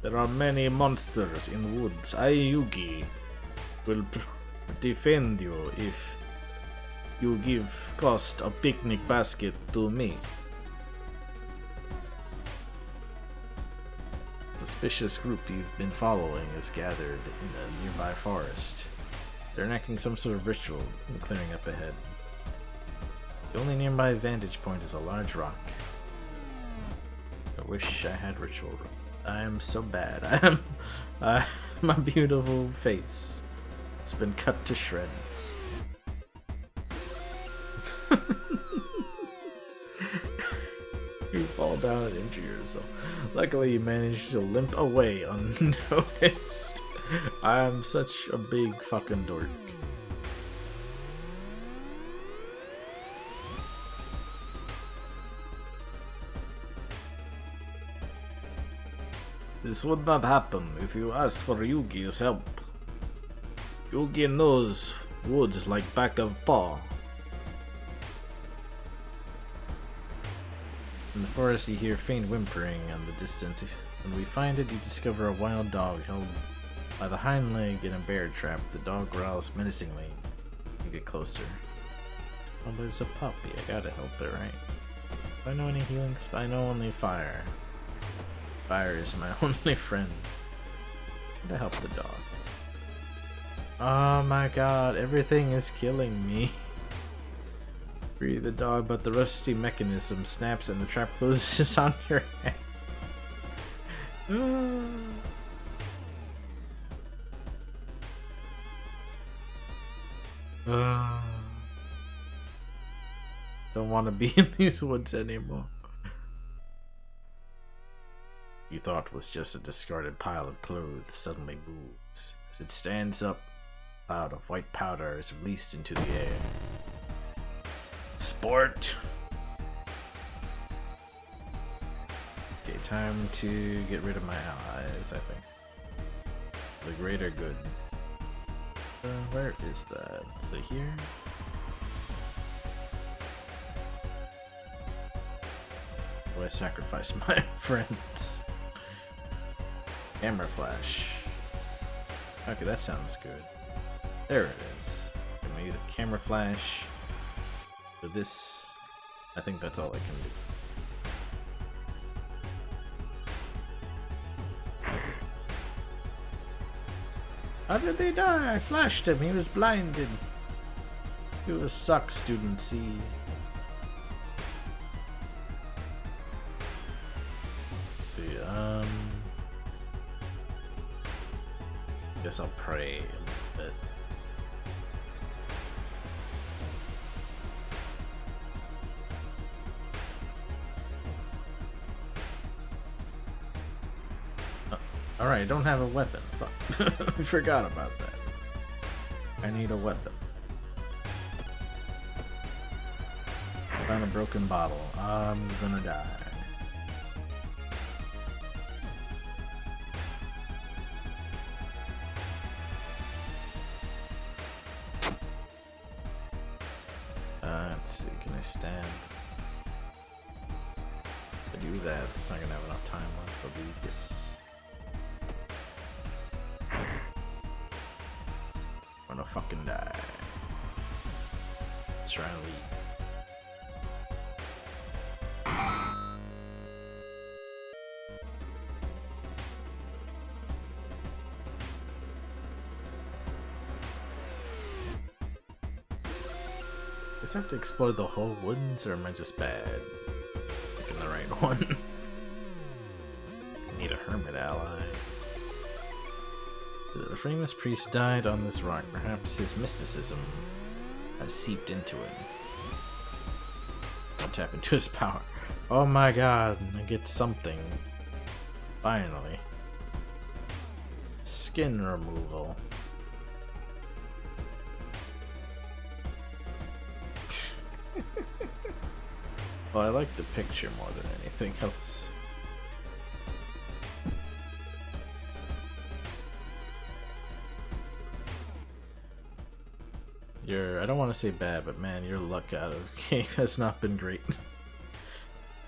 There are many monsters in woods. I, Yugi, will defend you if you give cost a picnic basket to me. A suspicious group you've been following is gathered in a nearby forest. They're enacting some sort of ritual in the clearing up ahead. The only nearby vantage point is a large rock. I wish I had ritual. I am so bad. My beautiful face. It's been cut to shreds. You fall down and injure yourself. Luckily, you managed to limp away unnoticed. I am such a big fucking dork. This would not happen if you asked for Yugi's help. Yugi knows woods like back of paw. In the forest, you hear faint whimpering in the distance. When we find it, you discover a wild dog held by the hind leg in a bear trap. The dog growls menacingly. You get closer. Oh, but it's a puppy. I gotta help it, right? Do I know any healing? I know only fire. Fire is my only friend. I'm gonna help the dog. Oh my god, everything is killing me. Free the dog, but the rusty mechanism snaps and the trap closes on your head. Don't want to be in these woods anymore. You thought was just a discarded pile of clothes suddenly moves. As it stands up, a cloud of white powder is released into the air. Sport! Okay, time to get rid of my allies, I think. The greater good. Where is that? Is it here? Do I sacrifice my friends? Camera flash. Okay, that sounds good. There it is. I'm gonna use a camera flash for this. I think that's all I can do. How did they die? I flashed him. He was blinded. You a suck, student C. Let's see. Guess I'll pray a little bit. Alright, I don't have a weapon. Fuck. I forgot about that. I need a weapon. Found a broken bottle. I'm gonna die. Let's see, can I stand? If I do that, it's not gonna have enough time left. I'll do this. I'm gonna fucking die. Let's try and leave. Does I have to explore the whole woods, or am I just bad? Picking the right one. I need a hermit ally. The famous priest died on this rock. Perhaps his mysticism has seeped into it. I'll tap into his power. Oh my god, I get something. Finally. Skin removal. Well, I like the picture more than anything else. I don't want to say bad, but man, your luck out of the game has not been great.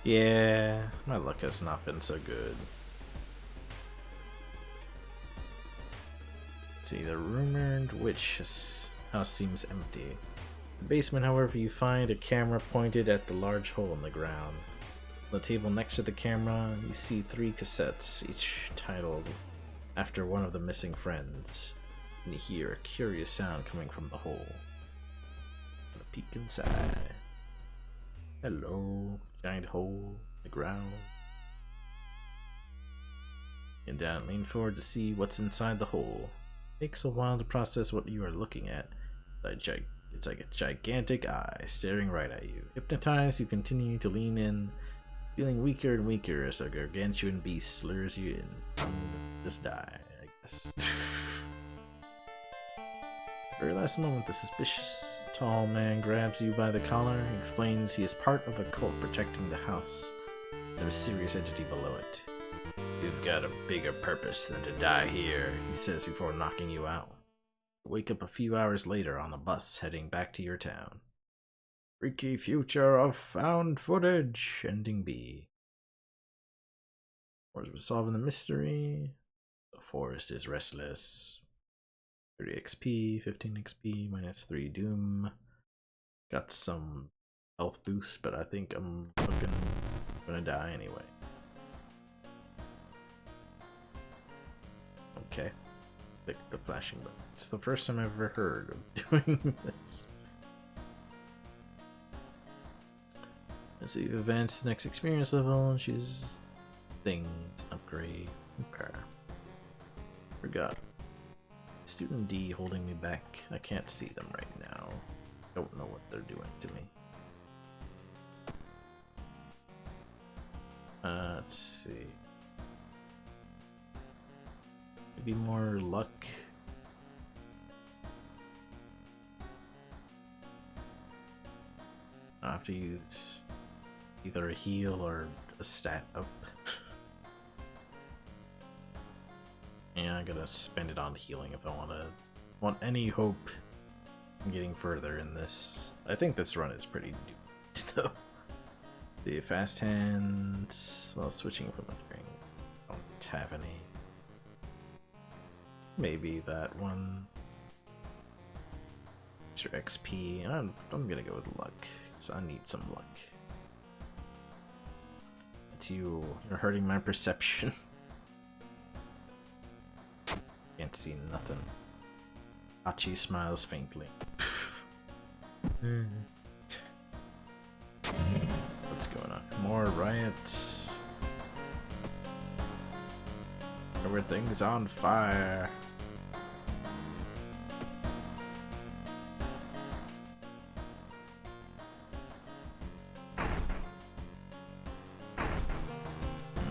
Yeah, my luck has not been so good. See, the rumored witch house seems empty. In the basement, however, you find a camera pointed at the large hole in the ground. On the table next to the camera, you see 3 cassettes, each titled after one of the missing friends. And you hear a curious sound coming from the hole. A peek inside. Hello, giant hole in the ground. And down, lean forward to see what's inside the hole. It takes a while to process what you are looking at. It's like a gigantic eye staring right at you. Hypnotized, you continue to lean in, feeling weaker and weaker as the gargantuan beast lures you in. Just die, I guess. Very last moment, the suspicious tall man grabs you by the collar and explains he is part of a cult protecting the house. There's a mysterious entity below it. You've got a bigger purpose than to die here, he says before knocking you out. Wake up a few hours later on a bus heading back to your town. Freaky future of found footage. Ending B. Or solving the mystery. The forest is restless. 30 XP, 15 XP, minus 3 Doom. Got some health boost, but I think I'm fucking gonna die anyway. Okay. Click the flashing button. It's the first time I've ever heard of doing this. So you advance to the next experience level and choose things, upgrade. Okay. Forgot. Student D holding me back. I can't see them right now. Don't know what they're doing to me. Let's see. Maybe more luck. I have to use either a heal or a stat up. Yeah, I gotta spend it on healing if I want any hope in getting further in this. I think this run is pretty doomed though. The fast hands, well, switching equipment ring. I don't have any. Maybe that one. Extra XP. I'm gonna go with luck, because I need some luck. It's you. You're hurting my perception. Can't see nothing. Hachi smiles faintly. What's going on? More riots. Everything's on fire.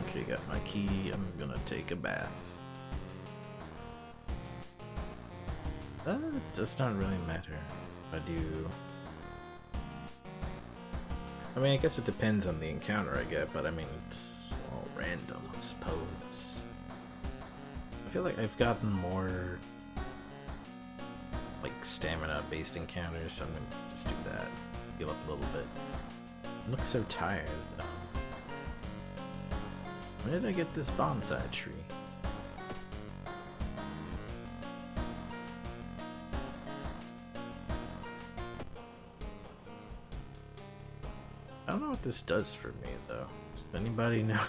Okay, got my key. I'm gonna take a bath. It does not really matter if I do. I mean, I guess it depends on the encounter I get, but I mean, it's all random, I suppose. I feel like I've gotten more, like, stamina-based encounters, so I'm gonna just do that. Heal up a little bit. I look so tired, though. Where did I get this bonsai tree? I don't know what this does for me, though. Does anybody know?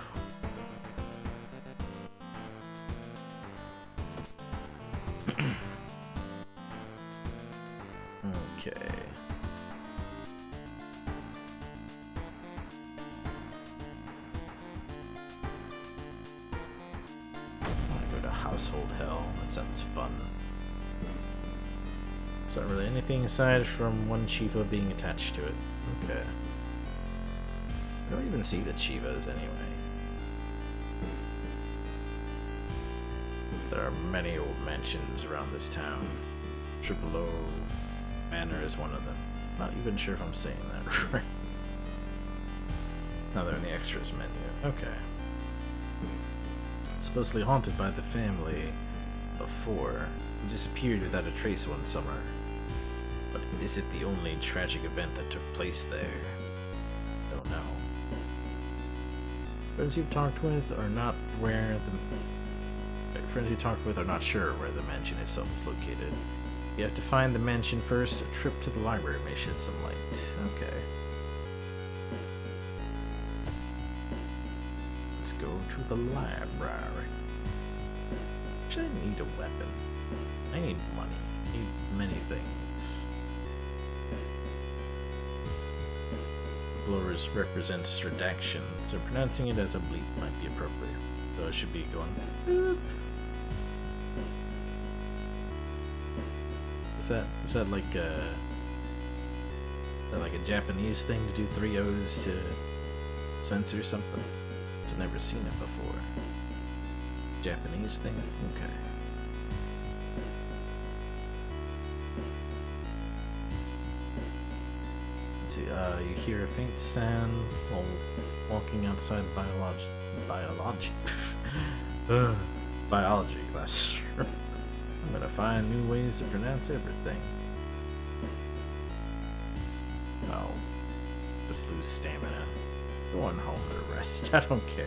Okay. I go to Household Hell. That sounds fun. It's not really anything aside from one Chiva being attached to it. Okay. I don't even see the Chivas anyway. There are many old mansions around this town. Triple O Manor is one of them. Not even sure if I'm saying that right. Now they're in the extras menu. Okay. Supposedly haunted by the family of four, who disappeared without a trace one summer. But is it the only tragic event that took place there? Don't know. Friends you've talked with are not not sure where the mansion itself is located. You have to find the mansion first. A trip to the library may shed some light. Okay. Let's go to the library. Actually, I need a weapon. I need money. I need many things. Blowers represents redaction, so pronouncing it as a bleep might be appropriate. So I should be going boop. Is that like a Japanese thing to do 3 O's to censor something? I've never seen it before. Japanese thing? Okay. Let's see, you hear a faint sound while walking outside biology class. I'm gonna find new ways to pronounce everything. I'll just lose stamina. Go on home to rest. I don't care.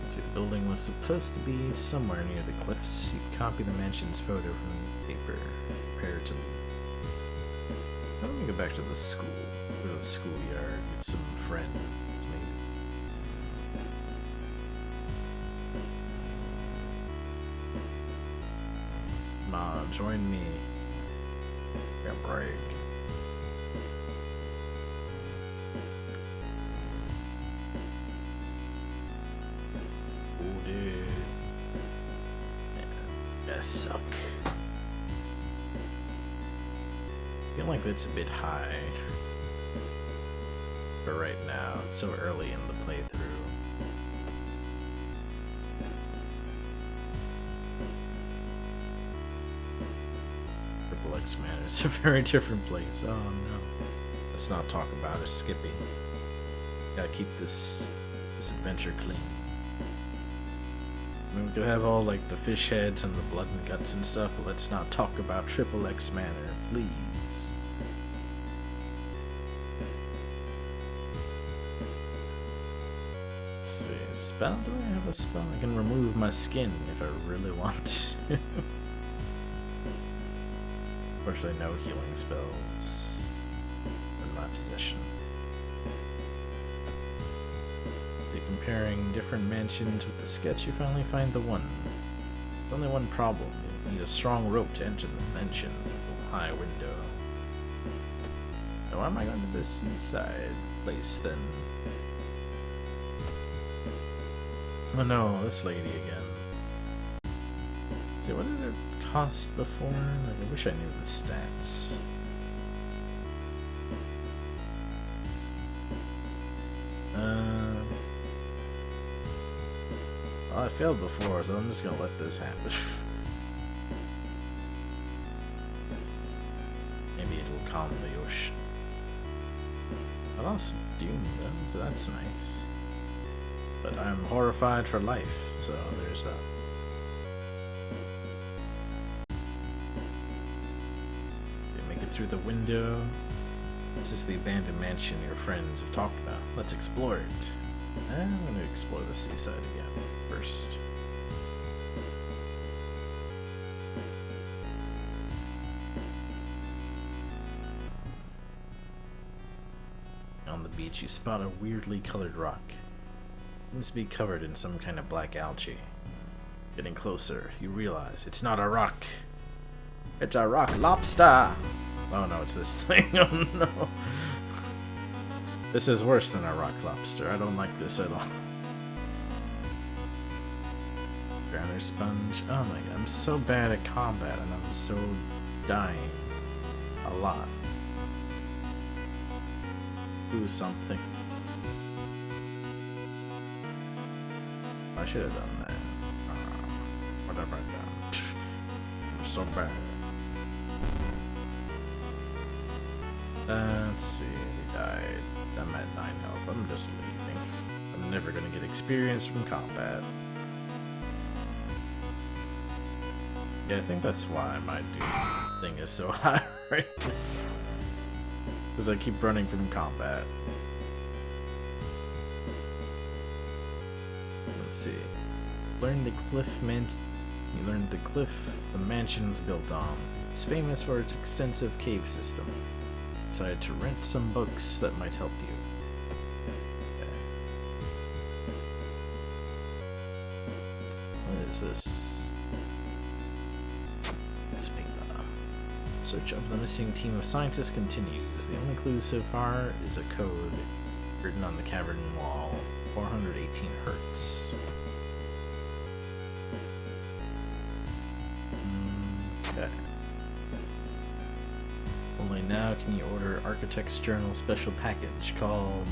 See, the building was supposed to be somewhere near the cliffs. You copy the mansion's photo from the paper. Prepare to leave. Let me go back to the school. Go to the schoolyard. Get some friends, maybe. Come on, join me. Got a break. Oh, dude. Yeah, suck. I feel like that's a bit high for right now. It's so early in the playthrough. Triple X Manor is a very different place. Oh no. Let's not talk about it, Skippy. Gotta keep this adventure clean. I mean, we could have all like the fish heads and the blood and guts and stuff, but let's not talk about Triple X Manor, please. Let's see, spell? Do I have a spell? I can remove my skin if I really want to. Unfortunately, no healing spells in my possession. So comparing different mansions with the sketch, you finally find the one. There's only one problem. You need a strong rope to enter the mansion through the high window. So why am I going to this seaside place then? Oh no, this lady again. See, what did it cost before? I wish I knew the stats. Well, I failed before, so I'm just gonna let this happen. Maybe it'll calm the ocean. I lost Doom though, so that's nice. But I'm horrified for life, so there's that. Make it through the window. This is the abandoned mansion your friends have talked about. Let's explore it. I'm going to explore the seaside again first. On the beach, you spot a weirdly colored rock. It seems to be covered in some kind of black algae. Getting closer, you realize it's not a rock. It's a rock lobster! Oh no, it's this thing. Oh no. This is worse than a rock lobster. I don't like this at all. Granite sponge. Oh my god, I'm so bad at combat and I'm so dying a lot. Do something. I should have done that. What have I done? I'm so bad. Let's see, he died. I'm at 9 health. I'm just leaving. I'm never gonna get experience from combat. Yeah, I think that's why my Doom thing is so high right now. Because I keep running from combat. Let's see. Learn the cliff man. You learned the cliff the mansion's built on. It's famous for its extensive cave system. Decided to rent some books that might help you. Okay. What is this? Newspaper. Search of the missing team of scientists continues. The only clue so far is a code written on the cavern wall. 418 hertz. Okay. Only now can you order Architect's Journal special package called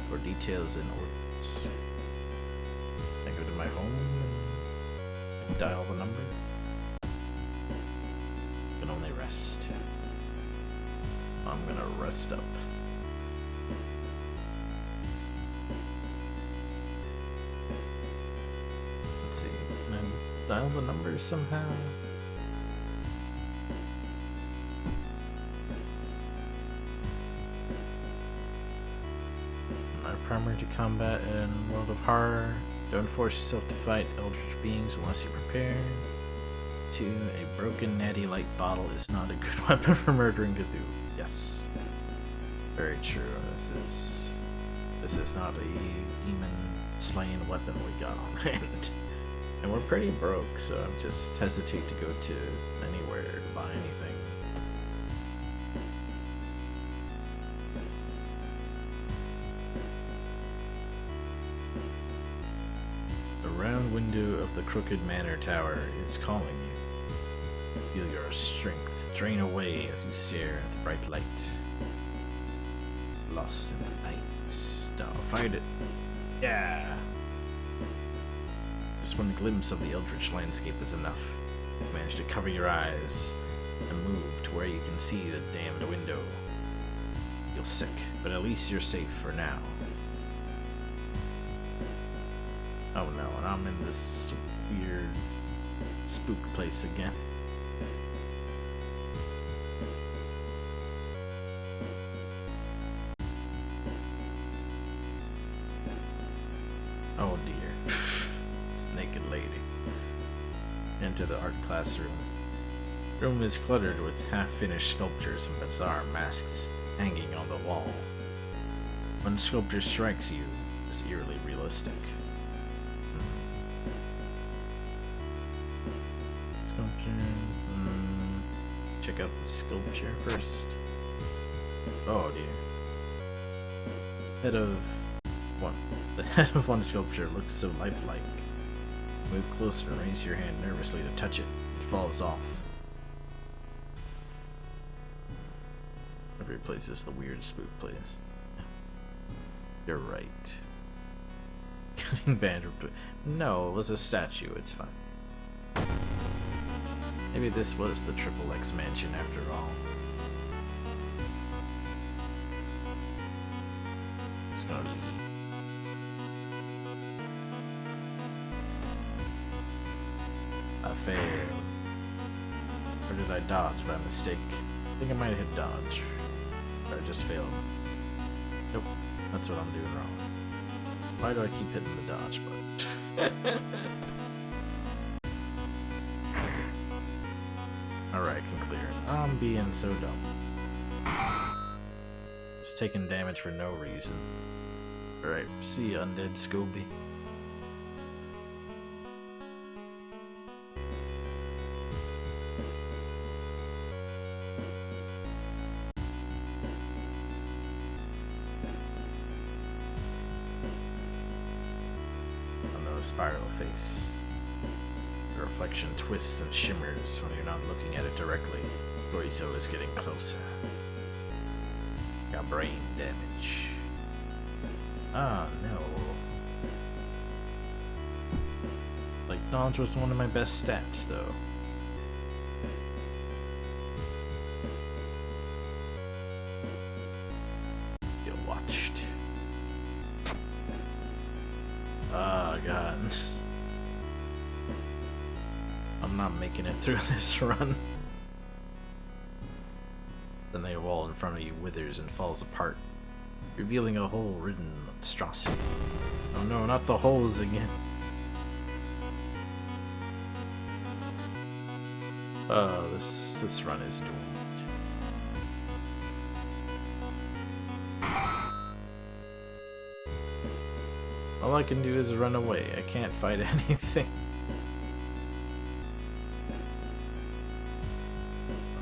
for details and orders. I go to my home and dial the number. I can only rest. I'm gonna rest up. Let's see. dial the numbers somehow. My primary to combat in World of Horror. Don't force yourself to fight eldritch beings unless you're prepared. 2. A broken natty light bottle is not a good weapon for murdering Cthulhu. Yes. Very true. This is not a demon slaying weapon we got on hand. And we're pretty broke, so I just hesitate to go to anywhere to buy anything. The round window of the crooked manor tower is calling you. Feel your strength drain away as you stare at the bright light. Lost in the night. Now find it. Yeah! Just one glimpse of the eldritch landscape is enough. You manage to cover your eyes and move to where you can see the damned window. Feel sick, but at least you're safe for now. Oh no, and I'm in this weird spook place again. Oh dear. It's a naked lady. Enter the art classroom. The room is cluttered with half-finished sculptures and bizarre masks hanging on the wall. One sculpture strikes you as eerily realistic. Sculpture. Check out the sculpture first. Oh dear. The head of one sculpture looks so lifelike. Move closer and raise your hand nervously to touch it. It falls off. Every place is the weird spook place. You're right. Cutting band. No, it was a statue. It's fine. Maybe this was the Triple X mansion after all. It's gonna be. I failed. Or did I dodge by mistake? I think I might have hit dodge. Or I just failed. Nope, that's what I'm doing wrong. Why do I keep hitting the dodge button? Alright, can clear it. I'm being so dumb. It's taking damage for no reason. Alright, see you, undead Scooby. Spiral face. The reflection twists and shimmers when you're not looking at it directly. Chorizo is getting closer. Got brain damage. Ah, no. Like, dodge was one of my best stats, though. You watched. Oh god. I'm not making it through this run. The night wall in front of you withers and falls apart, revealing a hole-ridden monstrosity. Oh no, not the holes again. Oh, this run is doomed. All I can do is run away. I can't fight anything.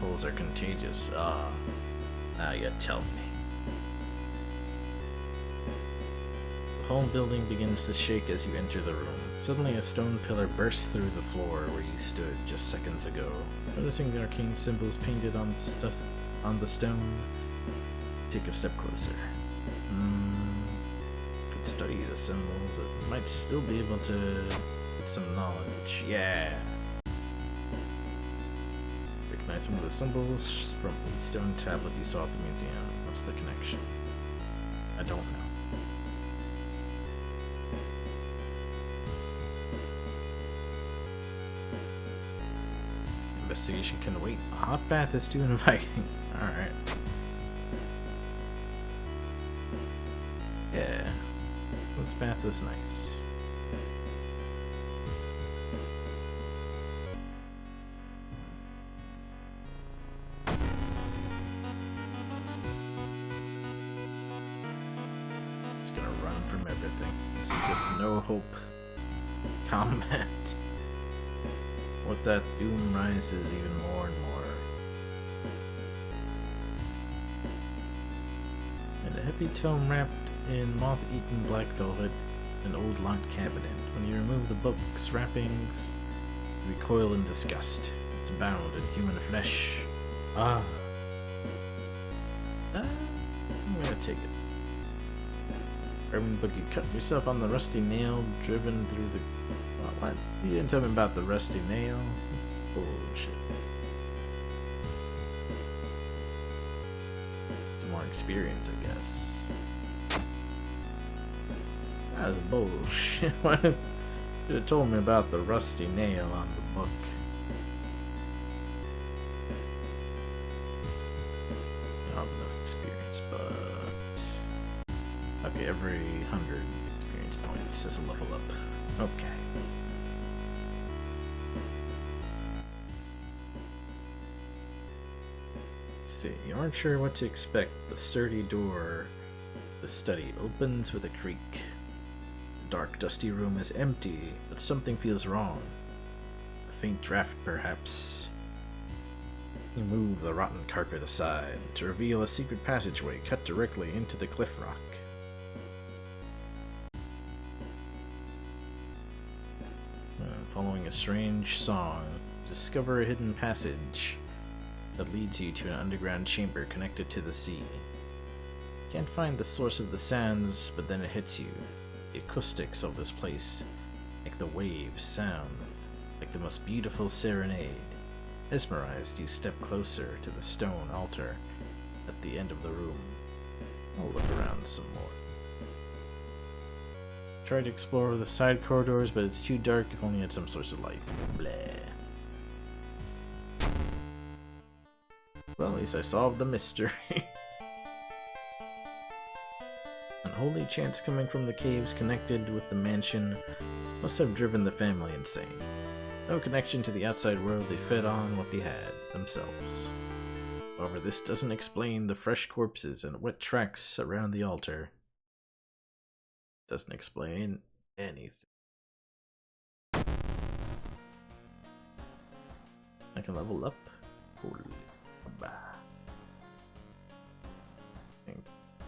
Holes are contagious. Ah, now you tell me. The whole building begins to shake as you enter the room. Suddenly a stone pillar bursts through the floor where you stood just seconds ago. Noticing the arcane symbols painted on the stone, take a step closer. Study the symbols, it might still be able to get some knowledge. Yeah. Recognize some of the symbols from the stone tablet you saw at the museum. What's the connection? I don't know. investigation can wait. A hot bath is too inviting. Alright. Yeah. This bath is nice. It's gonna run from everything. It's just no hope. Combat. What that doom rises even more and more. And a heavy tome wrapped in moth-eaten black velvet, an old locked cabinet. When you remove the book's wrappings, you recoil in disgust. It's bound in human flesh. I'm gonna take it. Grabbing the book, you cut yourself on the rusty nail driven through the... What? You didn't tell me about the rusty nail? That's bullshit. Some more experience, I guess. That was bullshit. Why did you have told me about the rusty nail on the book? I don't have enough experience, but... Okay, every 100 experience points is a level up. Okay. See, you aren't sure what to expect. The sturdy door, the study opens with a creak. The dark, dusty room is empty, but something feels wrong. A faint draft, perhaps. You move the rotten carpet aside to reveal a secret passageway cut directly into the cliff rock. Following a strange song, discover a hidden passage that leads you to an underground chamber connected to the sea. You can't find the source of the sounds, but then it hits you. The acoustics of this place make the waves sound like the most beautiful serenade. Mesmerized, you step closer to the stone altar at the end of the room. I'll look around some more. Try to explore the side corridors, but it's too dark if only had some source of light. Bleh. Well, at least I solved the mystery. Unholy chants coming from the caves connected with the mansion must have driven the family insane. No connection to the outside world, they fed on what they had themselves. However, this doesn't explain the fresh corpses and wet tracks around the altar. Doesn't explain anything. I can level up. Holy bah.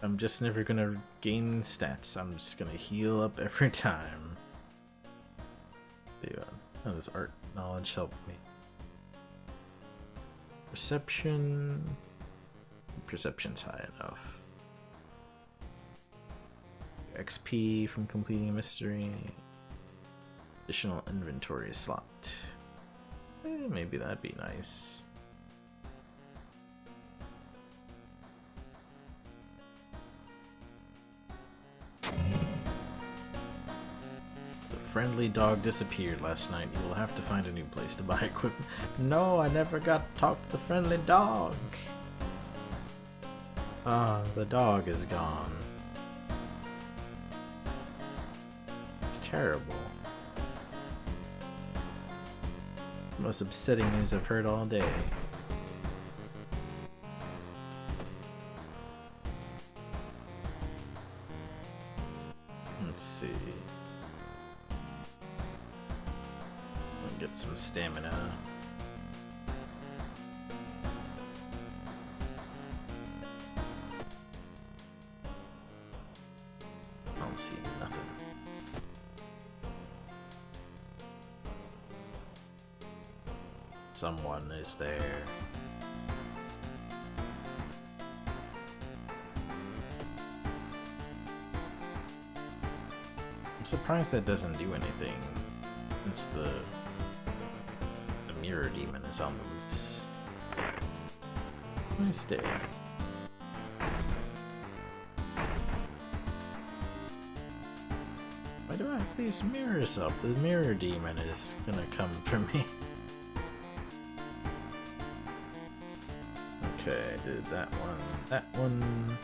I'm just never gonna gain stats. I'm just gonna heal up every time. How does art knowledge help me? Perception. Perception's high enough. XP from completing a mystery. Additional inventory slot. Maybe that'd be nice. The friendly dog disappeared last night. You will have to find a new place to buy equipment. No, I never got to talk to the friendly dog. Ah, the dog is gone. Terrible. Most upsetting news I've heard all day. Let's see. I'll get some stamina. I don't see nothing. Someone is there. I'm surprised that doesn't do anything, since the mirror demon is on the loose. Nice day. Why do I have these mirrors up? The mirror demon is gonna come for me. Okay, I did that one. That one.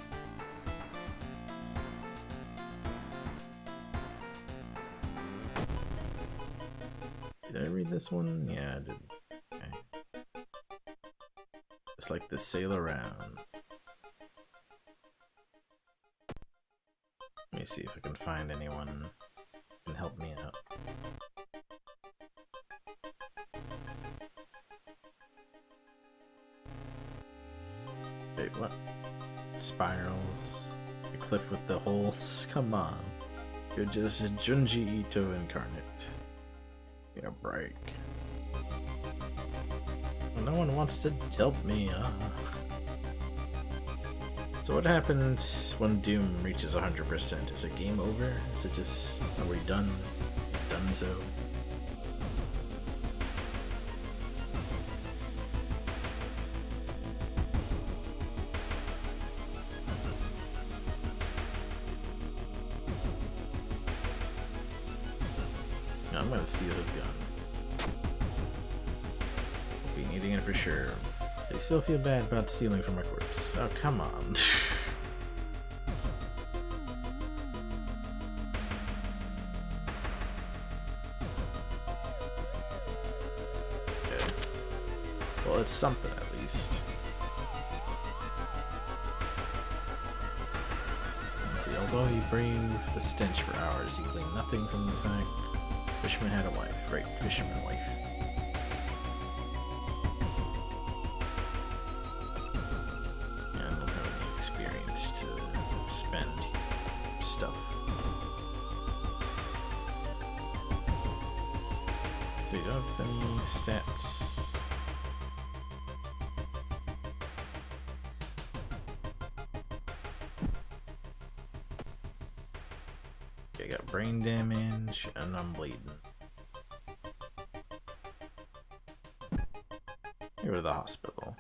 Did I read this one? Yeah, I did. Okay. Just like to sail around. Let me see if I can find anyone who can help me out. Wait, what? Spirals. The cliff with the holes? Come on. You're just Junji Ito incarnate. Get a break. Well, no one wants to help me. So what happens when Doom reaches 100%? Is it game over? Is it just, are we done? Done so? No, I'm gonna steal his gun. I'll be needing it for sure. I still feel bad about stealing from my corpse. Oh, come on. Okay. Well, it's something at least. See, although he braved the stench for hours, he gleaned nothing from the fact Fishman had a wife. Right, fisherman wife. Experience to spend stuff. So you don't have any stats. Okay, I got brain damage and I'm bleeding. Go to the hospital.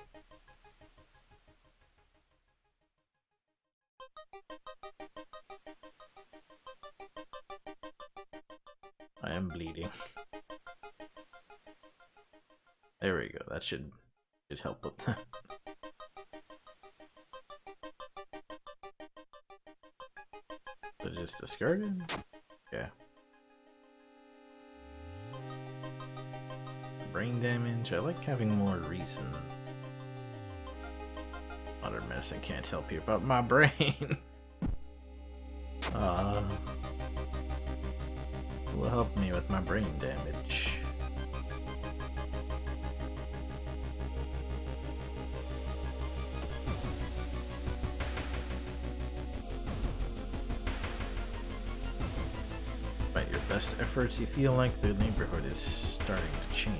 I am bleeding. There we go. That should help with that. So just discarded? Yeah. Brain damage. I like having more reason. Modern medicine can't help you about my brain. Will help me with my brain damage. By your best efforts, you feel like the neighborhood is starting to change.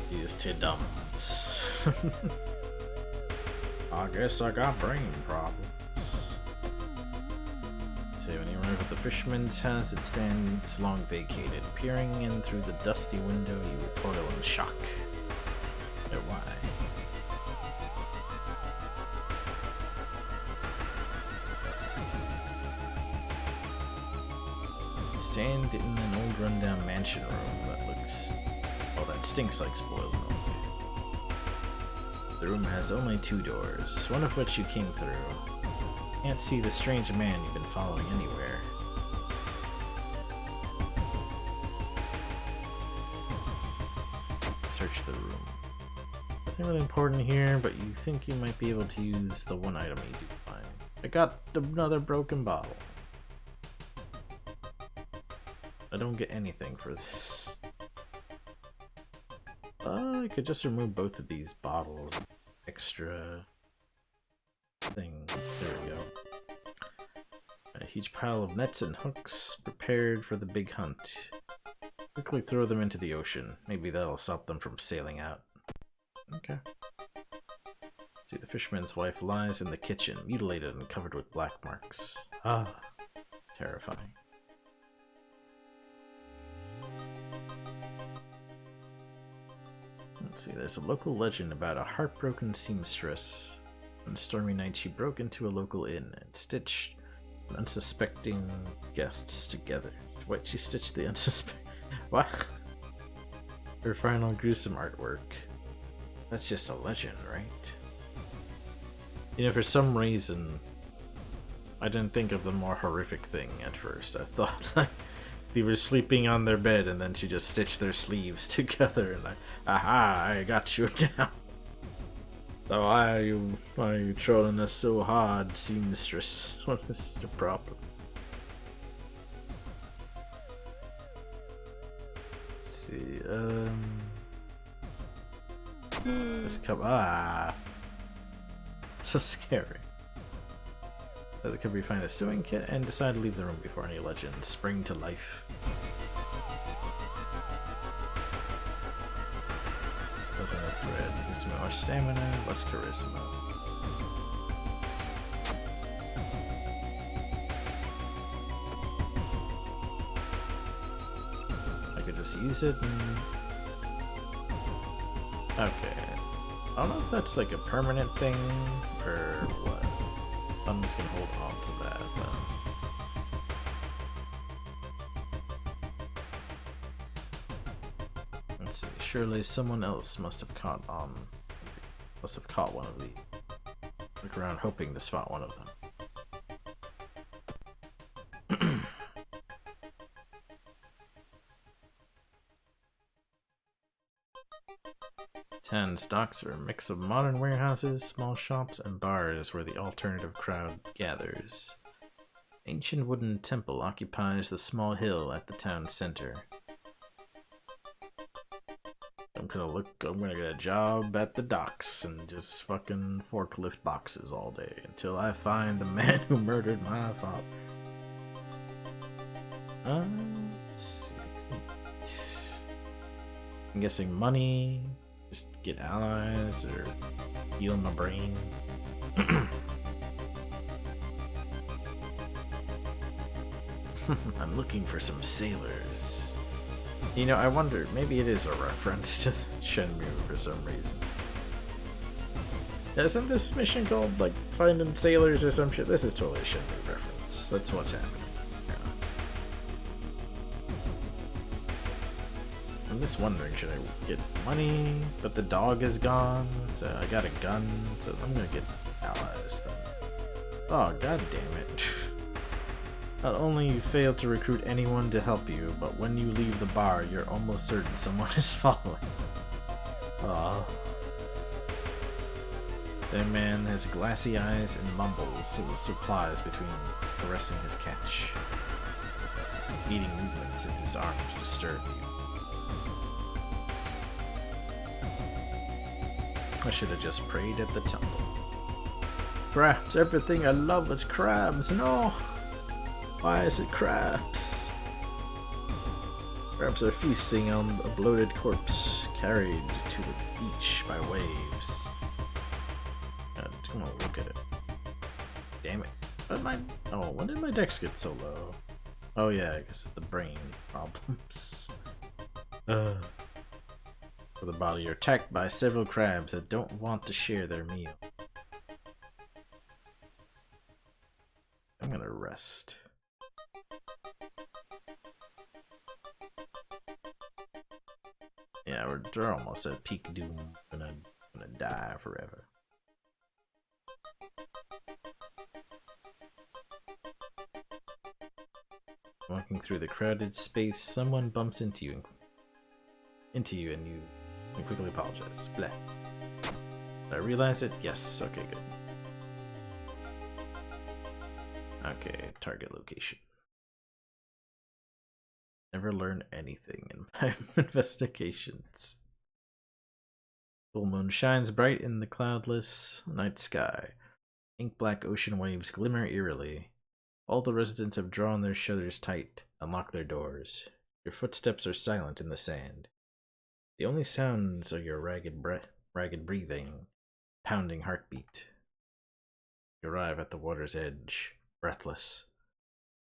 These two dumb. I guess I got brain problems. So when you arrive at the fisherman's house, it stands long vacated. Peering in through the dusty window, you recoil in shock. But why? Stand in an old rundown mansion room that looks... oh, that stinks like spoiled milk. The room has only 2 doors, one of which you came through. Can't see the strange man you've been following anywhere. Search the room. Nothing really important here, but you think you might be able to use the one item you do find. I got another broken bottle. I don't get anything for this. I could just remove both of these bottles. Extra thing. There we go. A huge pile of nets and hooks prepared for the big hunt. Quickly throw them into the ocean. Maybe that'll stop them from sailing out. Okay. See, the fisherman's wife lies in the kitchen, mutilated and covered with black marks. Ah, terrifying. Let's see, there's a local legend about a heartbroken seamstress. On a stormy night, she broke into a local inn and stitched Unsuspecting guests together. Wait, she stitched the unsuspecting. What? Her final gruesome artwork. That's just a legend, right? You know, for some reason, I didn't think of the more horrific thing at first. I thought like they were sleeping on their bed and then she just stitched their sleeves together and aha, I got you now. So why are you trolling us so hard, seamstress? What is your problem? Let's see, let's come. So scary. Could we find a sewing kit and decide to leave the room before any legends spring to life? Closing the thread. Gives me more stamina, less charisma. I could just use it and... Okay. I don't know if that's like a permanent thing or what. I'm just gonna hold on to that then. Let's see. Surely someone else must have caught one of these. Look around hoping to spot one of them. 10 stocks are a mix of modern warehouses, small shops, and bars where the alternative crowd gathers. Ancient wooden temple occupies the small hill at the town center. I'm gonna get a job at the docks and just fucking forklift boxes all day until I find the man who murdered my father. Let's see. I'm guessing money, just get allies, or heal my brain. I'm looking for some sailors. You know, I wonder, maybe it is a reference to Shenmue for some reason. Isn't this mission called, like, finding sailors or some shit? This is totally a Shenmue reference. That's what's happening. Yeah. I'm just wondering, should I get money? But the dog is gone, so I got a gun, so I'm gonna get allies then. Oh, god damn it. Not only you fail to recruit anyone to help you, but when you leave the bar, you're almost certain someone is following. Aww. That man has glassy eyes and mumbles his replies between caressing his catch. Beating movements in his arms disturb you. I should have just prayed at the temple. Crabs, everything I love is crabs, no! Why is it crabs? Crabs are feasting on a bloated corpse, carried to the beach by waves. God, come on, look at it. Damn it. When did my dex get so low? Oh yeah, I guess it's the brain problems. For the body, you're attacked by several crabs that don't want to share their meal. I'm gonna rest. Yeah, we're almost at peak doom. Gonna die forever. Walking through the crowded space, someone bumps into you and you quickly apologize. Bleh. Did I realize it? Yes. Okay, good. Okay, target location. Never learn anything in my investigations. Full moon shines bright in the cloudless night sky. Ink black ocean waves glimmer eerily. All the residents have drawn their shutters tight and locked their doors. Your footsteps are silent in the sand. The only sounds are your ragged breathing, pounding heartbeat. You arrive at the water's edge, breathless.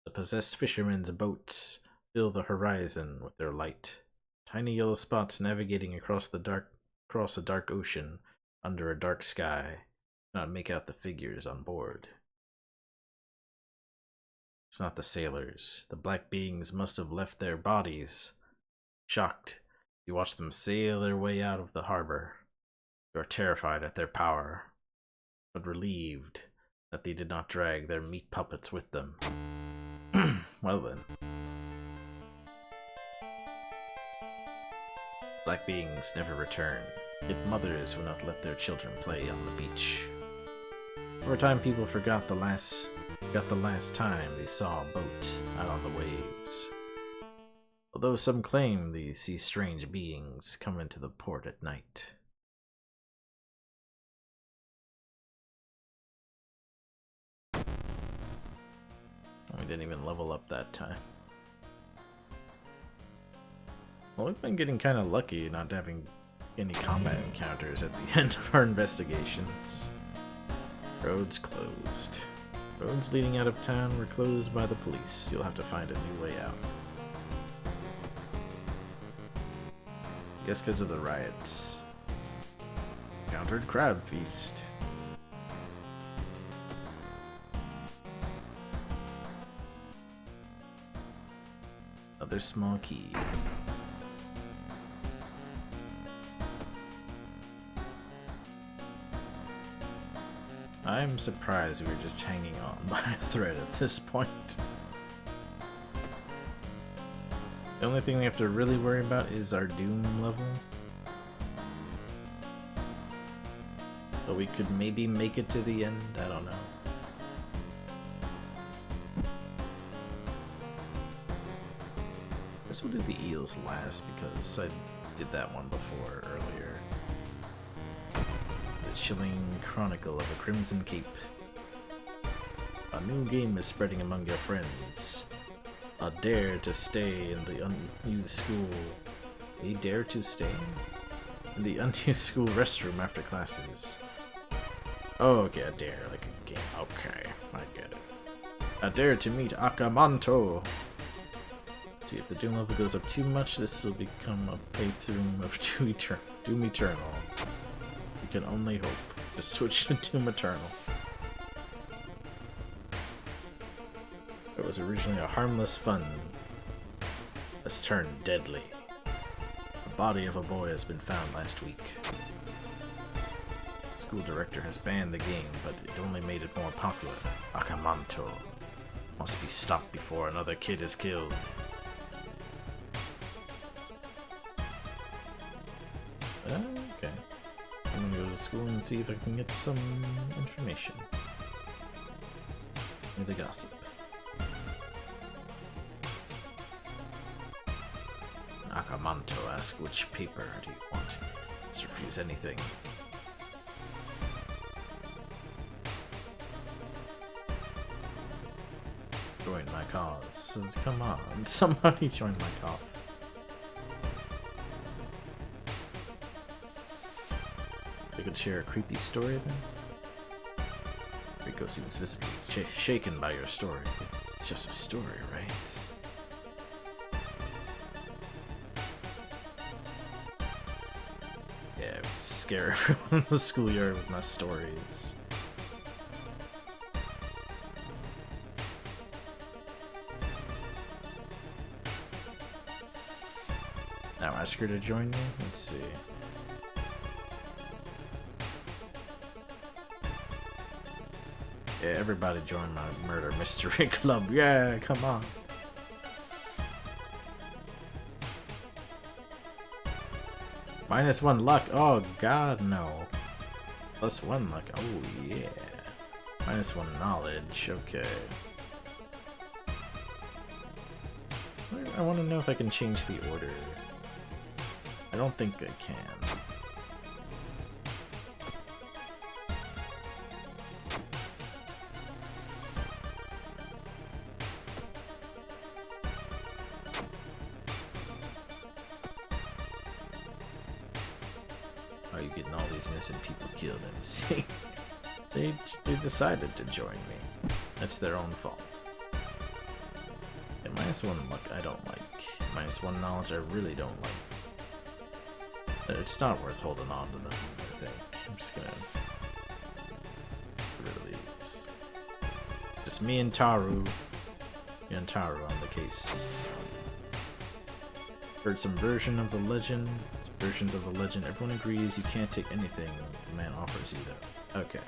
The possessed fishermen's boats fill the horizon with their light. Tiny yellow spots navigating across a dark ocean under a dark sky. Not make out the figures on board. It's not the sailors. The black beings must have left their bodies. Shocked, you watch them sail their way out of the harbor. You are terrified at their power, but relieved that they did not drag their meat puppets with them. Well then. Black beings never return, yet mothers will not let their children play on the beach. Over time, people forgot the last time they saw a boat out on the waves. Although some claim they see strange beings come into the port at night. We didn't even level up that time. Well, we've been getting kind of lucky not having any combat encounters at the end of our investigations. Roads closed. Roads leading out of town were closed by the police. You'll have to find a new way out. Guess because of the riots. Encountered crab feast. Another small key. I'm surprised we were just hanging on by a thread at this point. The only thing we have to really worry about is our Doom level. But we could maybe make it to the end, I don't know. I guess we'll do the eels last because I did that one before earlier. The Chilling Chronicle of a Crimson Cape. A new game is spreading among your friends. A dare to stay in the unused school. A dare to stay in the unused school restroom after classes. Oh, okay, a dare, like a game. Okay, I get it. A dare to meet Akamanto. See, if the Doom level goes up too much, this will become a playthrough of Doom Eternal. You can only hope to switch to Doom Eternal. It was originally a harmless fun has turned deadly. The body of a boy has been found last week. The school director has banned the game, but it only made it more popular. Akamanto must be stopped before another kid is killed. Okay. I'm gonna go to school and see if I can get some information. Give me the gossip. Akamanto asks, which paper do you want? Let's refuse anything. Join my cause. Come on, somebody join my cause. They could share a creepy story then? Rico seems visibly shaken by your story. It's just a story, right? Yeah, I would scare everyone in the schoolyard with my stories. Now ask her to join me? Let's see. Yeah, everybody join my murder mystery club. Yeah, come on. -1 luck. Oh god, no. +1 luck. Oh yeah. -1 knowledge. Okay. I want to know if I can change the order. I don't think I can. Are you getting all these innocent people killed? And see, they decided to join me. That's their own fault. And -1 luck I don't like. -1 knowledge I really don't like. It's not worth holding on to them, I think. I'm just gonna get rid of these. Just me and Taru. Yantaro on the case. Heard some versions of the legend. Everyone agrees you can't take anything the man offers you, though. Okay.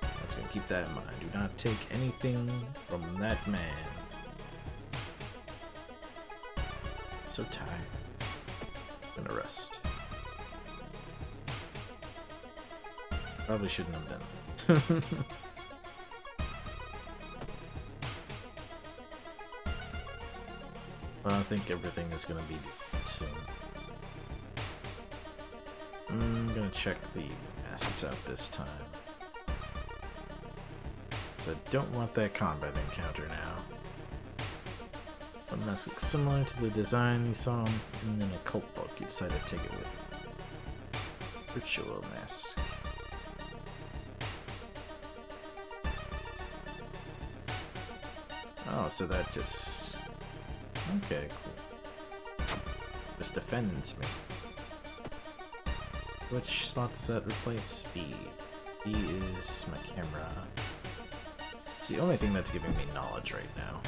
I'm just gonna keep that in mind. Do not take anything from that man. So tired. I'm gonna rest. Probably shouldn't have done that. But I think everything is gonna be soon. I'm gonna check the masks out this time. So I don't want that combat encounter now. One mask looks similar to the design you saw in an occult book. You decided to take it with you. Ritual mask. Oh, so that just... Okay, cool. Just defends me. Which slot does that replace? B. B is my camera. It's the only thing that's giving me knowledge right now.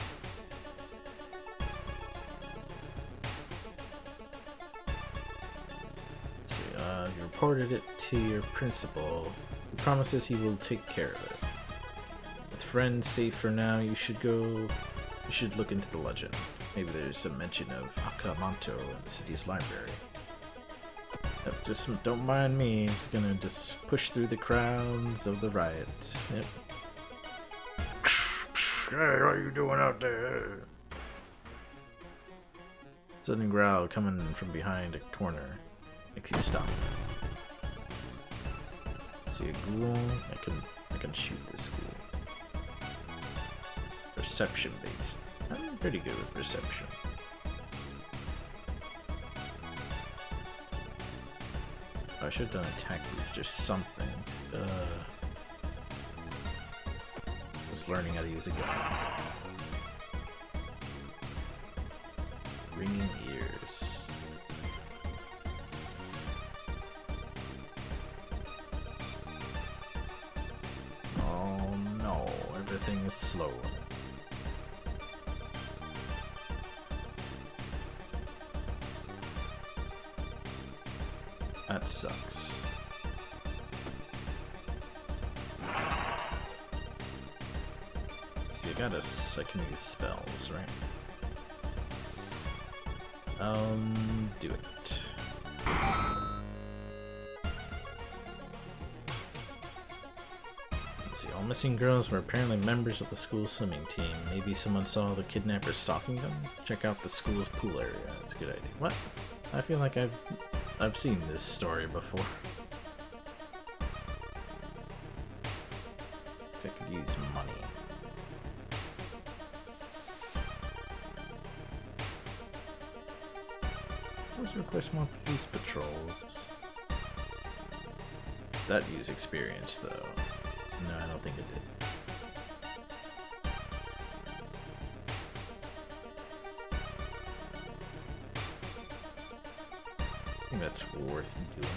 Let's see, you reported it to your principal, who promises he will take care of it. With friends safe for now, you should look into the legend. Maybe there's a mention of Akamanto in the city's library. Yep, just don't mind me, it's gonna just push through the crowds of the riot. Yep. Hey, what are you doing out there? Sudden growl coming from behind a corner makes you stop. See a ghoul? I can shoot this ghoul. Perception based. I'm pretty good with perception. I should have done attack boost or something. Just learning how to use a gun. Ringing ears. Oh no, everything is slow. That sucks. See, I can use spells, right? Do it. Let's see, all missing girls were apparently members of the school swimming team. Maybe someone saw the kidnappers stalking them? Check out the school's pool area. That's a good idea. What? I feel like I've seen this story before. I could use money. Let's request more police patrols. That use experience though. No, I don't think it did. I think that's worth doing.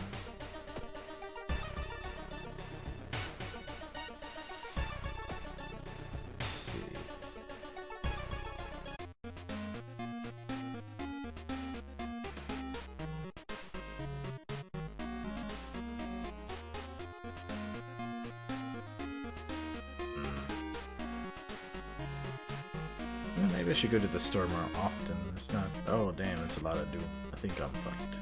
Let's see. Yeah, maybe I should go to the store more often. It's not. Oh damn, it's a lot to do. I think I'm fucked.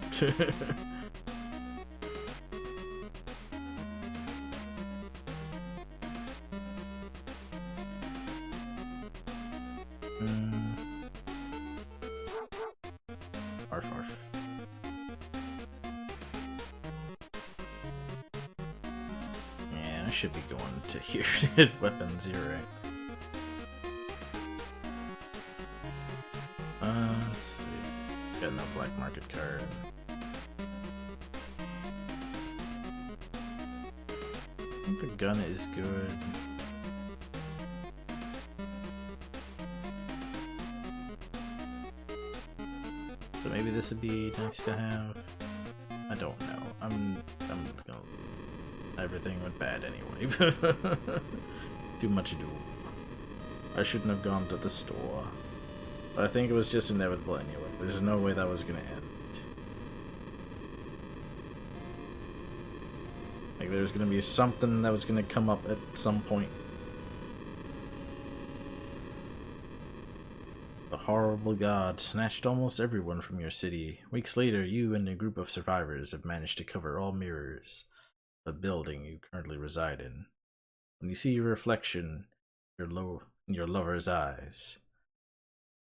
Arf arf. Yeah, I should be going to here to hit weapons, you're right. Let's see. Got no black market card. I think the gun is good. So maybe this would be nice to have. I don't know. I'm gonna. Everything went bad anyway. Too much to do. I shouldn't have gone to the store. But I think it was just inevitable anyway. There's no way that was gonna end. Like, there's gonna be something that was gonna come up at some point. The horrible god snatched almost everyone from your city. Weeks later, you and a group of survivors have managed to cover all mirrors, the building you currently reside in. When you see your reflection in your lover's eyes,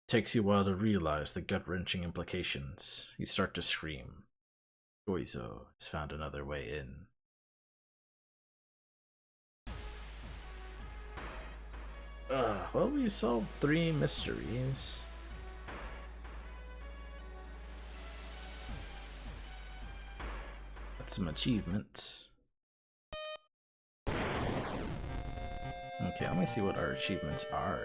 it takes you a while to realize the gut-wrenching implications. You start to scream. Goizo has found another way in. Well, we solved 3 mysteries. That's some achievements. Okay, let me see what our achievements are.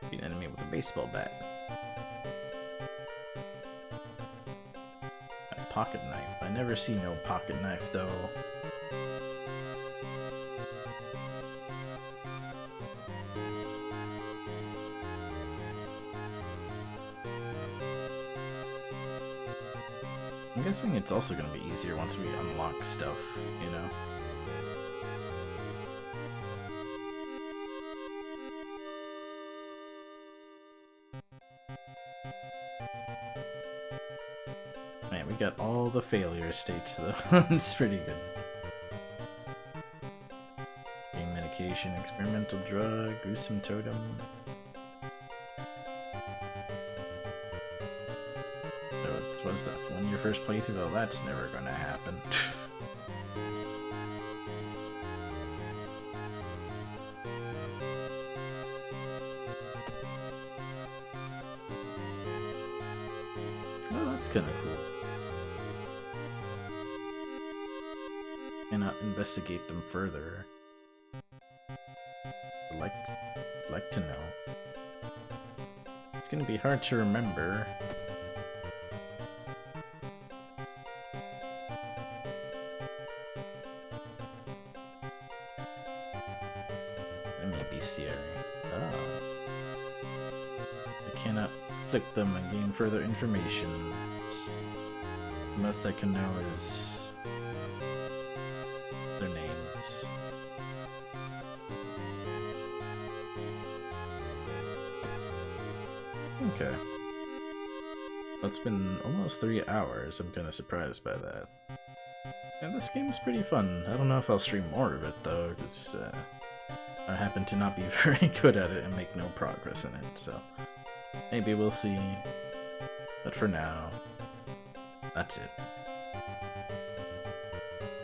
Beat an enemy with a baseball bat. A pocket knife. I never see no pocket knife though. I'm guessing it's also going to be easier once we unlock stuff, you know? Man, we got all the failure states though. It's pretty good. Game medication, experimental drug, gruesome totem. Was that when your first playthrough? Oh, that's never gonna happen. Oh, that's kind of cool. Cannot investigate them further. I'd like to know. It's gonna be hard to remember. Click them and gain further information. The most I can know is their names. Okay. It's been almost 3 hours. I'm kind of surprised by that. And this game is pretty fun. I don't know if I'll stream more of it though, because I happen to not be very good at it and make no progress in it, so maybe we'll see. But for now, that's it.